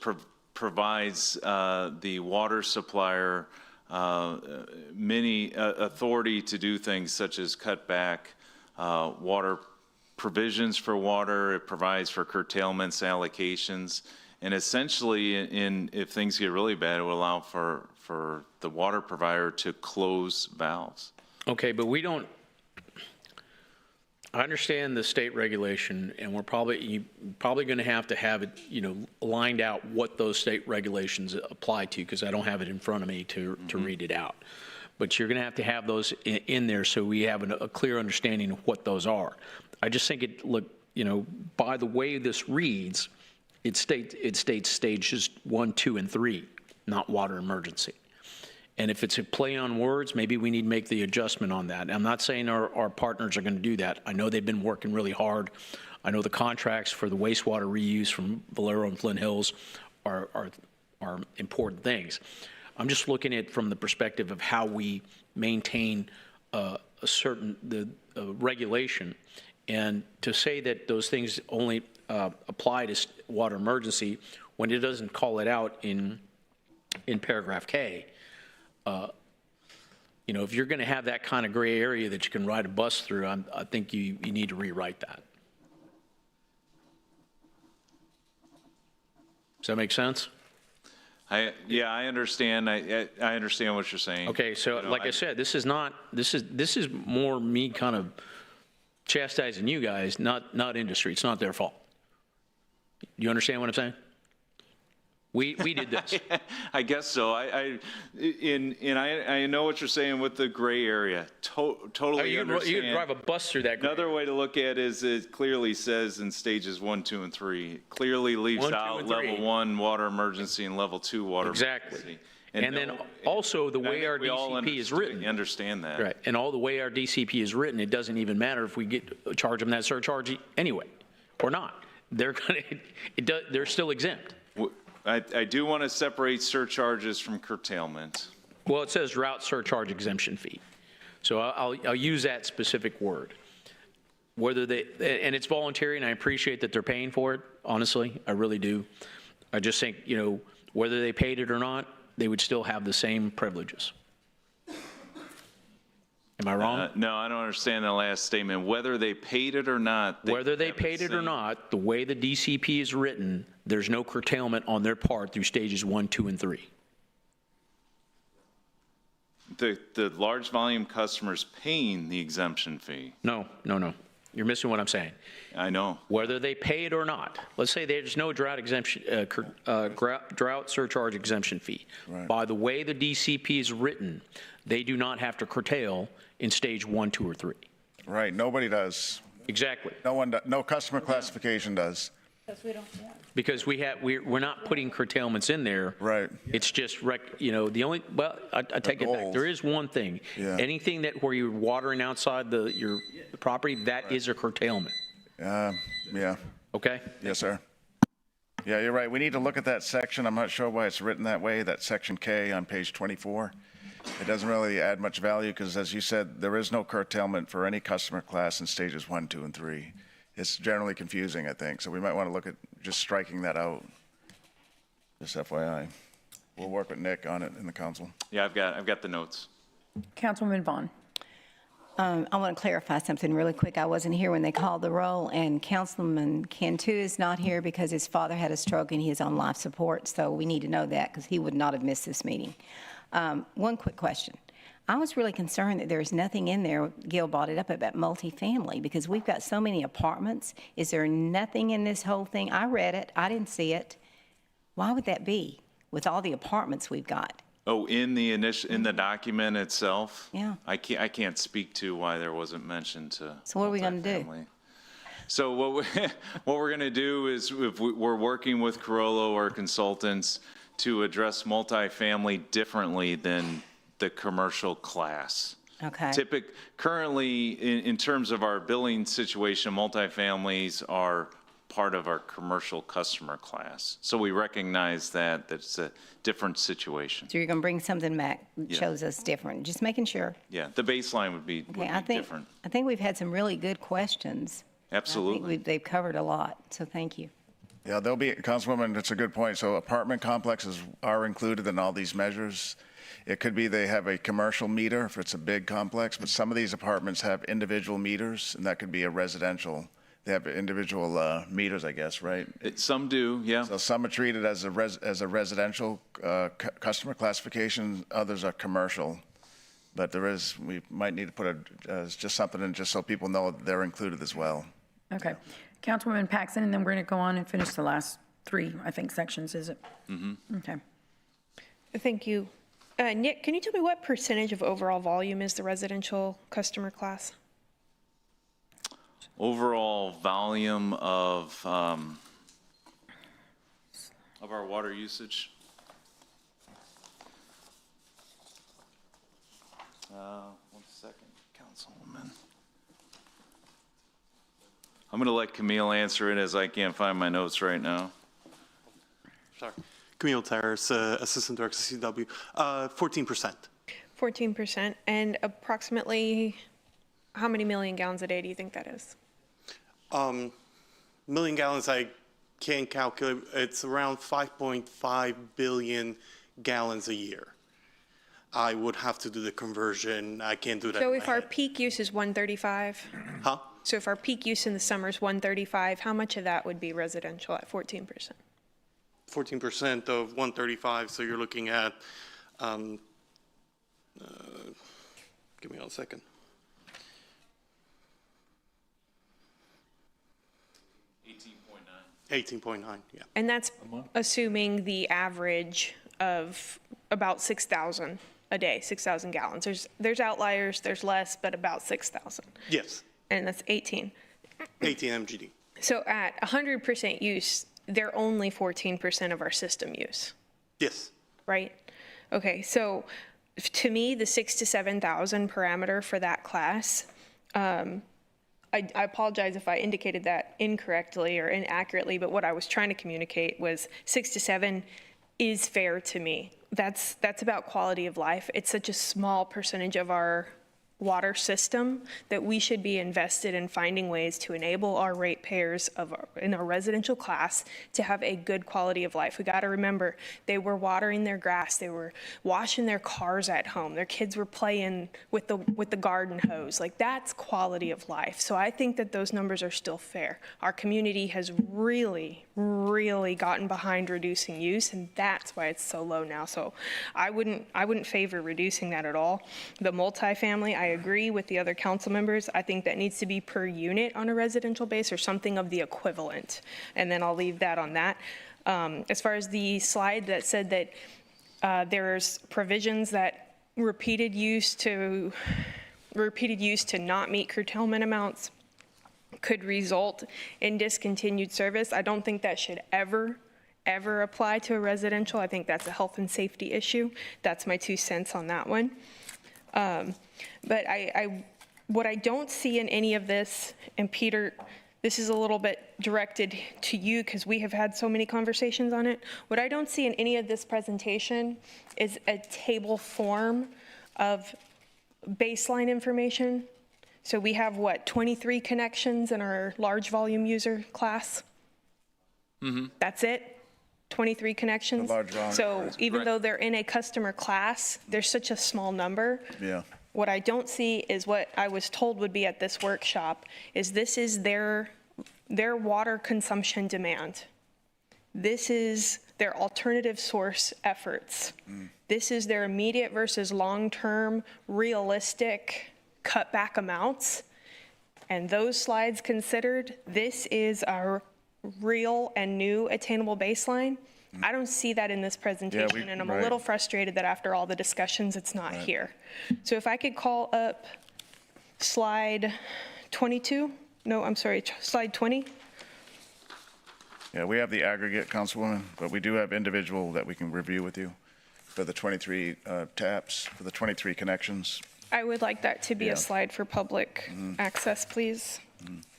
provides the water supplier many authority to do things such as cut back water provisions for water. It provides for curtailments, allocations, and essentially, if things get really bad, it will allow for the water provider to close valves. Okay, but we don't, I understand the state regulation, and you're probably going to have it, lined out what those state regulations apply to, because I don't have it in front of me to read it out. But you're going to have those in there so we have a clear understanding of what those are. I just think by the way this reads, it states stages 1, 2, and 3, not water emergency. And if it's a play on words, maybe we need to make the adjustment on that. I'm not saying our partners are going to do that. I know they've been working really hard. I know the contracts for the wastewater reuse from Valero and Flint Hills are important things. I'm just looking at it from the perspective of how we maintain a certain regulation. And to say that those things only apply to water emergency when it doesn't call it out in paragraph K, if you're going to have that kind of gray area that you can ride a bus through, I think you need to rewrite that. Does that make sense? I understand. I understand what you're saying. Okay, so I said, this is more me kind of chastising you guys, not industry. It's not their fault. You understand what I'm saying? We did this. I guess so. I know what you're saying with the gray area. Totally understand. You can drive a bus through that gray area. Another way to look at it is it clearly says in stages 1, 2, and 3. It clearly leaves out level 1 water emergency and level 2 water emergency. And then also the way our DCP is written. Understand that. Right. And all the way our DCP is written, it doesn't even matter if we charge them that surcharge anyway or not. They're still exempt. I do want to separate surcharges from curtailment. Well, it says drought surcharge exemption fee. So I'll use that specific word. whether they, and it's voluntary, and I appreciate that they're paying for it, honestly, I really do. I just think, whether they paid it or not, they would still have the same privileges. Am I wrong? No, I don't understand the last statement. Whether they paid it or not. Whether they paid it or not, the way the DCP is written, there's no curtailment on their part through stages 1, 2, and 3. The large volume customers paying the exemption fee. No. You're missing what I'm saying. I know. Whether they pay it or not, let's say there's no drought exemption, drought surcharge exemption fee. Right. By the way the DCP is written, they do not have to curtail in stage 1, 2, or 3. Right, nobody does. Exactly. No customer classification does. Because we're not putting curtailments in there. Right. It's just, the only, well, I take it back. goals. There is one thing. Yeah. Anything where you're watering outside your property, that is a curtailment. Yeah. Okay? Yes, sir. Yeah, you're right. We need to look at that section. I'm not sure why it's written that way, that section K on page 24. It doesn't really add much value because, as you said, there is no curtailment for any customer class in stages 1, 2, and 3. It's generally confusing, I think, so we might want to look at just striking that out. Just FYI. We'll work with Nick on it in the council. Yeah, I've got the notes. Councilwoman Vaughn. I want to clarify something really quick. I wasn't here when they called the roll, and Councilman Cantu is not here because his father had a stroke and he is on life support, so we need to know that because he would not have missed this meeting. One quick question. I was really concerned that there's nothing in there, Gil brought it up about multifamily, because we've got so many apartments. Is there nothing in this whole thing? I read it, I didn't see it. Why would that be with all the apartments we've got? Oh, in the document itself? Yeah. I can't speak to why there wasn't mentioned to. So what are we gonna do? multifamily. So what we're going to do is we're working with Carollo, our consultants, to address multifamily differently than the commercial class. Okay. Currently, in terms of our billing situation, multifamilies are part of our commercial customer class. So we recognize that it's a different situation. So you're going to bring something back that Yeah. shows us different, just making sure. Yeah, the baseline would be Okay, I different. think we've had some really good questions. Absolutely. They've covered a lot, so thank you. Yeah, there'll be, Councilwoman, that's a good point. So apartment complexes are included in all these measures. It could be they have a commercial meter if it's a big complex, but some of these apartments have individual meters, and that could be a residential. They have individual meters, I guess, right? Some do, yeah. So some are treated as a residential customer classification, others are commercial. But we might need to put just something in just so people know they're included as well. Okay. Councilwoman Paxson, and then we're going to go on and finish the last three, I think, sections, is it? Mm-hmm. Okay. Thank you. Nick, can you tell me what percentage of overall volume is the residential customer class? Overall volume of our water usage. One second, Councilwoman. I'm going to let Camille answer it as I can't find my notes right now. Sorry. Camille Tires, Assistant Director, CW. 14%. 14%. And approximately how many million gallons a day do you think that is? Million gallons, I can't calculate. It's around 5.5 billion gallons a year. I would have to do the conversion. I can't do that. So in if my our head. peak use is 135? Huh? So if our peak use in the summer is 135, how much of that would be residential at 14%? 14% of 135, so you're looking at, give me 1 second. 18.9, yeah. And that's assuming the average of about 6,000 a day, 6,000 gallons. There's outliers, there's less, but about 6,000. Yes, And that's 18. 18 MGD. So at 100% use, they're only 14% of our system use, Yes. right? Okay, so to me, the 6,000 to 7,000 parameter for that class, I apologize if I indicated that incorrectly or inaccurately, but what I was trying to communicate was 6 to 7 is fair to me. That's about quality of life. It's such a small percentage of our water system, that we should be invested in finding ways to enable our ratepayers in our residential class to have a good quality of life. We got to remember, they were watering their grass, they were washing their cars at home, their kids were playing with the garden hose. Like, that's quality of life. So I think that those numbers are still fair. Our community has really gotten behind reducing use, and that's why it's so low now. So I wouldn't favor reducing that at all. The multifamily, I agree with the other council members. I think that needs to be per unit on a residential base or something of the equivalent. And then I'll leave that on that. As far as the slide that said that there's provisions that repeated use to not meet curtailment amounts could result in discontinued service, I don't think that should ever apply to a residential. I think that's a health and safety issue. That's my 2 cents on that one. But what I don't see in any of this, and Peter, this is a little bit directed to you because we have had so many conversations on it. What I don't see in any of this presentation is a table form of baseline information. So we have, 23 connections in our large volume user class? Mm-hmm. That's it? 23 connections? The large volume. So even though they're in a customer class, there's such a small number. Yeah. What I don't see is what I was told would be at this workshop, is this is their water consumption demand. This is their alternative source efforts. This is their immediate versus long-term realistic cutback amounts. And those slides considered, this is our real and new attainable baseline. I don't see that in this presentation, and I'm a little frustrated that after all the discussions, it's not here. So if I could call up slide 22, no, I'm sorry, slide 20. Yeah, we have the aggregate, Councilwoman, but we do have individual that we can review with you for the 23 taps, for the 23 connections. I would like that to be a slide for public access, please.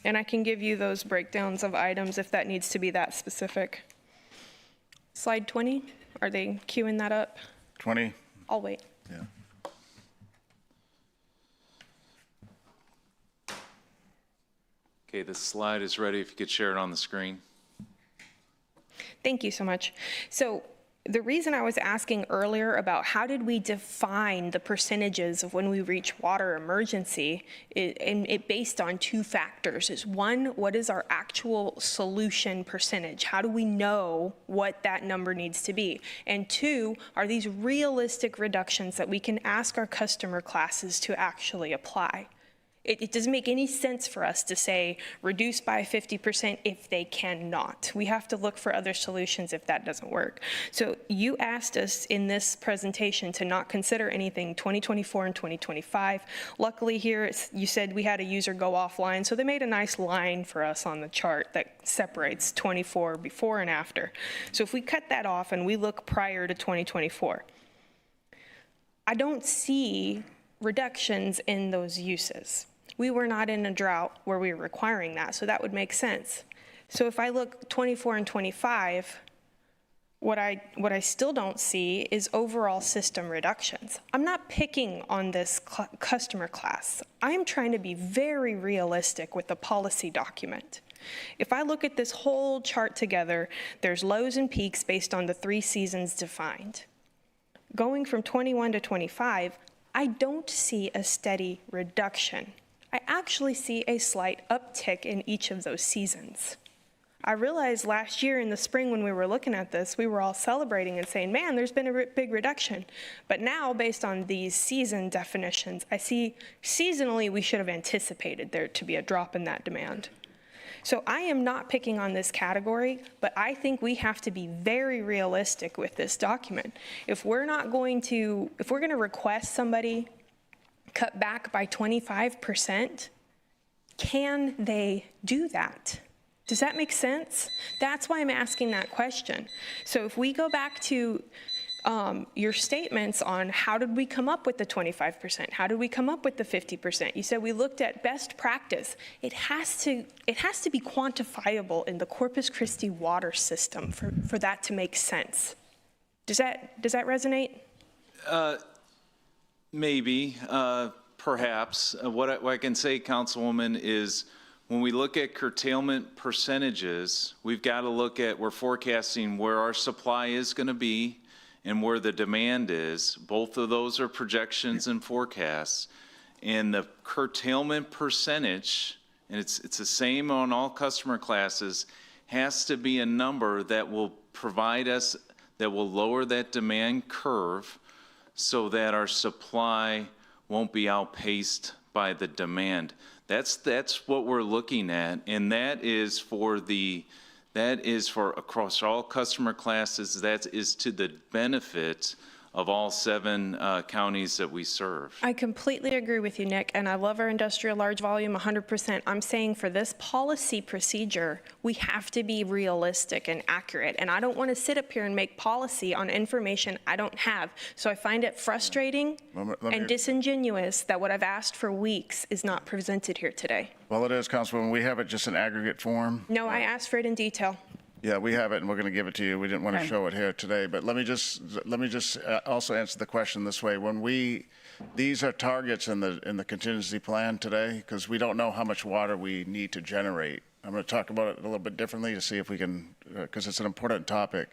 And I can give you those breakdowns of items if that needs to be that specific. Slide 20, are they queuing that up? 20? I'll wait. Yeah. Okay, the slide is ready. If you could share it on the screen. Thank you so much. So the reason I was asking earlier about how did we define the percentages of when we reach water emergency, it based on 2 factors. Is one, what is our actual solution percentage? How do we know what that number needs to be? And 2, are these realistic reductions that we can ask our customer classes to actually apply? It doesn't make any sense for us to say reduce by 50% if they cannot. We have to look for other solutions if that doesn't work. So you asked us in this presentation to not consider anything 2024 and 2025. Luckily here, you said we had a user go offline, so they made a nice line for us on the chart that separates 24 before and after. So if we cut that off and we look prior to 2024, I don't see reductions in those uses. We were not in a drought where we were requiring that, so that would make sense. So if I look 24 and 25, what I still don't see is overall system reductions. I'm not picking on this customer class. I'm trying to be very realistic with the policy document. If I look at this whole chart together, there's lows and peaks based on the 3 seasons defined. Going from 21 to 25, I don't see a steady reduction. I actually see a slight uptick in each of those seasons. I realized last year in the spring when we were looking at this, we were all celebrating and saying, man, there's been a big reduction. But now, based on these season definitions, I see seasonally we should have anticipated there to be a drop in that demand. So I am not picking on this category, but I think we have to be very realistic with this document. If we're going to request somebody cut back by 25%, can they do that? Does that make sense? That's why I'm asking that question. So if we go back to your statements on how did we come up with the 25%? How did we come up with the 50%? You said we looked at best practice. It has to be quantifiable in the Corpus Christi water system for that to make sense. Does that resonate? Maybe. perhaps. What I can say, Councilwoman, is when we look at curtailment percentages, we've got to look at, we're forecasting where our supply is going to be and where the demand is. Both of those are projections and forecasts. And the curtailment percentage, and it's the same on all customer classes, has to be a number that will provide us, that will lower that demand curve so that our supply won't be outpaced by the demand. That's what we're looking at, and that is for across all customer classes. That is to the benefit of all 7 counties that we serve. I completely agree with you, Nick, and I love our industrial large volume 100%. I'm saying for this policy procedure, we have to be realistic and accurate, and I don't want to sit up here and make policy on information I don't have. So I find it frustrating and disingenuous that what I've asked for weeks is not presented here today. Well, it is, Councilwoman. We have it just in aggregate form. No, I asked for it in detail. Yeah, we have it, and we're going to give it to you. We didn't want to show it here today, but let me just also answer the question this way. These are targets in the contingency plan today, because we don't know how much water we need to generate. I'm going to talk about it a little bit differently to see if we can, because it's an important topic.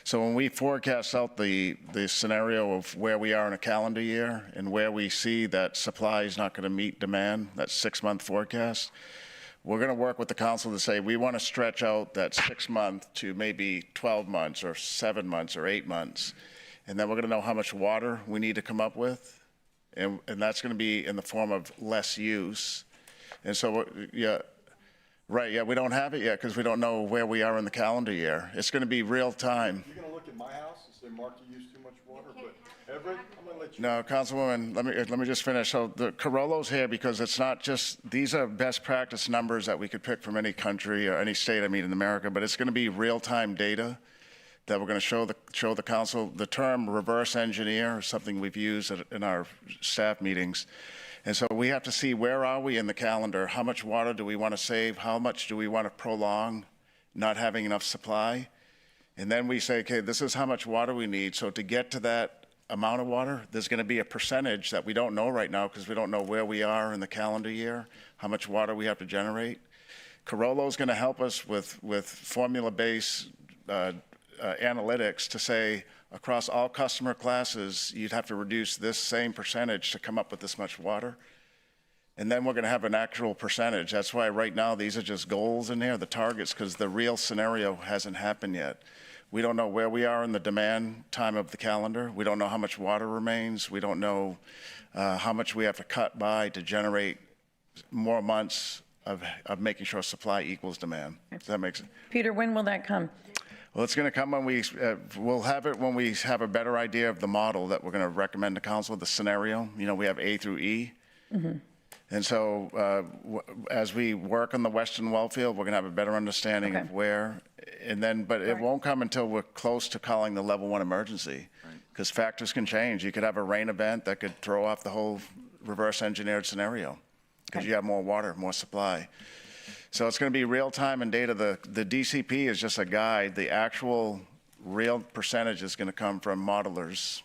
So when we forecast out the scenario of where we are in a calendar year and where we see that supply is not going to meet demand, that 6-month forecast, we're going to work with the council to say we want to stretch out that 6 month to maybe 12 months or 7 months or 8 months. And then we're going to know how much water we need to come up with. And that's going to be in the form of less use. And so, yeah, right, yeah, we don't have it yet because we don't know where we are in the calendar year. It's going to be real time. You're going to look at my house and say, Mark, you use too much water, but Everett, I'm going to let you. No, Councilwoman, let me just finish. So the Carollo's here because it's not just, these are best practice numbers that we could pick from any country or any state, in America, but it's going to be real-time data that we're going to show the council. The term reverse engineer is something we've used in our staff meetings. And so we have to see where are we in the calendar? How much water do we want to save? How much do we want to prolong not having enough supply? And then we say, okay, this is how much water we need. So to get to that amount of water, there's going to be a percentage that we don't know right now because we don't know where we are in the calendar year, how much water we have to generate. Carollo's going to help us with formula-based analytics to say across all customer classes, you'd have to reduce this same percentage to come up with this much water. And then we're going to have an actual percentage. That's why right now these are just goals in there, the targets, because the real scenario hasn't happened yet. We don't know where we are in the demand time of the calendar. We don't know how much water remains. We don't know how much we have to cut by to generate more months of making sure supply equals demand. Does that make sense? Peter, when will that come? Well, it's going to come when we'll have it when we have a better idea of the model that we're going to recommend to council, the scenario. You know, we have A through E. Mm-hmm. And so as we work on the Western Wellfield, we're going to have a better understanding of where, and then, but it won't come until we're close to calling the level 1 emergency, because factors can change. You could have a rain event that could throw off the whole reverse engineered scenario because you have more water, more supply. So it's going to be real time and data. The DCP is just a guide. The actual real percentage is going to come from modelers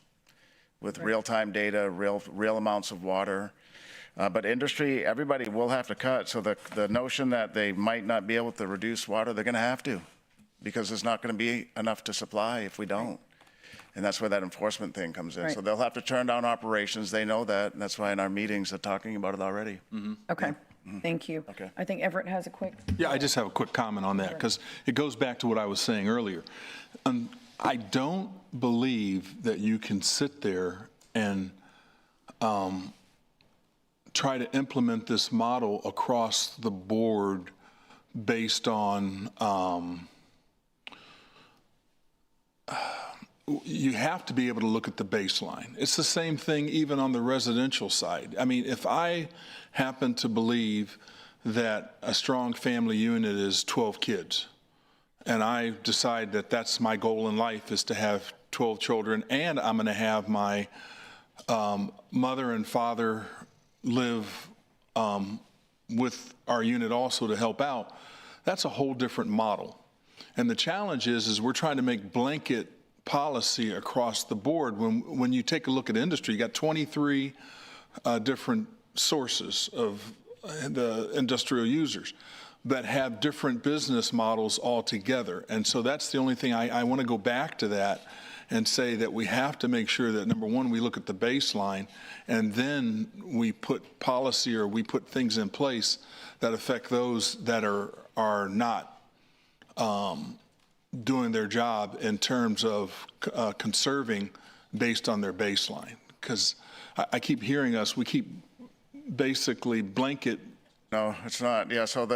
with real time data, real amounts of water. But industry, everybody will have to cut. So the notion that they might not be able to reduce water, they're going to have to, because there's not going to be enough to supply if we don't. And that's where that enforcement thing comes in. Right. So they'll have to turn down operations. They know that. And that's why in our meetings they're talking about it already. Mm-hmm. Okay. Mm-hmm. Thank you. Okay. I think Everett has a quick. Yeah, I just have a quick comment on that because it goes back to what I was saying earlier. I don't believe that you can sit there and try to implement this model across the board based on, you have to be able to look at the baseline. It's the same thing even on the residential side. I mean, if I happen to believe that a strong family unit is 12 kids, and I decide that that's my goal in life is to have 12 children, and I'm going to have my mother and father live with our unit also to help out, that's a whole different model. And the challenge is we're trying to make blanket policy across the board. When you take a look at industry, you got 23 different sources of the industrial users that have different business models altogether. And so that's the only thing I want to go back to that and say that we have to make sure that, number one, we look at the baseline, and then we put policy or we put things in place that affect those that are not doing their job in terms of conserving based on their baseline. Because I keep hearing we keep basically blanket. No, it's not. Yeah, so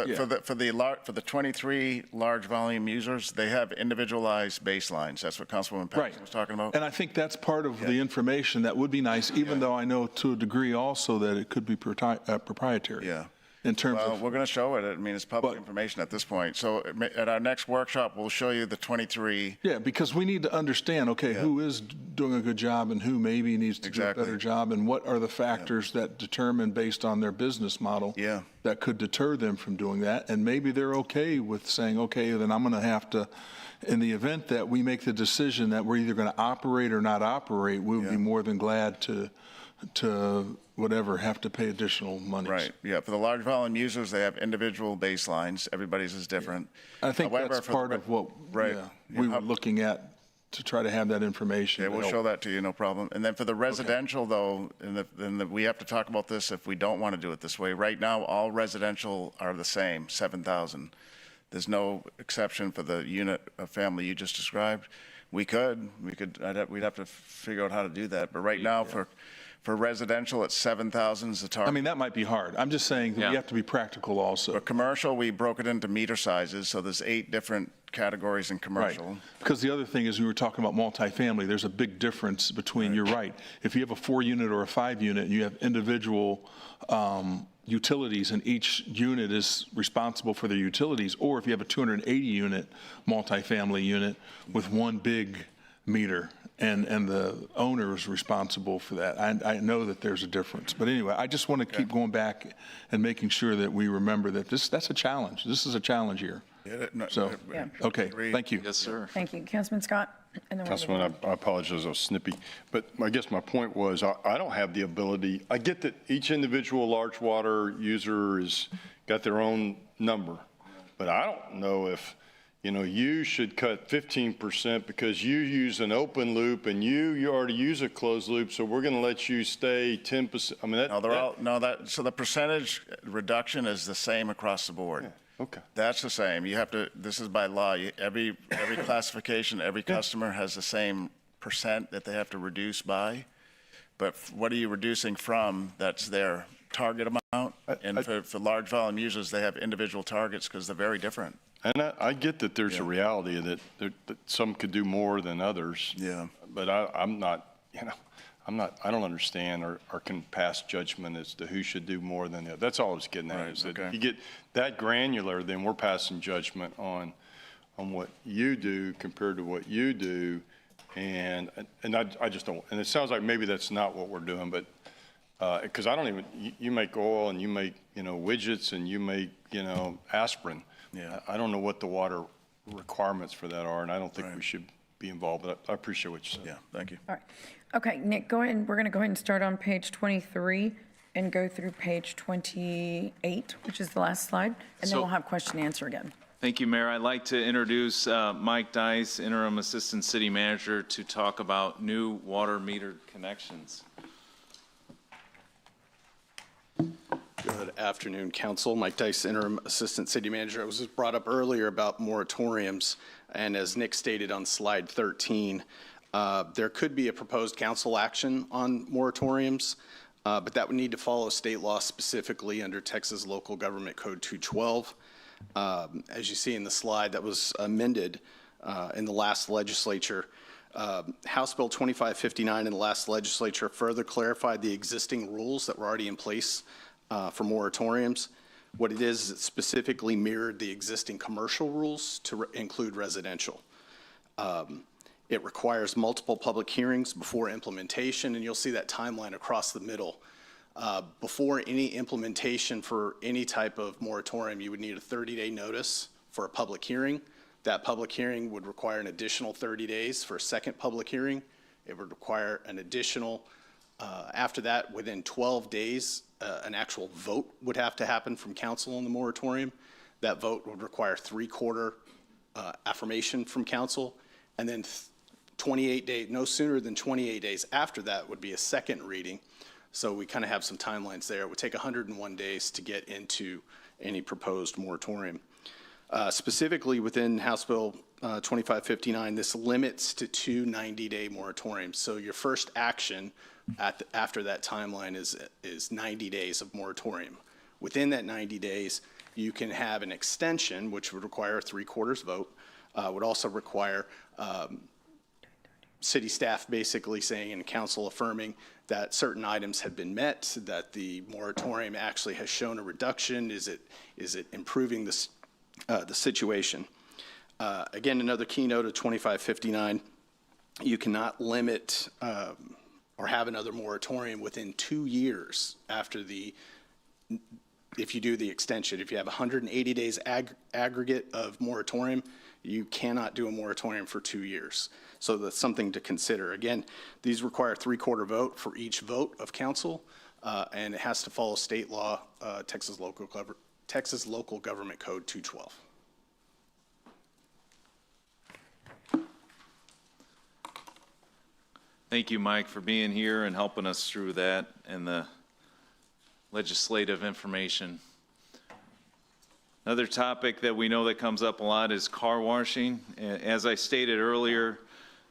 for the 23 large volume users, they have individualized baselines. That's what Councilwoman Patterson was talking about. And I think that's part of the information that would be nice, even though I know to a degree also that it could be proprietary. Yeah. In terms of, we're going to show it. I mean, it's public information at this point. So at our next workshop, we'll show you the 23. Yeah, because we need to understand, okay, who is doing a good job and who maybe needs to do a better job, and what are the factors that determine based on their business model that could deter them from doing that. And maybe they're okay with saying, okay, then I'm going to have to, in the event that we make the decision that we're either going to operate or not operate, we'll be more than glad to whatever, have to pay additional money. Right, yeah. For the large volume users, they have individual baselines. Everybody's is different. I think that's part of what we were looking at to try to have that information. Yeah, we'll show that to you, no problem. And then for the residential, though, we have to talk about this if we don't want to do it this way. Right now, all residential are the same, 7,000. There's no exception for the unit of family you just described. We'd have to figure out how to do that. But right now, for residential, it's 7,000 is the target. I mean, that might be hard. I'm just saying that we have to be practical also. For commercial, we broke it into meter sizes, so there's 8 different categories in commercial. Right. Because the other thing is, we were talking about multifamily, there's a big difference between, you're right, if you have a 4-unit or a 5-unit, and you have individual utilities, and each unit is responsible for their utilities, or if you have a 280-unit multifamily unit with one big meter, and the owner is responsible for that. I know that there's a difference. But anyway, I just want to keep going back and making sure that we remember that that's a challenge. This is a challenge here. Okay, thank you. Yes, sir. Thank you. Councilman Scott? And then Councilman, I apologize, I was snippy. But I guess my point was, I don't have the ability, I get that each individual large water user has got their own number, but I don't know if, you should cut 15% because you use an open loop and you already use a closed loop, so we're going to let you stay 10%. I mean, so the percentage reduction is the same across the board. Yeah, okay. That's the same. You have to, this is by law. Every classification, every customer has the same percent that they have to reduce by. But what are you reducing from? That's their target amount. And for large volume users, they have individual targets because they're very different. And I get that there's a reality that some could do more than others. Yeah. But I'm not, I don't understand or can pass judgment as to who should do more than the other. That's all I was getting at, is that you get that granular, then we're passing judgment on what you do compared to what you do. And I just don't, and it sounds like maybe that's not what we're doing, but because I don't even, you make oil and you make, widgets and you make, aspirin. Yeah. I don't know what the water requirements for that are, and I don't think we should be involved, but I appreciate what you said. Yeah, thank you. All right. Okay, Nick, go ahead. We're going to go ahead and start on page 23 and go through page 28, which is the last slide, and then we'll have question and answer again. Thank you, Mayor. I'd like to introduce Mike Dice, Interim Assistant City Manager, to talk about new water meter connections. Good afternoon, Council. Mike Dice, Interim Assistant City Manager. I was just brought up earlier about moratoriums, and as Nick stated on slide 13, there could be a proposed council action on moratoriums, but that would need to follow state law, specifically under Texas Local Government Code 212. As you see in the slide, that was amended in the last legislature. House Bill 2559 in the last legislature further clarified the existing rules that were already in place for moratoriums. What it is, it specifically mirrored the existing commercial rules to include residential. It requires multiple public hearings before implementation, and you'll see that timeline across the middle. Before any implementation for any type of moratorium, you would need a 30-day notice for a public hearing. That public hearing would require an additional 30 days for a second public hearing. It would require an additional, after that, within 12 days, an actual vote would have to happen from council on the moratorium. That vote would require 3/4 affirmation from council, and then 28 days, no sooner than 28 days after that would be a second reading. So we kind of have some timelines there. It would take 101 days to get into any proposed moratorium. Specifically within House Bill 2559, this limits to 2 90-day moratoriums. So your first action after that timeline is 90 days of moratorium. Within that 90 days, you can have an extension, which would require a 3/4 vote, would also require city staff basically saying and council affirming that certain items have been met, that the moratorium actually has shown a reduction. Is it improving the situation? Again, another keynote of 2559, you cannot limit or have another moratorium within 2 years after if you do the extension. If you have 180 days aggregate of moratorium, you cannot do a moratorium for 2 years. So that's something to consider. Again, these require 3/4 vote for each vote of council, and it has to follow state law, Texas Local Government Code 212. Thank you, Mike, for being here and helping us through that and the legislative information. Another topic that we know that comes up a lot is car washing. As I stated earlier,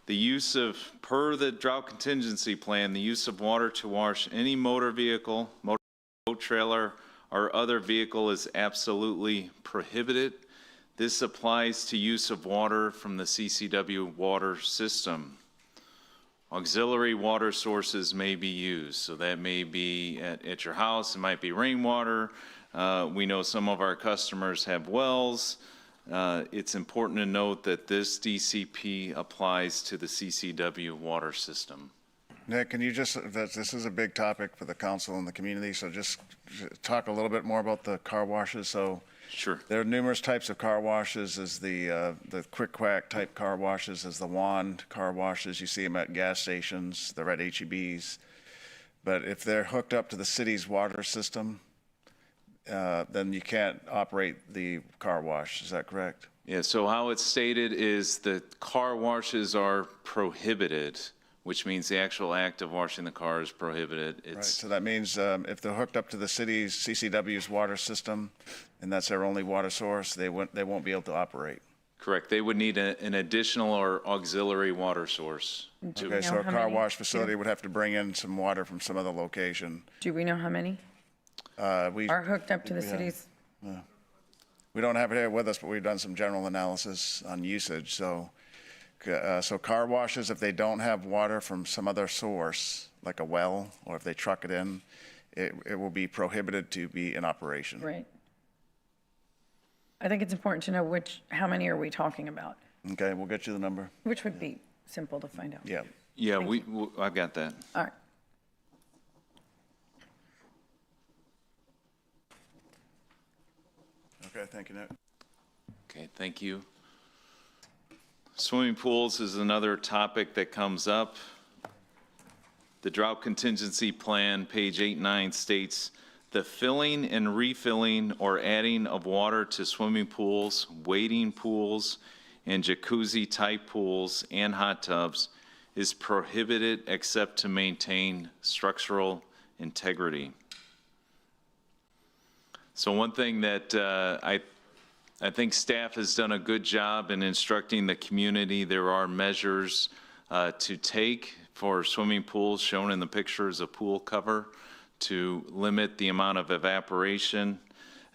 the use of, per the Drought Contingency Plan, the use of water to wash any motor vehicle, motor boat trailer, or other vehicle is absolutely prohibited. This applies to use of water from the CCW water system. Auxiliary water sources may be used, so that may be at your house, it might be rainwater. We know some of our customers have wells. It's important to note that this DCP applies to the CCW water system. Nick, can you this is a big topic for the council and the community, so just talk a little bit more about the car washes. So sure. There are numerous types of car washes. Is the quick quack type car washes, is the wand car washes. You see them at gas stations, they're at HEBs. But if they're hooked up to the city's water system, then you can't operate the car wash. Is that correct? Yeah, so how it's stated is that car washes are prohibited, which means the actual act of washing the car is prohibited. Right, so that means if they're hooked up to the city's CCW's water system, and that's their only water source, they won't be able to operate. Correct. They would need an additional or auxiliary water source. Okay, so a car wash facility would have to bring in some water from some other location. Do we know how many are hooked up to the city's? We don't have it here with us, but we've done some general analysis on usage. So car washes, if they don't have water from some other source, like a well, or if they truck it in, it will be prohibited to be in operation. Right. I think it's important to know how many are we talking about? Okay, we'll get you the number. Which would be simple to find out. Yeah. Yeah, I've got that. All right. Okay, thank you, Nick. Okay, thank you. Swimming pools is another topic that comes up. The Drought Contingency Plan, page 8 and 9 states, the filling and refilling or adding of water to swimming pools, wading pools, and jacuzzi-type pools and hot tubs is prohibited except to maintain structural integrity. So one thing that I think staff has done a good job in instructing the community. There are measures to take for swimming pools shown in the pictures of pool cover to limit the amount of evaporation.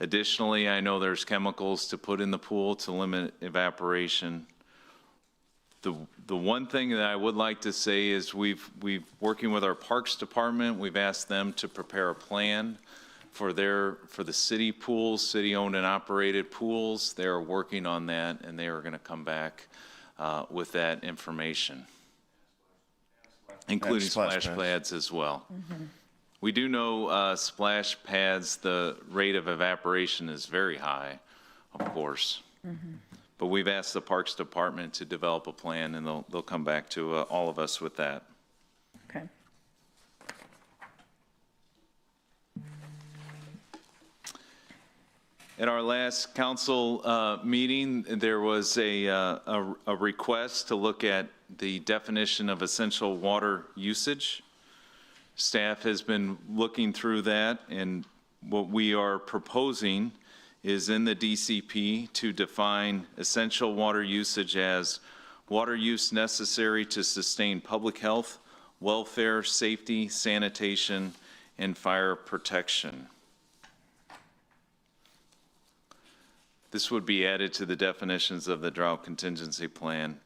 Additionally, I know there's chemicals to put in the pool to limit evaporation. The one thing that I would like to say is we've working with our Parks Department, we've asked them to prepare a plan for the city pools, city-owned and operated pools. They're working on that, and they are going to come back with that information, including splash pads as well. Mm-hmm. We do know splash pads, the rate of evaporation is very high, of course. Mm-hmm. But we've asked the Parks Department to develop a plan, and they'll come back to all of us with that. Okay. At our last council meeting, there was a request to look at the definition of essential water usage. Staff has been looking through that, and what we are proposing is in the DCP to define essential water usage as water use necessary to sustain public health, welfare, safety, sanitation, and fire protection. This would be added to the definitions of the Drought Contingency Plan.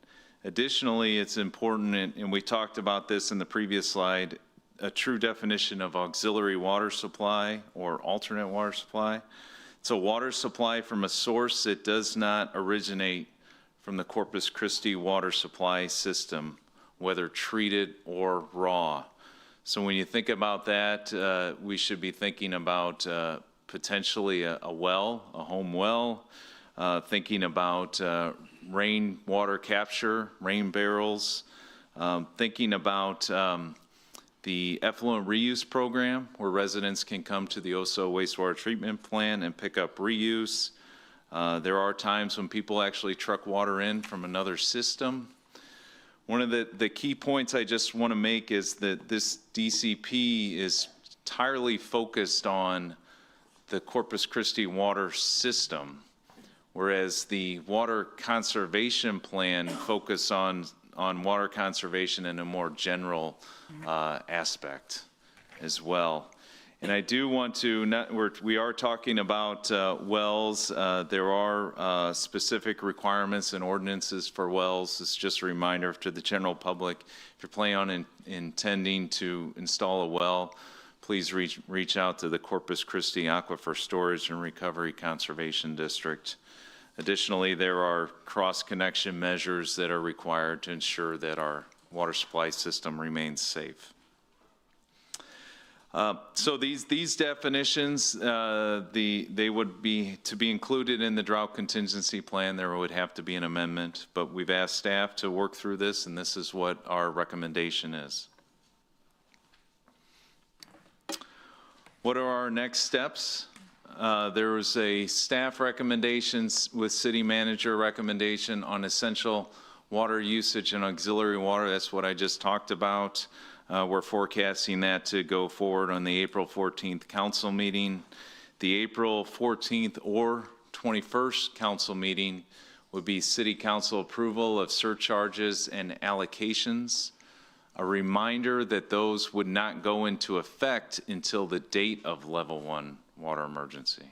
Additionally, it's important, and we talked about this in the previous slide, a true definition of auxiliary water supply or alternate water supply. It's a water supply from a source that does not originate from the Corpus Christi water supply system, whether treated or raw. So when you think about that, we should be thinking about potentially a well, a home well, thinking about rainwater capture, rain barrels, thinking about the effluent reuse program where residents can come to the OSO wastewater treatment plant and pick up reuse. There are times when people actually truck water in from another system. One of the key points I just want to make is that this DCP is entirely focused on the Corpus Christi water system, whereas the water conservation plan focus on water conservation in a more general aspect as well. And I do want to, we are talking about wells. There are specific requirements and ordinances for wells. It's just a reminder to the general public, if you're planning on intending to install a well, please reach out to the Corpus Christi Aquifer Storage and Recovery Conservation District. Additionally, there are cross-connection measures that are required to ensure that our water supply system remains safe. So these definitions, they would be to be included in the drought contingency plan. There would have to be an amendment, but we've asked staff to work through this, and this is what our recommendation is. What are our next steps? There was a staff recommendations with city manager recommendation on essential water usage and auxiliary water. That's what I just talked about. We're forecasting that to go forward on the April 14th council meeting. The April 14th or 21st council meeting would be city council approval of surcharges and allocations. A reminder that those would not go into effect until the date of level 1 water emergency.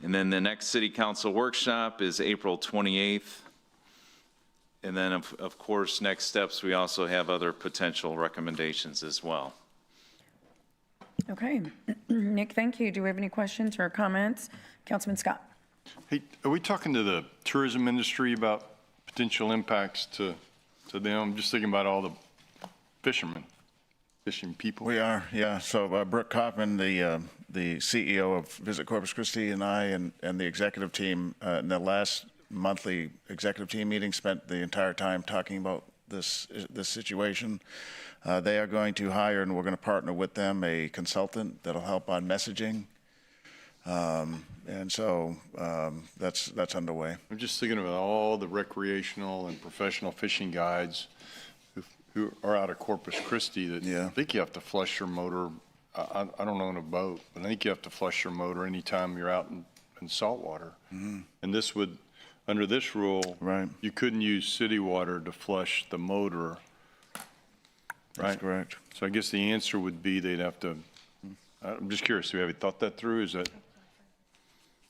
And then the next city council workshop is April 28th. And then, of course, next steps, we also have other potential recommendations as well. Okay. Nick, thank you. Do we have any questions or comments? Councilman Scott. Hey, are we talking to the tourism industry about potential impacts to them? I'm just thinking about all the fishermen, fishing people. We are, yeah. So Brooke Kaufman, the CEO of Visit Corpus Christi, and I and the executive team in the last monthly executive team meeting spent the entire time talking about this situation. They are going to hire, and we're going to partner with them, a consultant that'll help on messaging. And so that's underway. I'm just thinking about all the recreational and professional fishing guides who are out of Corpus Christi that I think you have to flush your motor. I don't own a boat, but I think you have to flush your motor anytime you're out in salt water. Mm-hmm. And this would, under this rule, you couldn't use city water to flush the motor. That's correct. So I guess the answer would be they'd have to, I'm just curious, have you thought that through? Is that,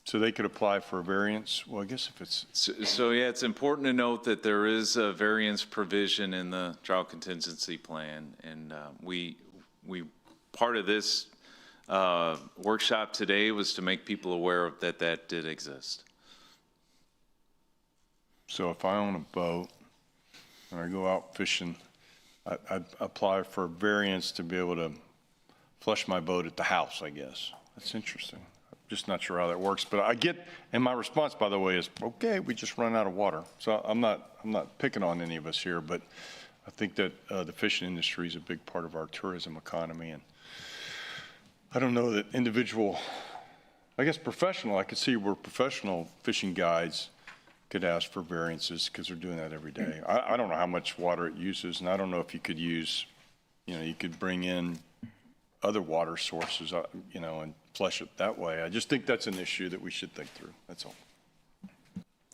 so they could apply for a variance? Well, I guess if it's. So yeah, it's important to note that there is a variance provision in the drought contingency plan. And we part of this workshop today was to make people aware of that did exist. So if I own a boat and I go out fishing, I apply for a variance to be able to flush my boat at the house, I guess. That's interesting. I'm just not sure how that works, but I get, and my response, by the way, is, okay, we just run out of water. So I'm not picking on any of us here, but I think that the fishing industry is a big part of our tourism economy, and I don't know that individual I guess professional, I could see where professional fishing guides could ask for variances because they're doing that every day. I don't know how much water it uses, and I don't know if you could use, you could bring in other water sources, and flush it that way. I just think that's an issue that we should think through. That's all.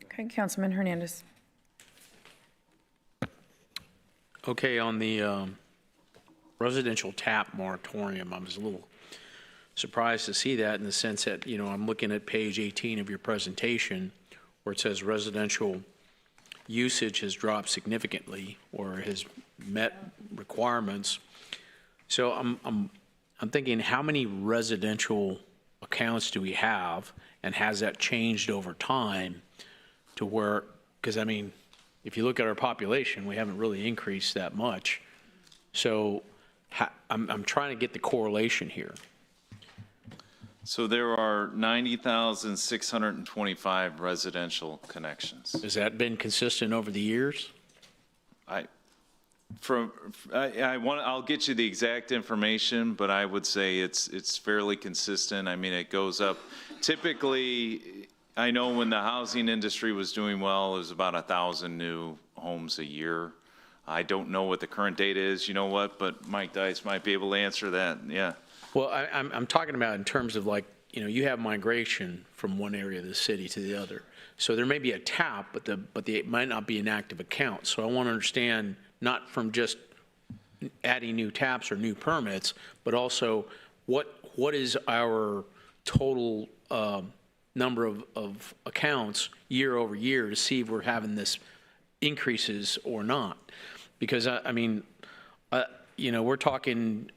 Okay, Councilman Hernandez. Okay, on the residential tap moratorium, I was a little surprised to see that in the sense that, I'm looking at page 18 of your presentation where it says residential usage has dropped significantly or has met requirements. So I'm thinking, how many residential accounts do we have, and has that changed over time to where, because if you look at our population, we haven't really increased that much. So I'm trying to get the correlation here. So there are 90,625 residential connections. Has that been consistent over the years? I'll get you the exact information, but I would say it's fairly consistent. It goes up. Typically, I know when the housing industry was doing well, it was about 1,000 new homes a year. I don't know what the current data is, but Mike Dice might be able to answer that. Yeah. Well, I'm talking about in terms of you have migration from one area of the city to the other. So there may be a tap, but it might not be an active account. So I want to understand, not from just adding new taps or new permits, but also what is our total number of accounts year over year to see if we're having this increases or not. Because we're talking,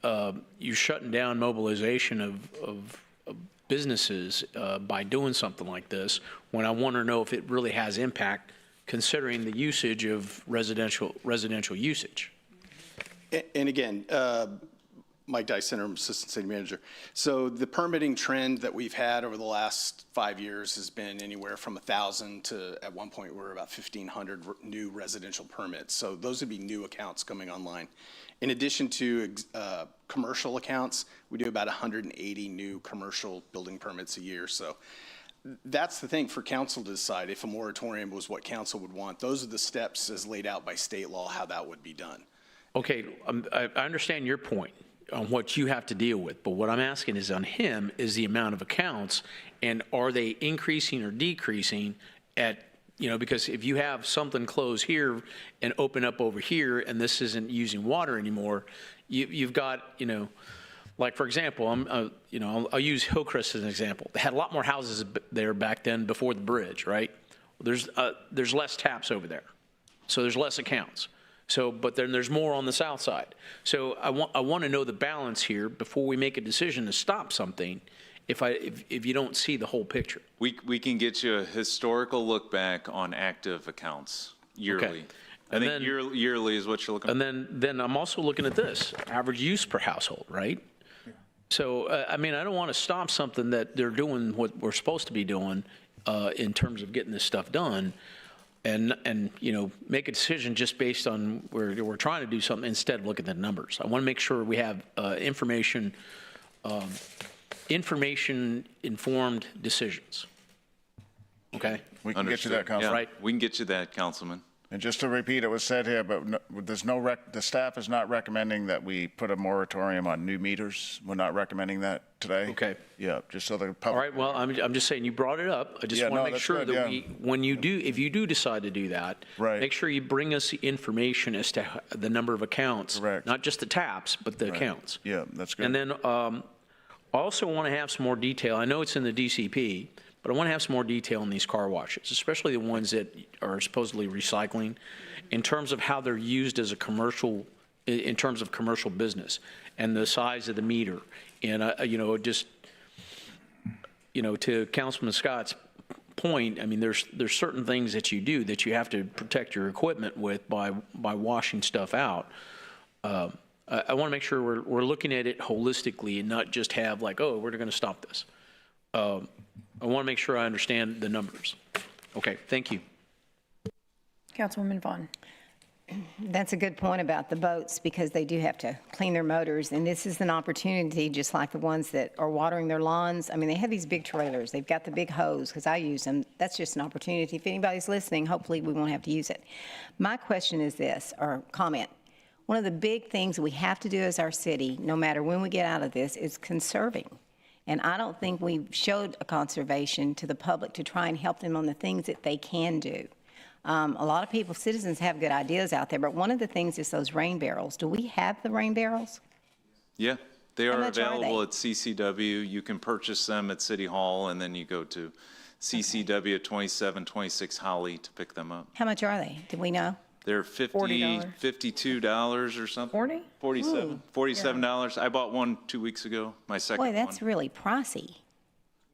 you're shutting down mobilization of businesses by doing something like this, when I want to know if it really has impact considering the usage of residential usage. And again, Mike Dice, Interim Assistant City Manager. So the permitting trend that we've had over the last 5 years has been anywhere from 1,000 to, at one point, we're about 1,500 new residential permits. So those would be new accounts coming online. In addition to commercial accounts, we do about 180 new commercial building permits a year. So that's the thing for council to decide if a moratorium was what council would want. Those are the steps as laid out by state law, how that would be done. Okay, I understand your point on what you have to deal with, but what I'm asking is on him is the amount of accounts, and are they increasing or decreasing at, because if you have something close here and open up over here and this isn't using water anymore, you've got, like for example, I'll use Hillcrest as an example. They had a lot more houses there back then before the bridge, right? There's less taps over there, so there's less accounts. So, but then there's more on the south side. So I want to know the balance here before we make a decision to stop something. If you don't see the whole picture, we can get you a historical look back on active accounts yearly. Okay. I think yearly is what you're looking. And then I'm also looking at this average use per household, right? Yeah. So I don't want to stop something that they're doing what we're supposed to be doing in terms of getting this stuff done. And make a decision just based on where we're trying to do something instead of looking at the numbers. I want to make sure we have information-informed decisions. Okay? We can get you that, Councilman. Right. We can get you that, Councilman. And just to repeat, it was said here, but there's the staff is not recommending that we put a moratorium on new meters. We're not recommending that today. Okay. Yeah, just so the public. All right, well, I'm just saying, you brought it up. I just want to make sure that if you do decide to do that, right, make sure you bring us the information as to the number of accounts. Correct. Not just the taps, but the accounts. Yeah, that's good. And then I also want to have some more detail. I know it's in the DCP, but I want to have some more detail on these car washes, especially the ones that are supposedly recycling, in terms of how they're used as a commercial, in terms of commercial business, and the size of the meter. And, to Councilman Scott's point, there's certain things that you do that you have to protect your equipment with by washing stuff out. I want to make sure we're looking at it holistically and not just have we're going to stop this. I want to make sure I understand the numbers. Okay, thank you. Councilwoman Vaughn. That's a good point about the boats, because they do have to clean their motors, and this is an opportunity, just like the ones that are watering their lawns. I mean, they have these big trailers, they've got the big hose, because I use them. That's just an opportunity. If anybody's listening, hopefully we won't have to use it. My question is this, or comment. One of the big things we have to do as our city, no matter when we get out of this, is conserving. And I don't think we've showed a conservation to the public to try and help them on the things that they can do. A lot of people, citizens have good ideas out there, but one of the things is those rain barrels. Do we have the rain barrels? Yeah, they How are much are available they? at CCW. You can purchase them at City Hall, and then you go to CCW at 2726 Holly to pick them up. How much are they? Do we know? They're $40. $52 or something. 40? 47. $47. I bought one 2 weeks ago, my second Boy, one. that's really pricey.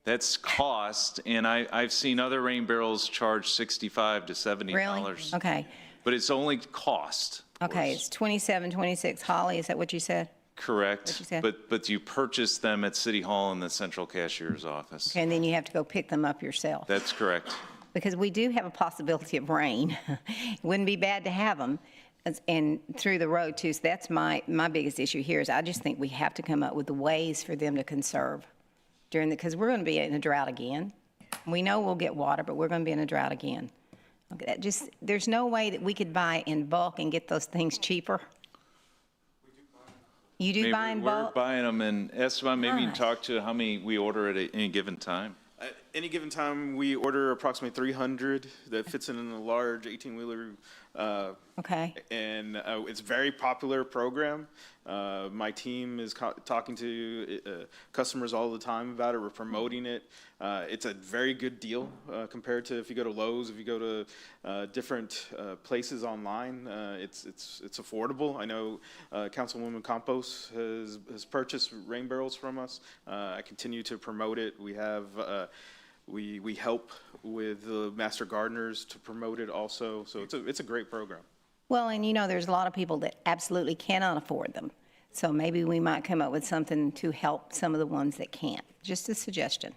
That's cost, and I've seen other rain barrels charge $65 to $70. Really? Okay. But it's only cost. of Okay, course. it's 2726 Holly, is that what you said? Correct. What you said. But you purchase them at City Hall in the central cashier's office. Okay, and then you have to go pick them up yourself. That's correct. Because we do have a possibility of rain. It wouldn't be bad to have them, and through the road too. So that's my biggest issue here is I just think we have to come up with the ways for them to conserve because we're going to be in a drought again. We know we'll get water, but we're going to be in a drought again. Okay, there's no way that we could buy in bulk and get those things cheaper. You do buy in bulk? We're buying them, and Esteban, maybe you can Gosh. talk to how many we order at any given time. At any given time, we order approximately 300 that fits in a large 18-wheeler. Okay. And it's a very popular program. My team is talking to customers all the time about it. We're promoting it. It's a very good deal compared to if you go to Lowe's, if you go to different places online. It's affordable. I know Councilwoman Campos has purchased rain barrels from us. I continue to promote it. We have we help with the Master Gardeners to promote it also. So it's a great program. Well, and there's a lot of people that absolutely cannot afford them. So maybe we might come up with something to help some of the ones that can't. Just a suggestion.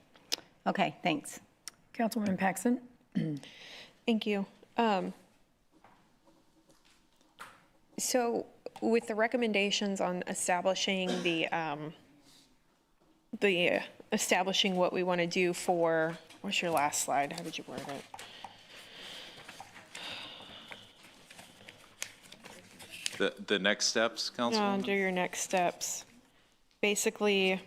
Okay, thanks. Councilwoman Paxson? Thank you. So with the recommendations on establishing establishing what we want to do for, what's your last slide? How did you word it? The next steps, No, Councilwoman? under your next steps. Basically,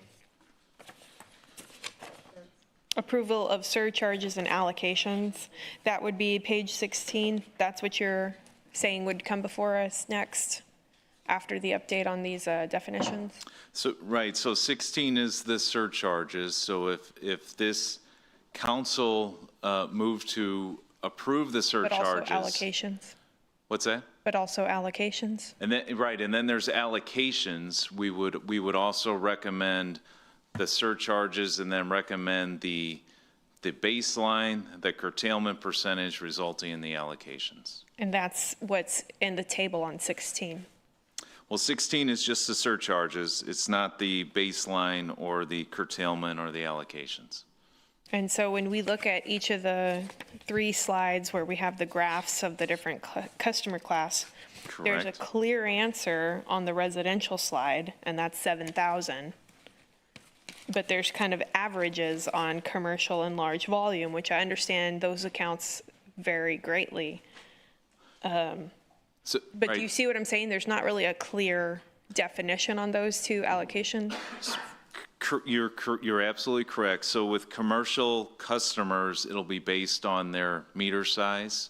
approval of surcharges and allocations. That would be page 16. That's what you're saying would come before us next, after the update on these definitions? So, right, so 16 is the surcharges. So if this council moved to approve the But also surcharges. allocations? What's that? But also allocations? And then, right, and then there's allocations. We would also recommend the surcharges and then recommend the baseline, the curtailment percentage resulting in the allocations. And that's what's in the table on 16. Well, 16 is just the surcharges. It's not the baseline or the curtailment or the allocations. And so when we look at each of the 3 slides where we have the graphs of the different customer class, there's a Correct. clear answer on the residential slide, and that's 7,000. But there's kind of averages on commercial and large volume, which I understand those accounts vary greatly. So, But right. do you see what I'm saying? There's not really a clear definition on those 2 allocations. You're absolutely correct. So with commercial customers, it'll be based on their meter size.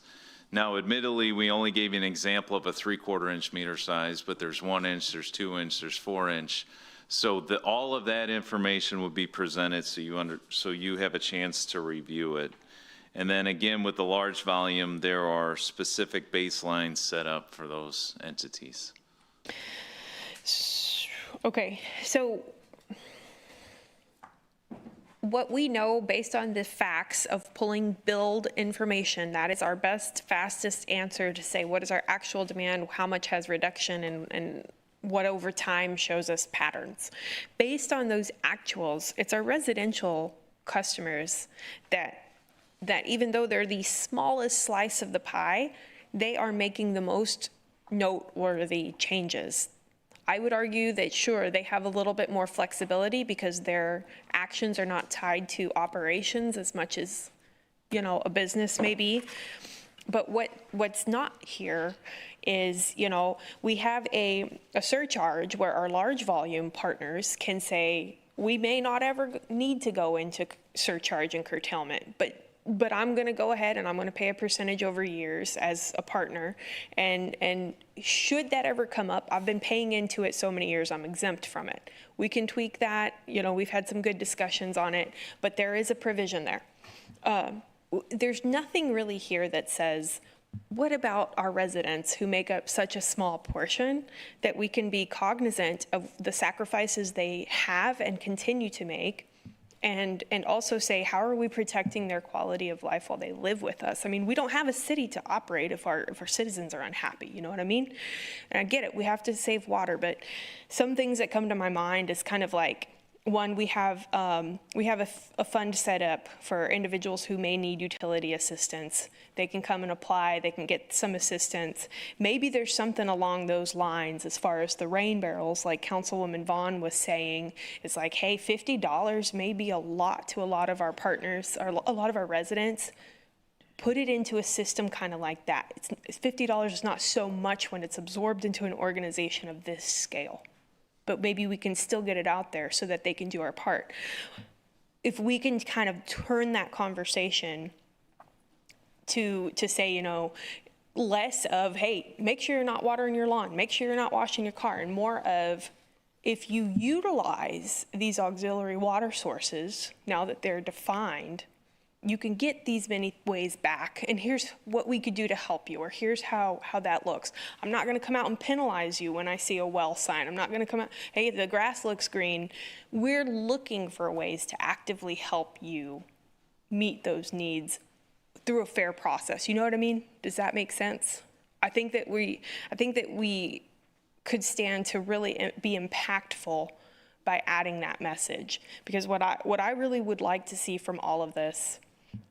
Now, admittedly, we only gave you an example of a 3/4 inch meter size, but there's 1 inch, there's 2 inch, there's 4 inch. So all of that information would be presented so you have a chance to review it. And then again, with the large volume, there are specific baselines set up for those entities. Okay, so what we know based on the facts of pulling billed information, that is our best, fastest answer to say what is our actual demand, how much has reduction, and what over time shows us patterns. Based on those actuals, it's our residential customers that even though they're the smallest slice of the pie, they are making the most noteworthy changes. I would argue that, sure, they have a little bit more flexibility because their actions are not tied to operations as much as, you know, a business may be. But what's not here is, you know, we have a surcharge where our large volume partners can say, we may not ever need to go into surcharge and curtailment, but I'm going to go ahead and I'm going to pay a percentage over years as a partner. And should that ever come up, I've been paying into it so many years, I'm exempt from it. We can tweak that. You know, we've had some good discussions on it, but there is a provision there. There's nothing really here that says, what about our residents who make up such a small portion that we can be cognizant of the sacrifices they have and continue to make, and also say, how are we protecting their quality of life while they live with us? I mean, we don't have a city to operate if our citizens are unhappy, you know what I mean? And I get it, we have to save water, but some things that come to my mind is kind of like, one, we have a fund set up for individuals who may need utility assistance. They can come and apply, they can get some assistance. Maybe there's something along those lines as far as the rain barrels, like Councilwoman Vaughn was saying. It's like, hey, $50 may be a lot to a lot of our partners, or a lot of our residents. Put it into a system kind of like that. $50 is not so much when it's absorbed into an organization of this scale. But maybe we can still get it out there so that they can do our part. If we can kind of turn that conversation to say, you know, less of, hey, make sure you're not watering your lawn, make sure you're not washing your car, and more of, if you utilize these auxiliary water sources, now that they're defined, you can get these many ways back, and here's what we could do to help you, or here's how that looks. I'm not gonna come out and penalize you when I see a well sign. I'm not gonna come out, hey, the grass looks green. We're looking for ways to actively help you meet those needs through a fair process. You know what I mean? Does that make sense? I think that we could stand to really be impactful by adding that message, because what I really would like to see from all of this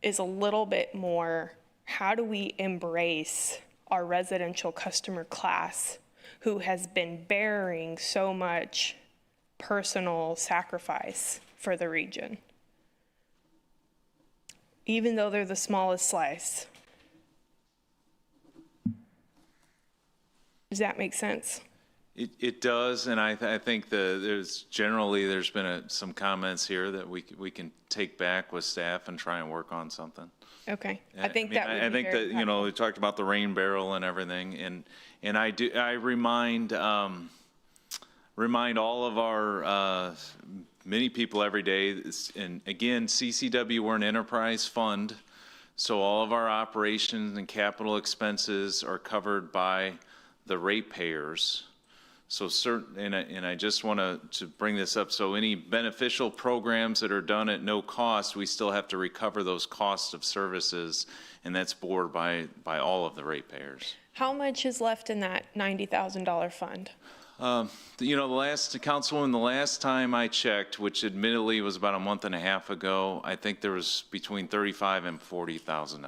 is a little bit more, how do we embrace our residential customer class who has been bearing so much personal sacrifice for the region, even though they're the smallest slice. Does that make sense? It does, and I think there's been some comments here that we can take back with staff and try and work on something. Okay, I think that would be I think very that, you know, we talked about the rain barrel and everything, and I remind all of our many people every day, and again, CCW, we're an enterprise fund, so all of our operations and capital expenses are covered by the ratepayers. So and I just want to bring this up. So any beneficial programs that are done at no cost, we still have to recover those costs of services, and that's borne by all of the ratepayers. How much is left in that $90,000 fund? You know, the last time I checked, which admittedly was about a month and a half ago, I think there was between $35,000 and $40,000.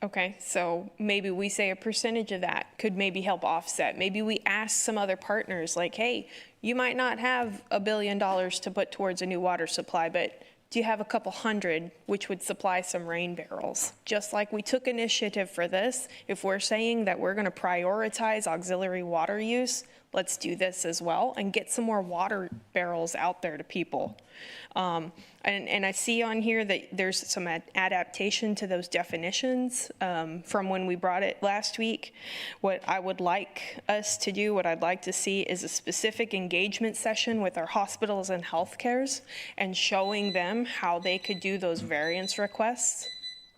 Okay, so maybe we say a percentage of that could maybe help offset. Maybe we ask some other partners like, hey, you might not have $1 billion to put towards a new water supply, but do you have a couple hundred which would supply some rain barrels? Just like we took initiative for this, if we're saying that we're going to prioritize auxiliary water use, let's do this as well and get some more water barrels out there to people. And I see on here that there's some adaptation to those definitions from when we brought it last week. What I would like us to do, what I'd like to see, is a specific engagement session with our hospitals and healthcares and showing them how they could do those variance requests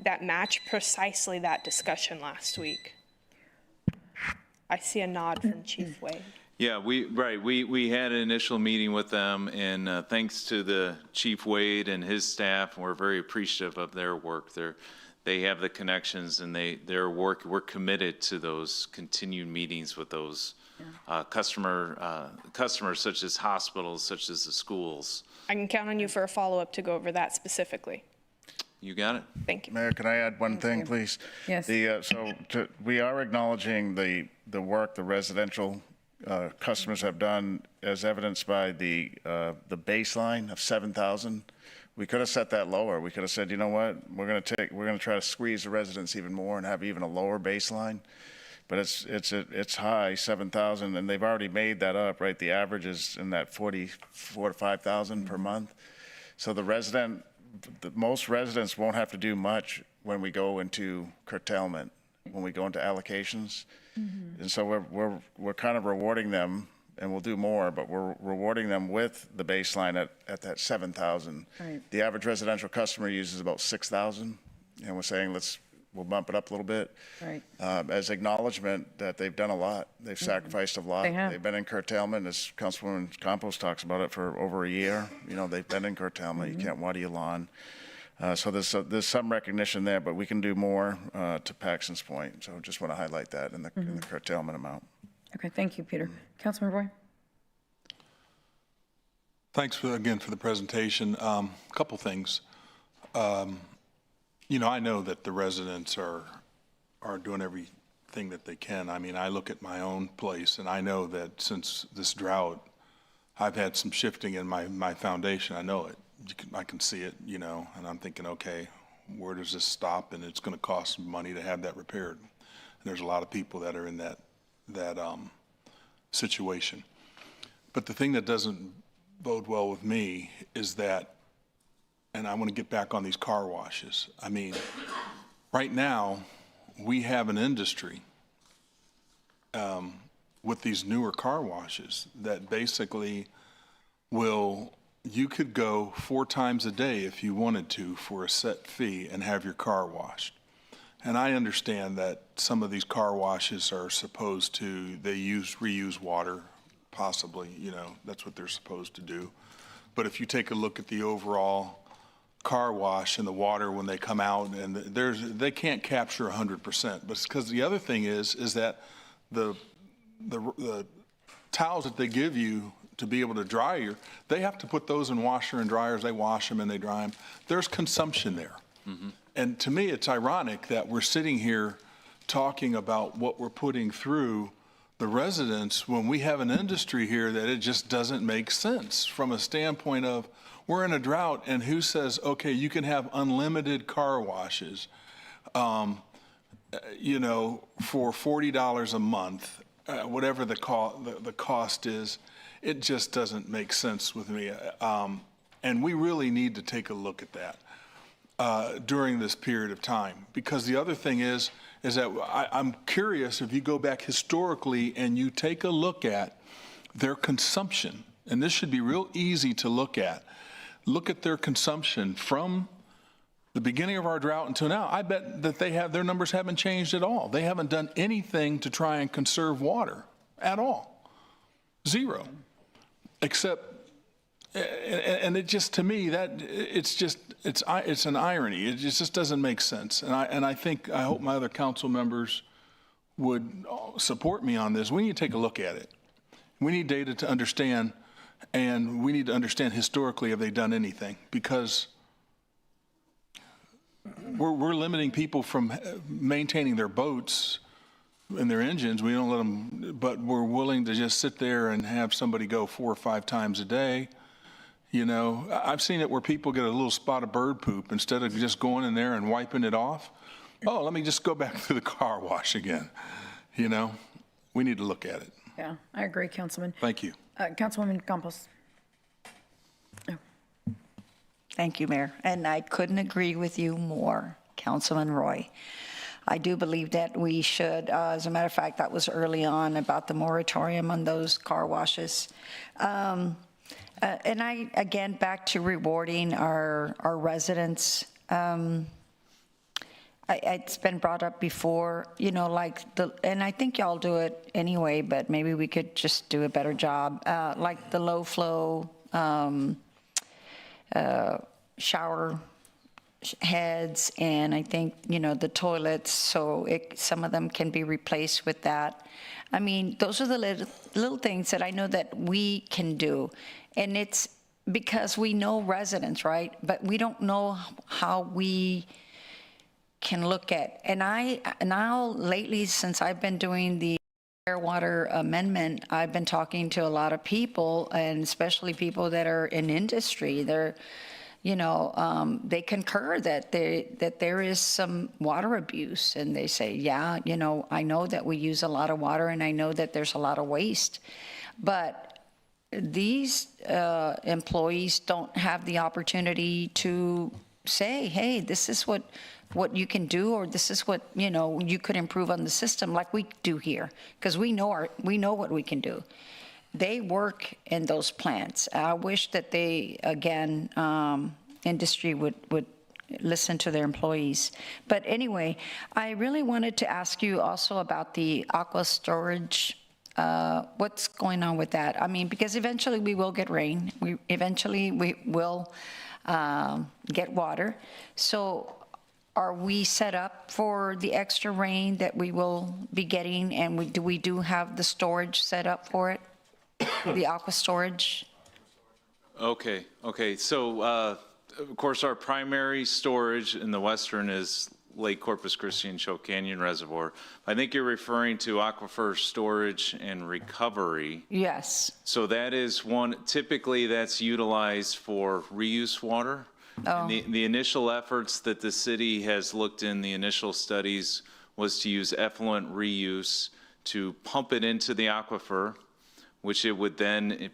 that match precisely that discussion last week. I see a nod from Chief Wade. Yeah, we had an initial meeting with them, and thanks to the Chief Wade and his staff, we're very appreciative of their work. They have the connections, and their work. We're committed to those continued meetings with those customers, such as hospitals, such as the schools. I can count on you for a follow-up to go over that specifically. You got it? Thank you. Mayor, can I add one thing, please? Yes. We are acknowledging the work the residential customers have done, as evidenced by the baseline of 7,000. We could have set that lower. We could have said, you know what, we're going to try to squeeze the residents even more and have even a lower baseline. But it's high, 7,000, and they've already made that up, right? The average is in that 44 to 5,000 per month. So most residents won't have to do much when we go into curtailment, when we go into allocations. And so we're kind of rewarding them, and we'll do more, but we're rewarding them with the baseline at that 7,000. Right. The average residential customer uses about 6,000, and we're saying we'll bump it up a little bit. Right. As acknowledgement that they've done a lot. They've sacrificed a lot. They have. They've been in curtailment, as Councilwoman Campos talks about it, for over a year. You know, they've been in curtailment. You can't water your lawn. So there's some recognition there, but we can do more, to Paxton's point. So just want to highlight that in the curtailment amount. Okay, thank you, Peter. Councilman Roy? Thanks again for the presentation. Couple things. You know, I know that the residents are doing everything that they can. I mean, I look at my own place, and I know that since this drought, I've had some shifting in my foundation. I know it. I can see it, you know, and I'm thinking, okay, where does this stop? And it's going to cost money to have that repaired. And there's a lot of people that are in that situation. But the thing that doesn't bode well with me is that, and I want to get back on these car washes. I mean, right now, we have an industry with these newer car washes that basically you could go 4 times a day if you wanted to for a set fee and have your car washed. And I understand that some of these car washes are supposed to, reuse water, possibly, you know, that's what they're supposed to do. But if you take a look at the overall car wash and the water when they come out, and they can't capture 100%. But it's because the other thing is that the towels that they give you to be able to dry they have to put those in washer and dryers. They wash them and they dry them. There's consumption there. And to me, it's ironic that we're sitting here talking about what we're putting through the residents when we have an industry here that it just doesn't make sense from a standpoint of we're in a drought, and who says, okay, you can have unlimited car washes, you know, for $40 a month, whatever the cost is. It just doesn't make sense with me. And we really need to take a look at that during this period of time. Because the other thing is that I'm curious, if you go back historically and you take a look at their consumption, and this should be real easy to look at their consumption from the beginning of our drought until now. I bet that their numbers haven't changed at all. They haven't done anything to try and conserve water at all. Zero. Except, and it just, to me, that it's an irony. It just doesn't make sense. And I hope my other council members would support me on this. We need to take a look at it. We need data to understand, and we need to understand historically, have they done anything? Because we're limiting people from maintaining their boats and their engines. We don't let them, but we're willing to just sit there and have somebody go 4 or 5 times a day. You know, I've seen it where people get a little spot of bird poop, instead of just going in there and wiping it off. Oh, let me just go back to the car wash again. You know, we need to look at it. Yeah, I agree, Councilman. Thank you. Councilwoman Campos. Thank you, Mayor. And I couldn't agree with you more, Councilman Roy. I do believe that we should, as a matter of fact, that was early on about the moratorium on those car washes. And again, back to rewarding our residents. It's been brought up before, you know, like and I think y'all do it anyway, but maybe we could just do a better job, like the low flow shower heads, and I think, you know, the toilets, so some of them can be replaced with that. I mean, those are the little things that I know that we can do. And it's because we know residents, right? But we don't know how we can look at, and now lately, since I've been doing the air water amendment, I've been talking to a lot of people, and especially people that are in industry. They're, they concur that there is some water abuse, and they say, yeah, I know that we use a lot of water, and I know that there's a lot of waste, but these employees don't have the opportunity to say, hey, this is what you can do, or this is what, you could improve on the system like we do here, because we know what we can do. They work in those plants. I wish that they, again, industry would listen to their employees. But anyway, I really wanted to ask you also about the aqua storage. What's going on with that? I mean, because eventually we will get rain. Eventually we will get water. So are we set up for the extra rain that we will be getting? And do we have the storage set up for it? The aqua storage? Okay. So, of course, our primary storage in the western is Lake Corpus Christi and Choke Canyon Reservoir. I think you're referring to aquifer storage and recovery. Yes. So that is one, typically that's utilized for reuse water. Oh. And the initial efforts that the city has looked in, the initial studies, was to use effluent reuse to pump it into the aquifer, which it would then,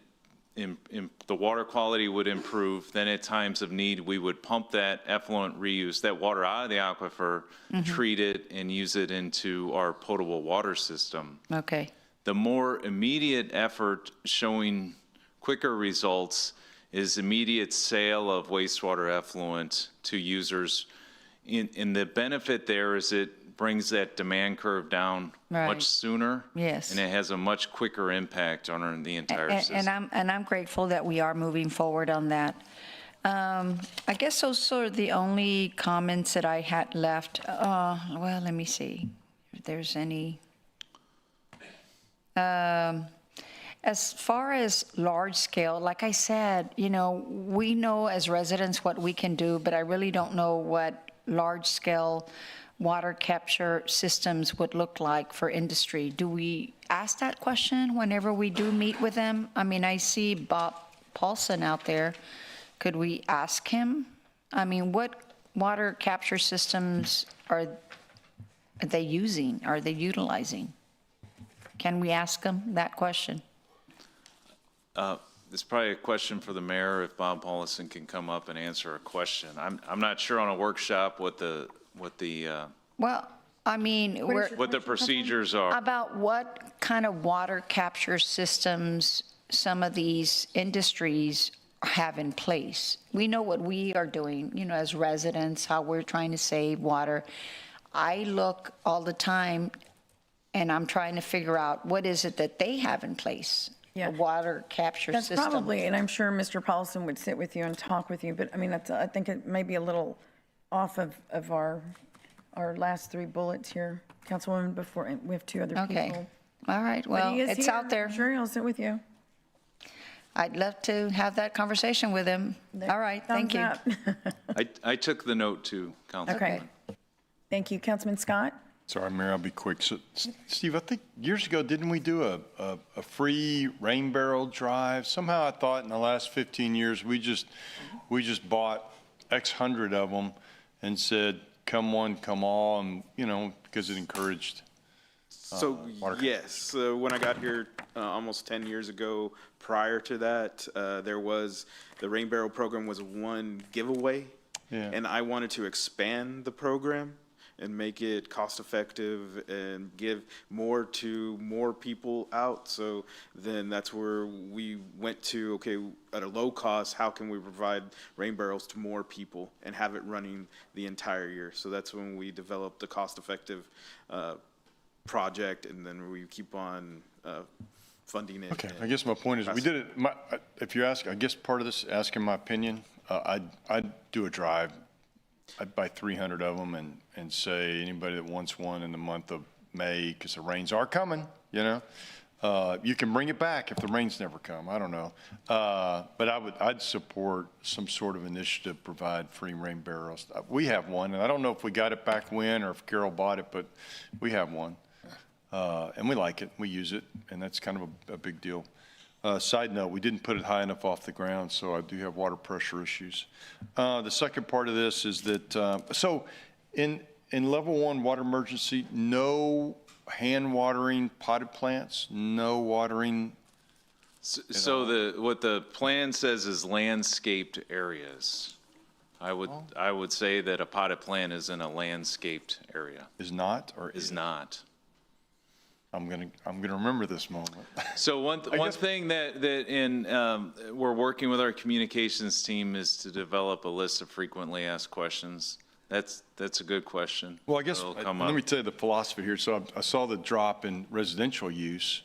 the water quality would improve. Then at times of need, we would pump that effluent reuse, that water out of the aquifer, treat it, and use it into our potable water system. Okay. The more immediate effort showing quicker results is immediate sale of wastewater effluent to users. And the benefit there is it brings that demand curve down much sooner. Yes. And it has a much quicker impact on the entire system. And I'm grateful that we are moving forward on that. I guess those are the only comments that I had left. Well, let me see if there's any. As far as large scale, like I said, we know as residents what we can do, but I really don't know what large scale water capture systems would look like for industry. Do we ask that question whenever we do meet with them? I mean, I see Bob Paulson out there. Could we ask him? I mean, what water capture systems are they using? Are they utilizing? Can we ask them that question? It's probably a question for the mayor if Bob Paulson can come up and answer a question. I'm not sure on a workshop what the Well, I mean, what the procedures are. about what kind of water capture systems some of these industries have in place. We know what we are doing, as residents, how we're trying to save water. I look all the time and I'm trying to figure out what is it that they have in place. Yeah. A water capture That's system. probably, and I'm sure Mr. Paulson would sit with you and talk with you, but I mean, I think it may be a little off of our last three bullets here, Councilwoman, before we have two other people. Okay. All right, But well, he is it's here. out there. I'm sure he'll sit with you. I'd love to have that conversation with him. All right, thank you. Thumbs up. I took the note too, Councilman. Okay. Thank you. Councilman Scott? Sorry, Mayor, I'll be quick. So, Steve, I think years ago, didn't we do a free rain barrel drive? Somehow I thought in the last 15 years, we just bought X hundred of them and said, come one, come all, and, because it encouraged So, water. yes, when I got here almost 10 years ago, prior to that, the Rain Barrel program was one giveaway. Yeah. And I wanted to expand the program and make it cost-effective and give more to more people out. So then that's where we went to, okay, at a low cost, how can we provide rain barrels to more people and have it running the entire year? So that's when we developed the cost-effective project, and then we keep on funding it. Okay, I guess my point is, we did it, if you ask, I guess part of this, asking my opinion, I'd do a drive. I'd buy 300 of them and say, anybody that wants one in the month of May, because the rains are coming, You can bring it back if the rains never come, I don't know. But I'd support some sort of initiative to provide free rain barrels. We have one, and I don't know if we got it back when or if Carol bought it, but we have one. And we like it, we use it, and that's kind of a big deal. Side note, we didn't put it high enough off the ground, so I do have water pressure issues. The second part of this is that, so in level 1 water emergency, no hand watering potted plants, no watering. So what the plan says is landscaped areas. I would say that a potted plant is in a landscaped area. Is not, or is not. I'm gonna remember this moment. So one thing that we're working with our communications team is to develop a list of frequently asked questions. That's a good question. Well, I guess, let me tell you the philosophy here. So I saw the drop in residential use,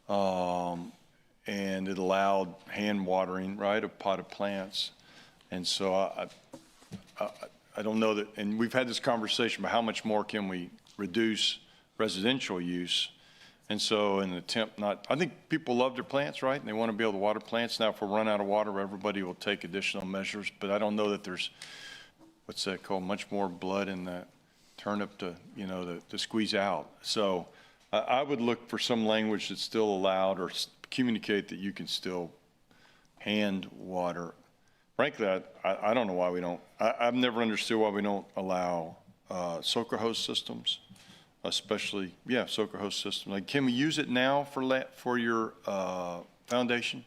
and it allowed hand watering, right, of potted plants. And so I don't know that, and we've had this conversation about how much more can we reduce residential use. And so in an attempt I think people love their plants, right? And they want to be able to water plants. Now, if we run out of water, everybody will take additional measures, but I don't know that there's, what's that called, much more blood in the turnip to, to squeeze out. So I would look for some language that's still allowed or communicate that you can still hand water. Frankly, I don't know why we don't, I've never understood why we don't allow soaker hose systems, especially, soaker hose system. Like, can we use it now for your foundation?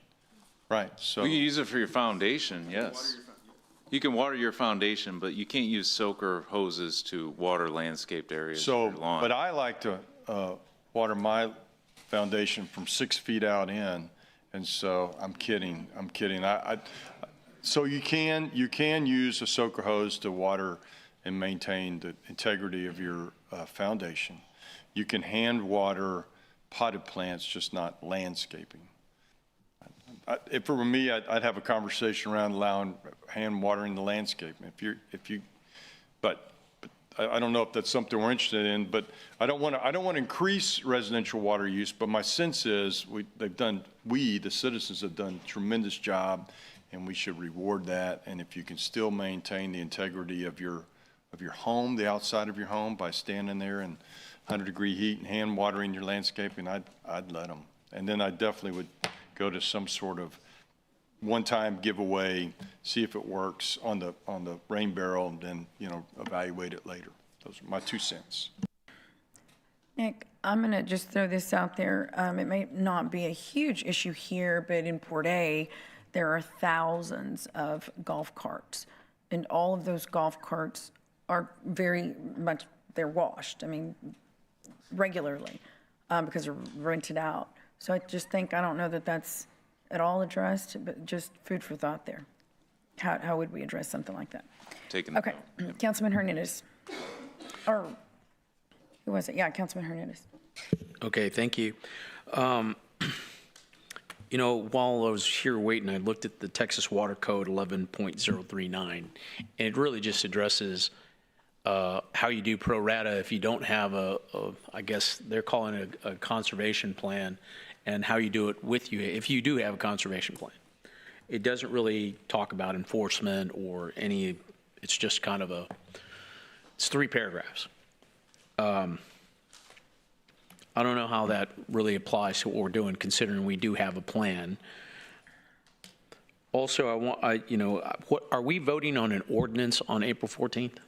Right, so. We can use it for your foundation, yes. You can water your foundation, but you can't use soaker hoses to water landscaped areas of your lawn. But I like to water my foundation from 6 feet out in, and so I'm kidding. So you can use a soaker hose to water and maintain the integrity of your foundation. You can hand water potted plants, just not landscaping. If it were me, I'd have a conversation around allowing hand watering the landscape. But I don't know if that's something we're interested in. But I don't want to increase residential water use. But my sense is the citizens have done a tremendous job, and we should reward that. And if you can still maintain the integrity of your home, the outside of your home, by standing there in 100-degree heat and hand watering your landscaping, I'd let them. And then I definitely would go to some sort of one-time giveaway, see if it works on the rain barrel, and then evaluate it later. Those are my 2 cents. Nick, I'm going to just throw this out there. It may not be a huge issue here, but in Port A, there are thousands of golf carts, and all of those golf carts are very much, they're washed, regularly, because they're rented out. So I just think, I don't know that that's at all addressed, but just food for thought there. How would we address something like that? Okay, Councilman Hernandez. Or, who was it? Yeah, Councilman Hernandez. Okay, thank you. While I was here waiting, I looked at the Texas Water Code 11.039, and it really just addresses how you do pro rata if you don't have I guess they're calling it a conservation plan, and how you do it if you do have a conservation plan. It doesn't really talk about enforcement or it's just kind of it's 3 paragraphs. I don't know how that really applies to what we're doing, considering we do have a plan. Also, are we voting on an ordinance on April 14th?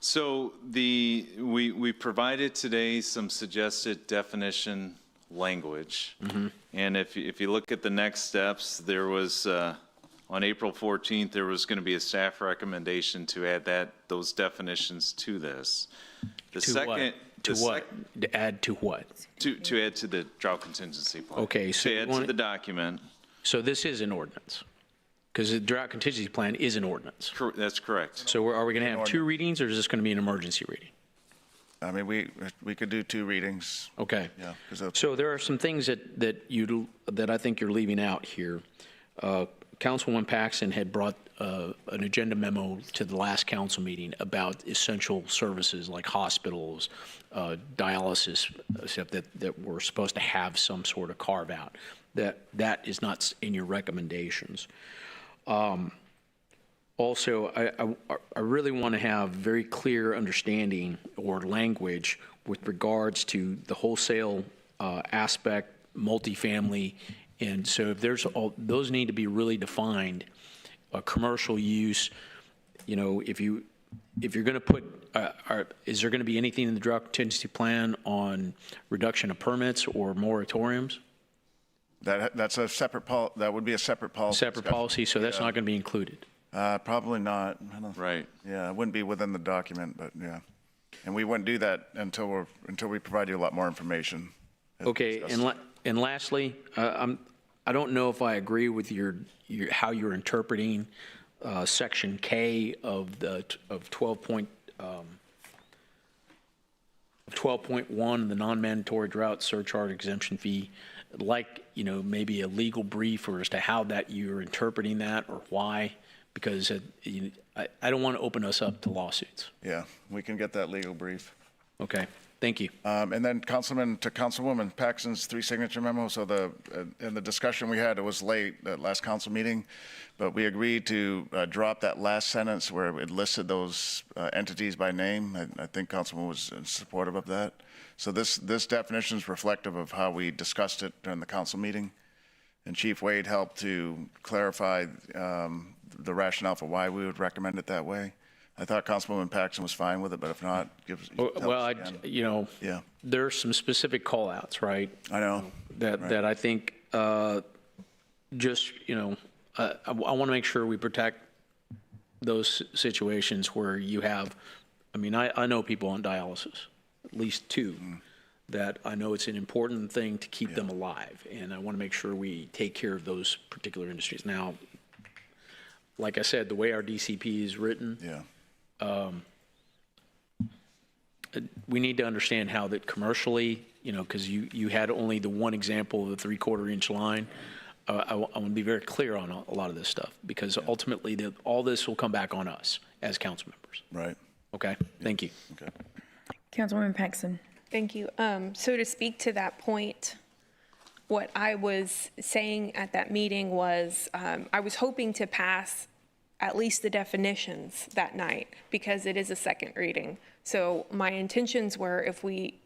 So we provided today some suggested definition language. Mm-hmm. And if you look at the next steps, there was, on April 14th, there was going to be a staff recommendation to add those definitions to this. To add to what? To add to the drought contingency plan. Okay. So to add to the document. So this is an ordinance? Because the drought contingency plan is an ordinance. That's correct. So are we going to have 2 readings, or is this going to be an emergency reading? We could do 2 readings. Okay. Yeah. So there are some things that I think you're leaving out here. Councilwoman Paxton had brought an agenda memo to the last council meeting about essential services like hospitals, dialysis, stuff that we're supposed to have some sort of carve out. That is not in your recommendations. Also, I really want to have very clear understanding or language with regards to the wholesale aspect, multifamily, and so if there's those need to be really defined. Commercial use, if you're going to put, is there going to be anything in the drought contingency plan on reduction of permits or moratoriums? That's a separate that would be a separate policy. Separate policy, so that's not going to be included. Probably not. Right. Yeah, it wouldn't be within the document, but yeah. And we wouldn't do that until we provide you a lot more information. Okay, and lastly, I don't know if I agree with how you're interpreting section K of 12.1, the non-mandatory drought surcharge exemption fee. Like, maybe a legal brief or as to how that you're interpreting that or why, because I don't want to open us up to lawsuits. Yeah, we can get that legal brief. Okay, thank you. And then Councilwoman Paxton's 3 signature memo. So in the discussion we had, it was late, that last council meeting, but we agreed to drop that last sentence where it listed those entities by name. I think Councilman was supportive of that. So this definition is reflective of how we discussed it during the council meeting. And Chief Wade helped to clarify the rationale for why we would recommend it that way. I thought Councilwoman Paxton was fine with it, but if not, yeah, there's some specific call-outs, right? I know. That I think I want to make sure we protect those situations where you have, I know people on dialysis, at least 2, that I know it's an important thing to keep them alive, and I want to make sure we take care of those particular industries. Now, like I said, the way our DCP is written, we need to understand how that commercially, because you had only the one example of the 3/4 inch line. I want to be very clear on a lot of this stuff, because ultimately all this will come back on us as council members. Right. Okay, thank you. Okay. Councilwoman Paxton. Thank you. So to speak to that point, what I was saying at that meeting was I was hoping to pass at least the definitions that night because it is a second reading. So my intentions were if we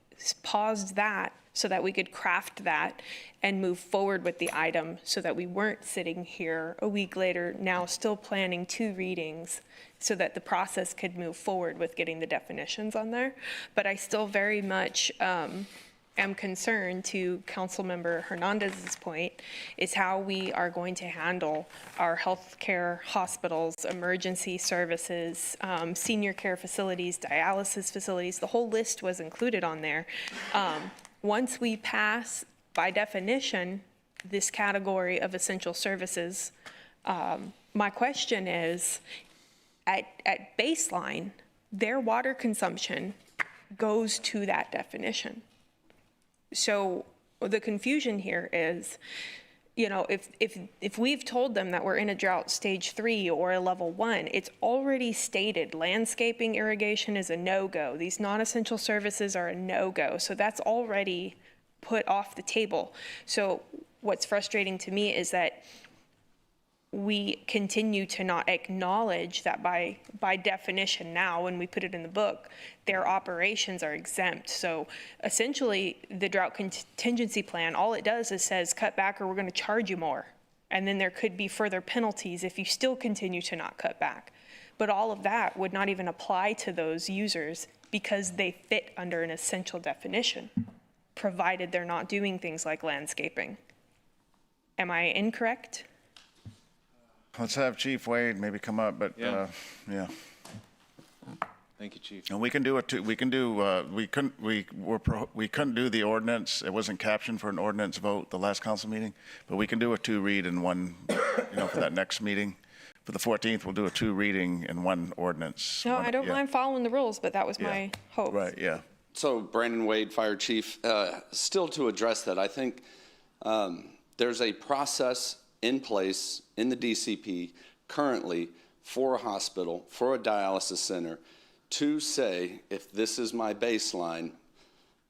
paused that so that we could craft that and move forward with the item so that we weren't sitting here a week later now still planning 2 readings so that the process could move forward with getting the definitions on there. But I still very much am concerned, to Councilmember Hernandez's point, is how we are going to handle our healthcare hospitals, emergency services, senior care facilities, dialysis facilities. The whole list was included on there. Once we pass, by definition, this category of essential services, my question is, at baseline, their water consumption goes to that definition. So the confusion here is, if we've told them that we're in a drought stage 3 or a level 1, it's already stated landscaping irrigation is a no-go. These non-essential services are a no-go. So that's already put off the table. So what's frustrating to me is that we continue to not acknowledge that by definition now, when we put it in the book, their operations are exempt. So essentially, the drought contingency plan, all it does is says, cut back or we're going to charge you more. And then there could be further penalties if you still continue to not cut back. But all of that would not even apply to those users because they fit under an essential definition, provided they're not doing things like landscaping. Am I incorrect? Let's have Chief Wade maybe come up, but yeah. Thank you, Chief. And we can do it too. We couldn't do the ordinance. It wasn't captioned for an ordinance vote the last council meeting, but we can do a 2 read and 1, for that next meeting. For the 14th, we'll do a 2 reading and 1 ordinance. No, I don't mind following the rules, but that was my hope. Right, yeah. So Brandon Wade, Fire Chief, still to address that, I think there's a process in place in the DCP currently for a hospital, for a dialysis center, to say, if this is my baseline,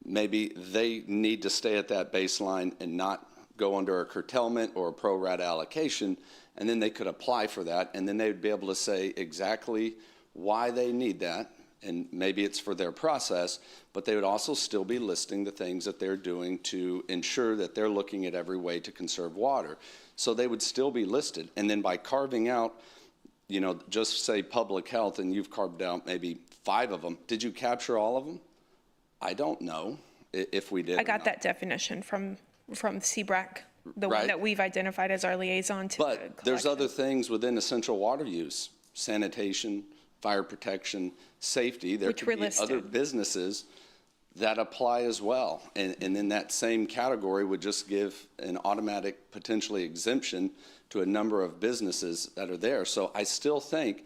maybe they need to stay at that baseline and not go under a curtailment or a pro rata allocation, and then they could apply for that, and then they would be able to say exactly why they need that, and maybe it's for their process, but they would also still be listing the things that they're doing to ensure that they're looking at every way to conserve water. So they would still be listed, and then by carving out, you know, just say public health, and you've carved out maybe 5 of them. Did you capture all of them? I don't know if we did. I got that definition from CBRAC, the one Right. that we've identified as our liaison to the But there's collection. other things within essential water use, sanitation, fire protection, safety. There Which could were be other listed. businesses that apply as well. And then that same category would just give an automatic potentially exemption to a number of businesses that are there. So I still think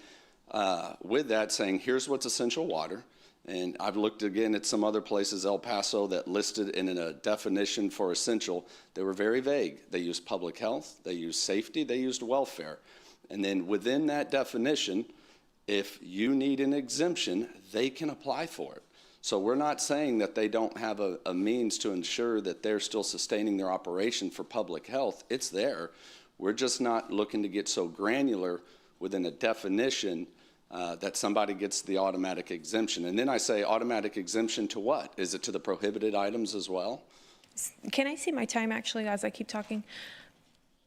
with that saying, here's what's essential water. And I've looked again at some other places, El Paso, that listed in a definition for essential. They were very vague. They used public health, they used safety, they used welfare. And then within that definition, if you need an exemption, they can apply for it. So we're not saying that they don't have a means to ensure that they're still sustaining their operation for public health. It's there. We're just not looking to get so granular within a definition that somebody gets the automatic exemption. And then I say automatic exemption to what? Is it to the prohibited items as well? Can I see my time actually as I keep talking?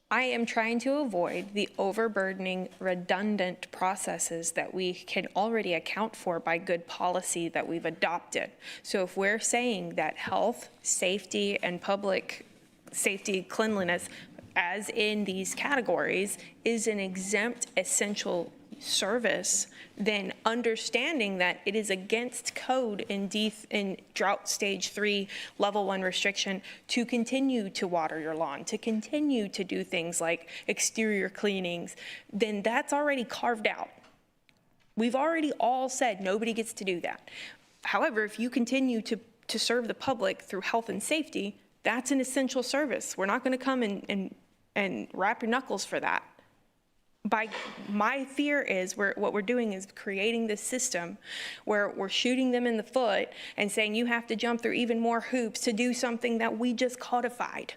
I am trying to avoid the overburdening, redundant processes that we can already account for by good policy that we've adopted. So if we're saying that health, safety, and public safety, cleanliness, as in these categories, is an exempt essential service, then understanding that it is against code in drought stage 3 level 1 restriction to continue to water your lawn, to continue to do things like exterior cleanings, then that's already carved out. We've already all said nobody gets to do that. However, if you continue to serve the public through health and safety, that's an essential service. We're not going to come and wrap your knuckles for that. My fear is what we're doing is creating this system where we're shooting them in the foot and saying you have to jump through even more hoops to do something that we just codified.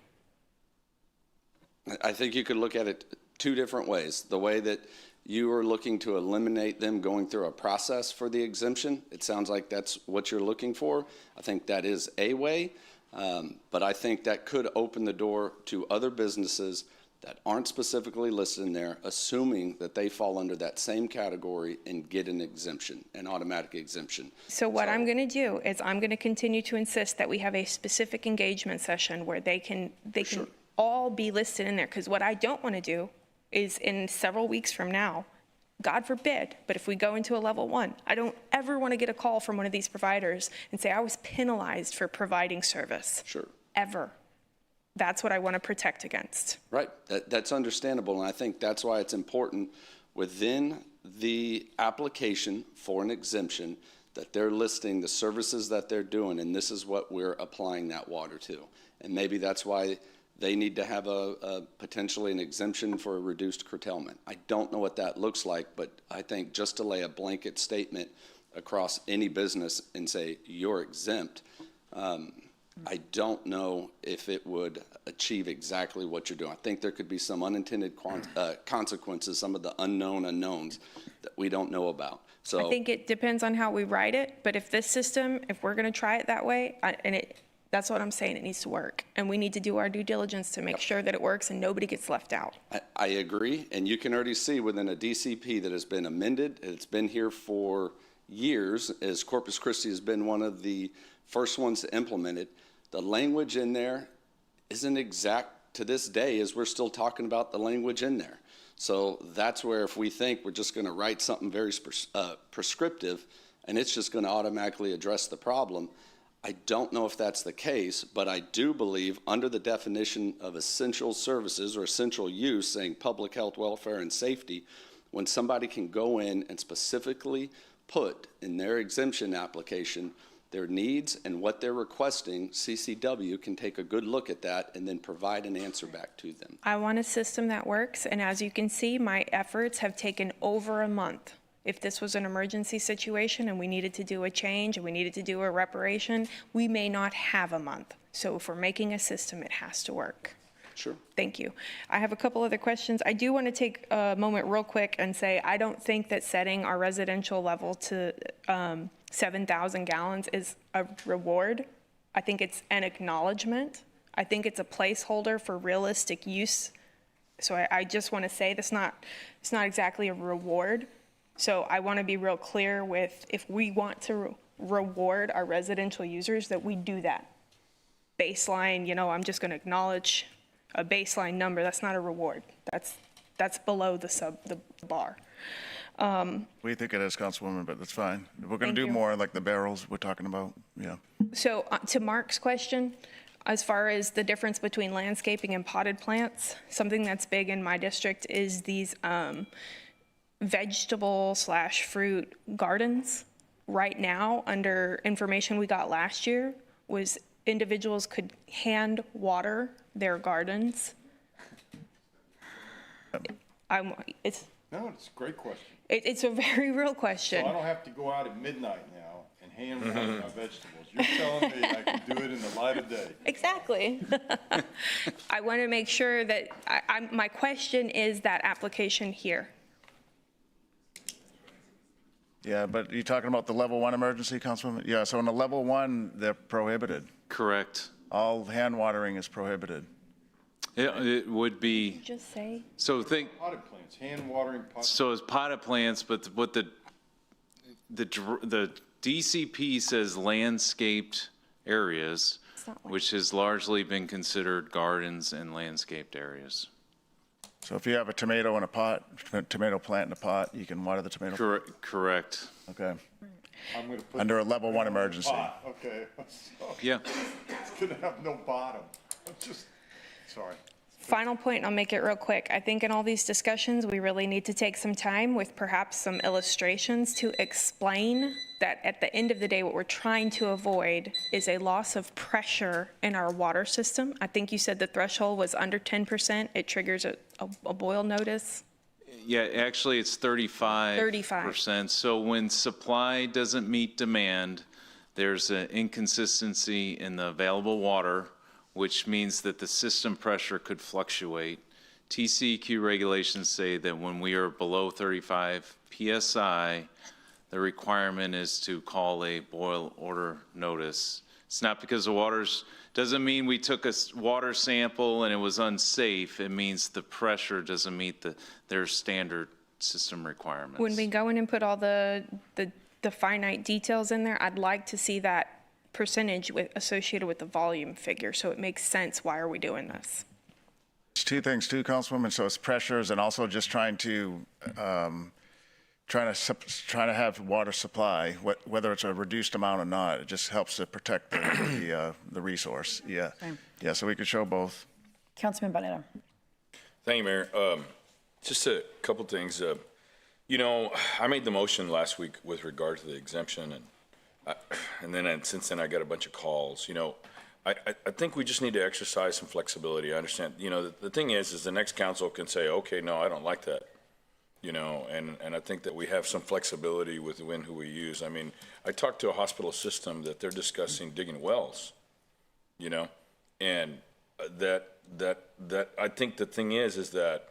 I think you could look at it 2 different ways. The way that you are looking to eliminate them going through a process for the exemption, it sounds like that's what you're looking for. I think that is a way, but I think that could open the door to other businesses that aren't specifically listed in there, assuming that they fall under that same category and get an exemption, an automatic exemption. So what I'm going to do is I'm going to continue to insist that we have a specific engagement session where they can all be listed in there. Because what I don't want to do is in several weeks from now, God forbid, but if we go into a level 1, I don't ever want to get a call from one of these providers and say I was penalized for providing service. Sure. Ever. That's what I want to protect against. Right. That's understandable, and I think that's why it's important within the application for an exemption that they're listing the services that they're doing, and this is what we're applying that water to. And maybe that's why they need to have a potentially an exemption for a reduced curtailment. I don't know what that looks like, but I think just to lay a blanket statement across any business and say you're exempt, I don't know if it would achieve exactly what you're doing. I think there could be some unintended consequences, some of the unknown unknowns that we don't know about. So I think it depends on how we write it, but if this system, if we're going to try it that way, that's what I'm saying, it needs to work. And we need to do our due diligence to make sure that it works and nobody gets left out. I agree, and you can already see within a DCP that has been amended, it's been here for years, as Corpus Christi has been one of the first ones to implement it. The language in there isn't exact to this day as we're still talking about the language in there. So that's where if we think we're just going to write something very prescriptive and it's just going to automatically address the problem, I don't know if that's the case, but I do believe under the definition of essential services or essential use, saying public health, welfare, and safety, when somebody can go in and specifically put in their exemption application their needs and what they're requesting, CCW can take a good look at that and then provide an answer back to them. I want a system that works, and as you can see, my efforts have taken over a month. If this was an emergency situation and we needed to do a change and we needed to do a reparation, we may not have a month. So if we're making a system, it has to work. Sure. Thank you. I have a couple other questions. I do want to take a moment real quick and say I don't think that setting our residential level to 7,000 gallons is a reward. I think it's an acknowledgement. I think it's a placeholder for realistic use. So I just want to say it's not exactly a reward. So I want to be real clear with if we want to reward our residential users that we do that. Baseline, I'm just going to acknowledge a baseline number. That's not a reward. That's below the bar. We think it is, Councilwoman, but that's fine. We're going Thank to do you. more like the barrels we're talking about, yeah. So to Mark's question, as far as the difference between landscaping and potted plants, something that's big in my district is these vegetable/fruit gardens. Right now, under information we got last year, was individuals could hand water their gardens. No, it's a great question. It's a very real question. So I don't have to go out at midnight now and hand water my vegetables. You're telling me I can do it in the light of day. Exactly. I want to make sure that my question is that application here. Yeah, but you're talking about the level 1 emergency, Councilwoman? Yeah, so in the level 1, they're prohibited. Correct. All hand watering is prohibited. It would be, Just say. so think, Potted plants, hand watering potted. so it's potted plants, but what the DCP says landscaped areas, which has largely been considered gardens and landscaped areas. So if you have a tomato in a pot, tomato plant in a pot, you can water the tomato? Correct. Okay. I'm gonna put Under a level 1 emergency. pot, okay. So Yeah. it's gonna have no bottom. I'm just, sorry. Final point, and I'll make it real quick. I think in all these discussions, we really need to take some time with perhaps some illustrations to explain that at the end of the day, what we're trying to avoid is a loss of pressure in our water system. I think you said the threshold was under 10%. It triggers a boil notice. Yeah, actually, it's 35%. So when supply doesn't meet demand, there's an inconsistency in the available water, which means that the system pressure could fluctuate. TCEQ regulations say that when we are below 35 PSI, the requirement is to call a boil order notice. It's not because the water's, doesn't mean we took a water sample and it was unsafe. It means the pressure doesn't meet their standard system requirements. When we go in and put all the finite details in there, I'd like to see that percentage associated with the volume figure, so it makes sense. Why are we doing this? It's two things too, Councilwoman. So it's pressures and also just trying to have water supply, whether it's a reduced amount or not. It just helps to protect the resource. Yeah. Same. Yeah. So we could show both. Councilman Barnett. Thank you, Mayor. Just a couple things. I made the motion last week with regard to the exemption, and then since then I got a bunch of calls. I think we just need to exercise some flexibility. I understand. The thing is the next council can say, okay, no, I don't like that. And I think that we have some flexibility with who we use. I mean, I talked to a hospital system that they're discussing digging wells, and that I think the thing is that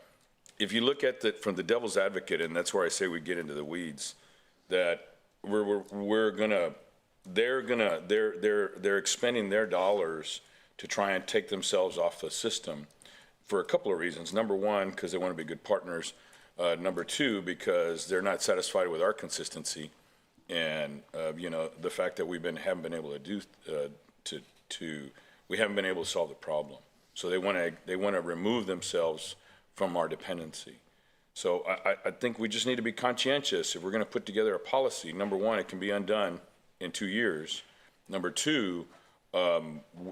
if you look at it from the devil's advocate, and that's where I say we get into the weeds, that they're expending their dollars to try and take themselves off the system for a couple of reasons. Number one, because they want to be good partners. Number two, because they're not satisfied with our consistency, and the fact that we haven't been able to solve the problem. So they want to remove themselves from our dependency. So I think we just need to be conscientious. If we're going to put together a policy, number one, it can be undone in 2 years. Number two,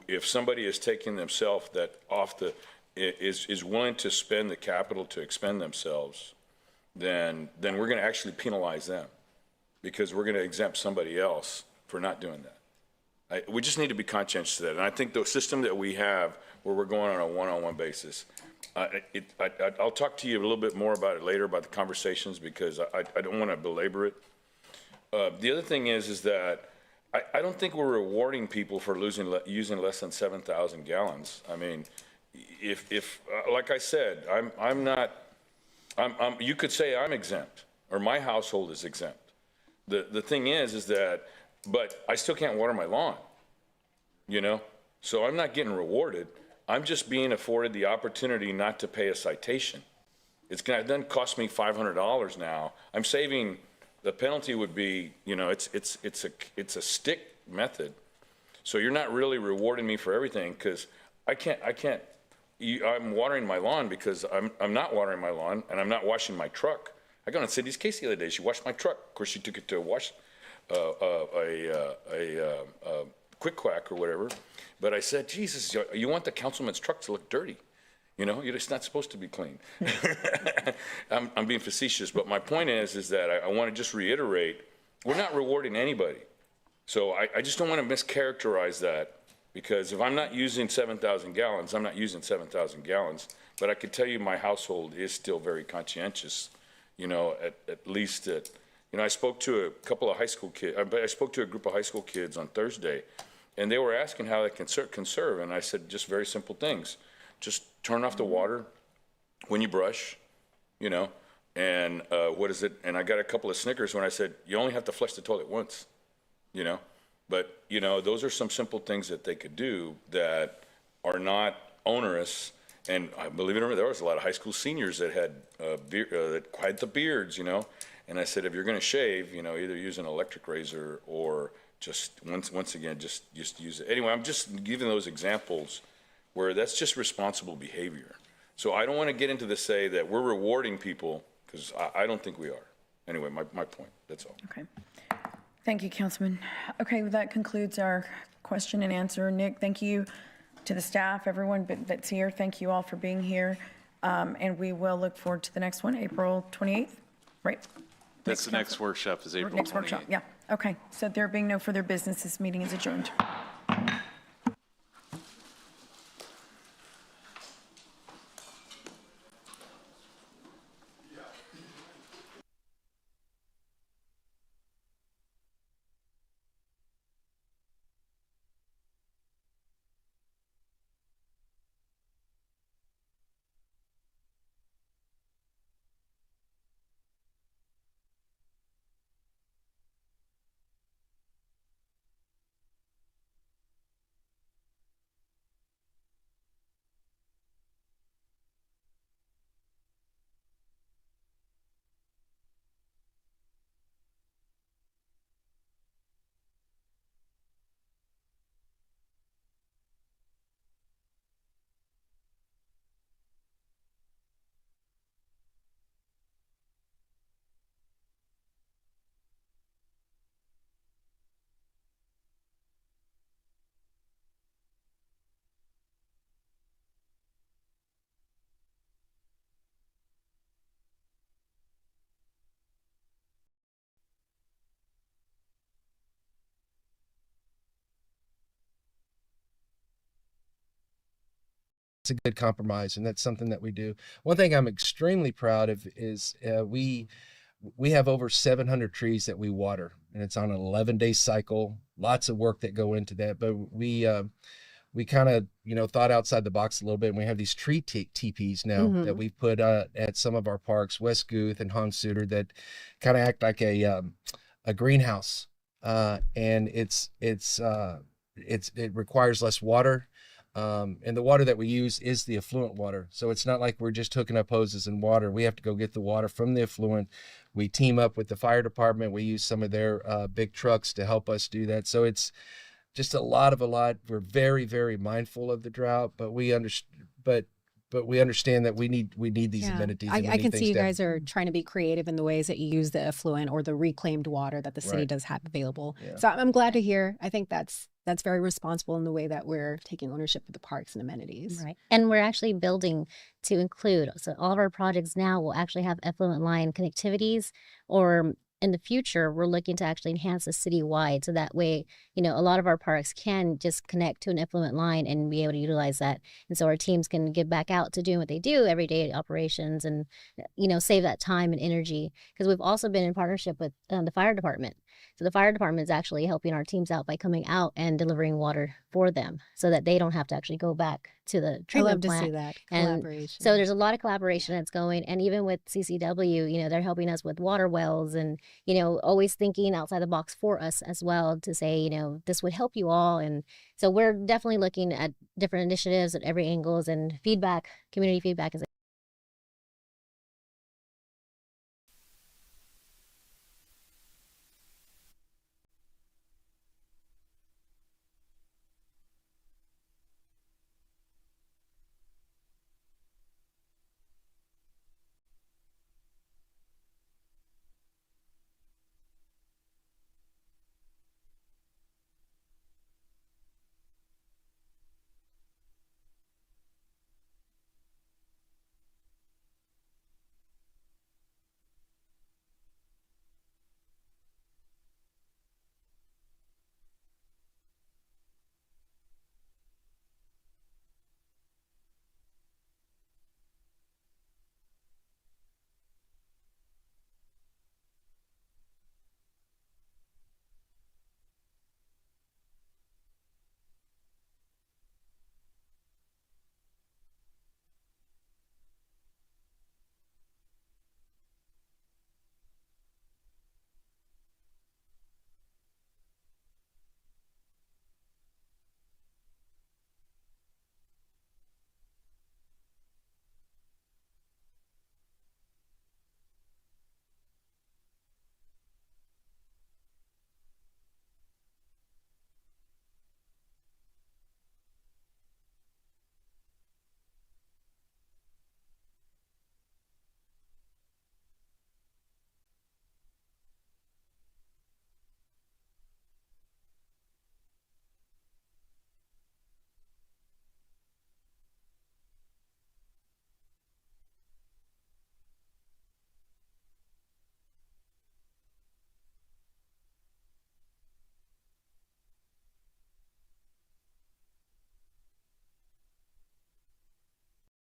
if somebody is taking themselves is willing to spend the capital to expend themselves, then we're going to actually penalize them, because we're going to exempt somebody else for not doing that. We just need to be conscientious of that. And I think the system that we have, where we're going on a one-on-one basis, I'll talk to you a little bit more about it later, about the conversations, because I don't want to belabor it. The other thing is that I don't think we're rewarding people for using less than 7,000 gallons. I mean, if like I said, you could say I'm exempt, or my household is exempt. The thing is that, but I still can't water my lawn, you know? So I'm not getting rewarded. I'm just being afforded the opportunity not to pay a citation. It doesn't cost me $500 now. I'm saving, the penalty would be, you know, it's a stick method. So you're not really rewarding me for everything, because I'm watering my lawn because I'm not watering my lawn, and I'm not washing my truck. I got on Cindy's case the other day. She washed my truck. Of course, she took it to a quick quack or whatever. But I said, Jesus, you want the councilman's truck to look dirty. You know, it's not supposed to be clean. I'm being facetious, but my point is that I want to just reiterate, we're not rewarding anybody. So I just don't want to mischaracterize that, because if I'm not using 7,000 gallons, I'm not using 7,000 gallons. But I can tell you my household is still very conscientious, you know, at least at, you know, I spoke to a couple of high school kids, I spoke to a group of high school kids on Thursday, and they were asking how they can conserve. And I said, just very simple things. Just turn off the water when you brush, you know, and what is it? And I got a couple of snickers when I said, you only have to flush the toilet once, you know. But, you know, those are some simple things that they could do that are not onerous. And believe it or not, there was a lot of high school seniors that had that had the beards, you know. And I said, if you're going to shave, you know, either use an electric razor or just once again, just use it. Anyway, I'm just giving those examples where that's just responsible behavior. So I don't want to get into the say that we're rewarding people, because I don't think we are. Anyway, my point, that's all. Okay. Thank you, Councilman. Okay, well, that concludes our question and answer. Nick, thank you to the staff, everyone that's here. Thank you all for being here. And we will look forward to the next one, April 28th, right? That's the next workshop is April 28th. Next workshop, yeah. Okay, so there being no further business, this meeting is adjourned. It's a good compromise, and that's something that we do. One thing I'm extremely proud of is we have over 700 trees that we water, and it's on an 11-day cycle. Lots of work that go into that, but we kind of, you know, thought outside the box a little bit, and we have these tree teepees now that we've put at some of our parks, West Guth and Hans Suter, that kind of act like a greenhouse, and it requires less water. And the water that we use is the effluent water. So it's not like we're just hooking up hoses and water. We have to go get the water from the effluent. We team up with the fire department. We use some of their big trucks to help us do that. So it's just a lot. We're very, very mindful of the drought, but we understand that we need these amenities. I can see you guys are trying to be creative in the ways that you use the effluent or the reclaimed water that the city does have available. Yeah. So I'm glad to hear. I think that's very responsible in the way that we're taking ownership of the parks and amenities. Right. And we're actually building to include, so all of our projects now will actually have effluent line connectivities or in the future, we're looking to actually enhance the city-wide, so that way, a lot of our parks can just connect to an effluent line and be able to utilize that. And so our teams can get back out to doing what they do, everyday operations, and, save that time and energy. Because we've also been in partnership with the fire department. So the fire department is actually helping our teams out by coming out and delivering water for them so that they don't have to actually go back to the treatment plant. I love to see that And collaboration. so there's a lot of collaboration that's going. And even with CCW, they're helping us with water wells and, always thinking outside the box for us as well to say, this would help you all. And so we're definitely looking at different initiatives at every angles, and feedback, community feedback is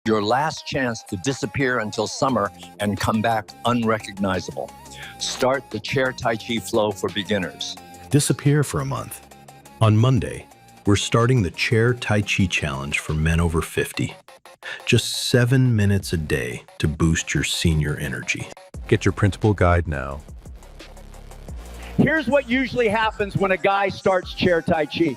your last chance to disappear until summer and come back unrecognizable. Start the Chair Tai Chi flow for beginners. Disappear for a month. On Monday, we're starting the Chair Tai Chi Challenge for men over 50. Just 7 minutes a day to boost your senior energy. Get your printable guide now. Here's what usually happens when a guy starts Chair Tai Chi.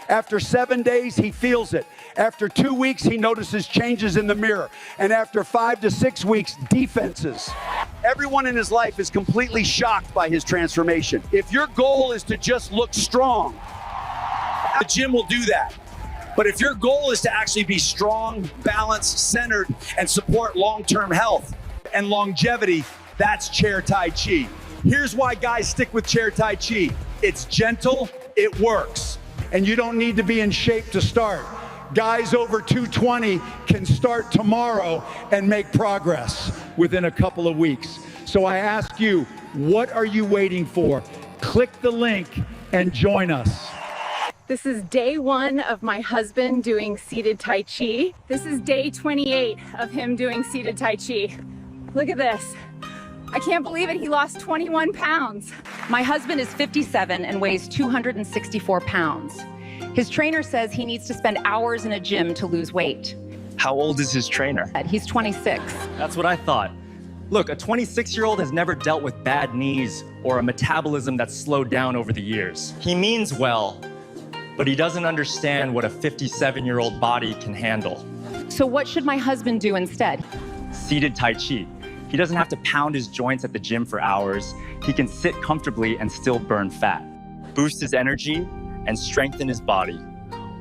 After 7 days, he feels it. After 2 weeks, he notices changes in the mirror. And after 5 to 6 weeks, defenses. Everyone in his life is completely shocked by his transformation. If your goal is to just look strong, the gym will do that. But if your goal is to actually be strong, balanced, centered, and support long-term health and longevity, that's Chair Tai Chi. Here's why guys stick with Chair Tai Chi. It's gentle, it works, and you don't need to be in shape to start. Guys over 220 can start tomorrow and make progress within a couple of weeks. So I ask you, what are you waiting for? Click the link and join us. This is day 1 of my husband doing seated Tai Chi. This is day 28 of him doing seated Tai Chi. Look at this. I can't believe it, he lost 21 pounds. My husband is 57 and weighs 264 pounds. His trainer says he needs to spend hours in a gym to lose weight. How old is his trainer? He's 26. That's what I thought. Look, a 26-year-old has never dealt with bad knees or a metabolism that's slowed down over the years. He means well, but he doesn't understand what a 57-year-old body can handle. So what should my husband do instead? Seated Tai Chi. He doesn't have to pound his joints at the gym for hours. He can sit comfortably and still burn fat, boost his energy, and strengthen his body,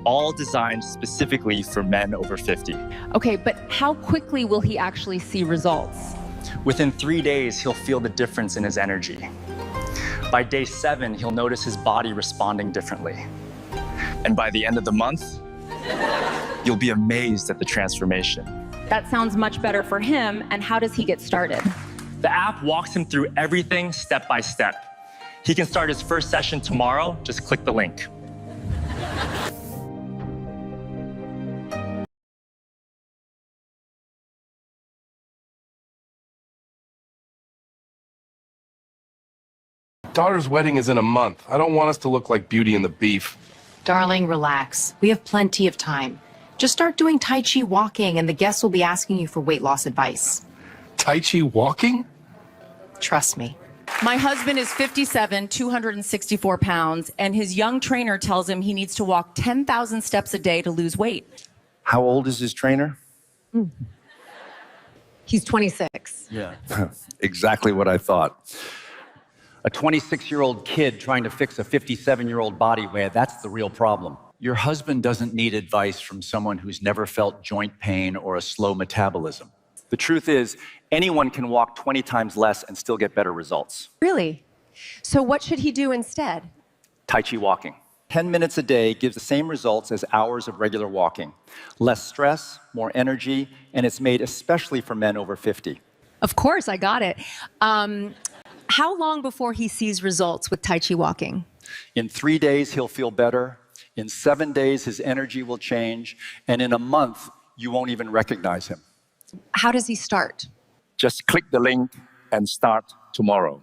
all designed specifically for men over 50. Okay, but how quickly will he actually see results? Within 3 days, he'll feel the difference in his energy. By day 7, he'll notice his body responding differently. And by the end of the month, you'll be amazed at the transformation. That sounds much better for him, and how does he get started? The app walks him through everything step by step. He can start his first session tomorrow. Just click the link. Daughter's wedding is in a month. I don't want us to look like Beauty and the Beef. Darling, relax. We have plenty of time. Just start doing Tai Chi walking and the guests will be asking you for weight loss advice. Tai Chi walking? Trust me. My husband is 57, 264 pounds, and his young trainer tells him he needs to walk 10,000 steps a day to lose weight. How old is his trainer? He's 26. Yeah. Exactly what I thought. A 26-year-old kid trying to fix a 57-year-old body weight, that's the real problem. Your husband doesn't need advice from someone who's never felt joint pain or a slow metabolism. The truth is, anyone can walk 20 times less and still get better results. Really? So what should he do instead? Tai Chi walking. 10 minutes a day gives the same results as hours of regular walking. Less stress, more energy, and it's made especially for men over 50. Of course, I got it. How long before he sees results with Tai Chi walking? In 3 days, he'll feel better. In 7 days, his energy will change. And in a month, you won't even recognize him. How does he start? Just click the link and start tomorrow.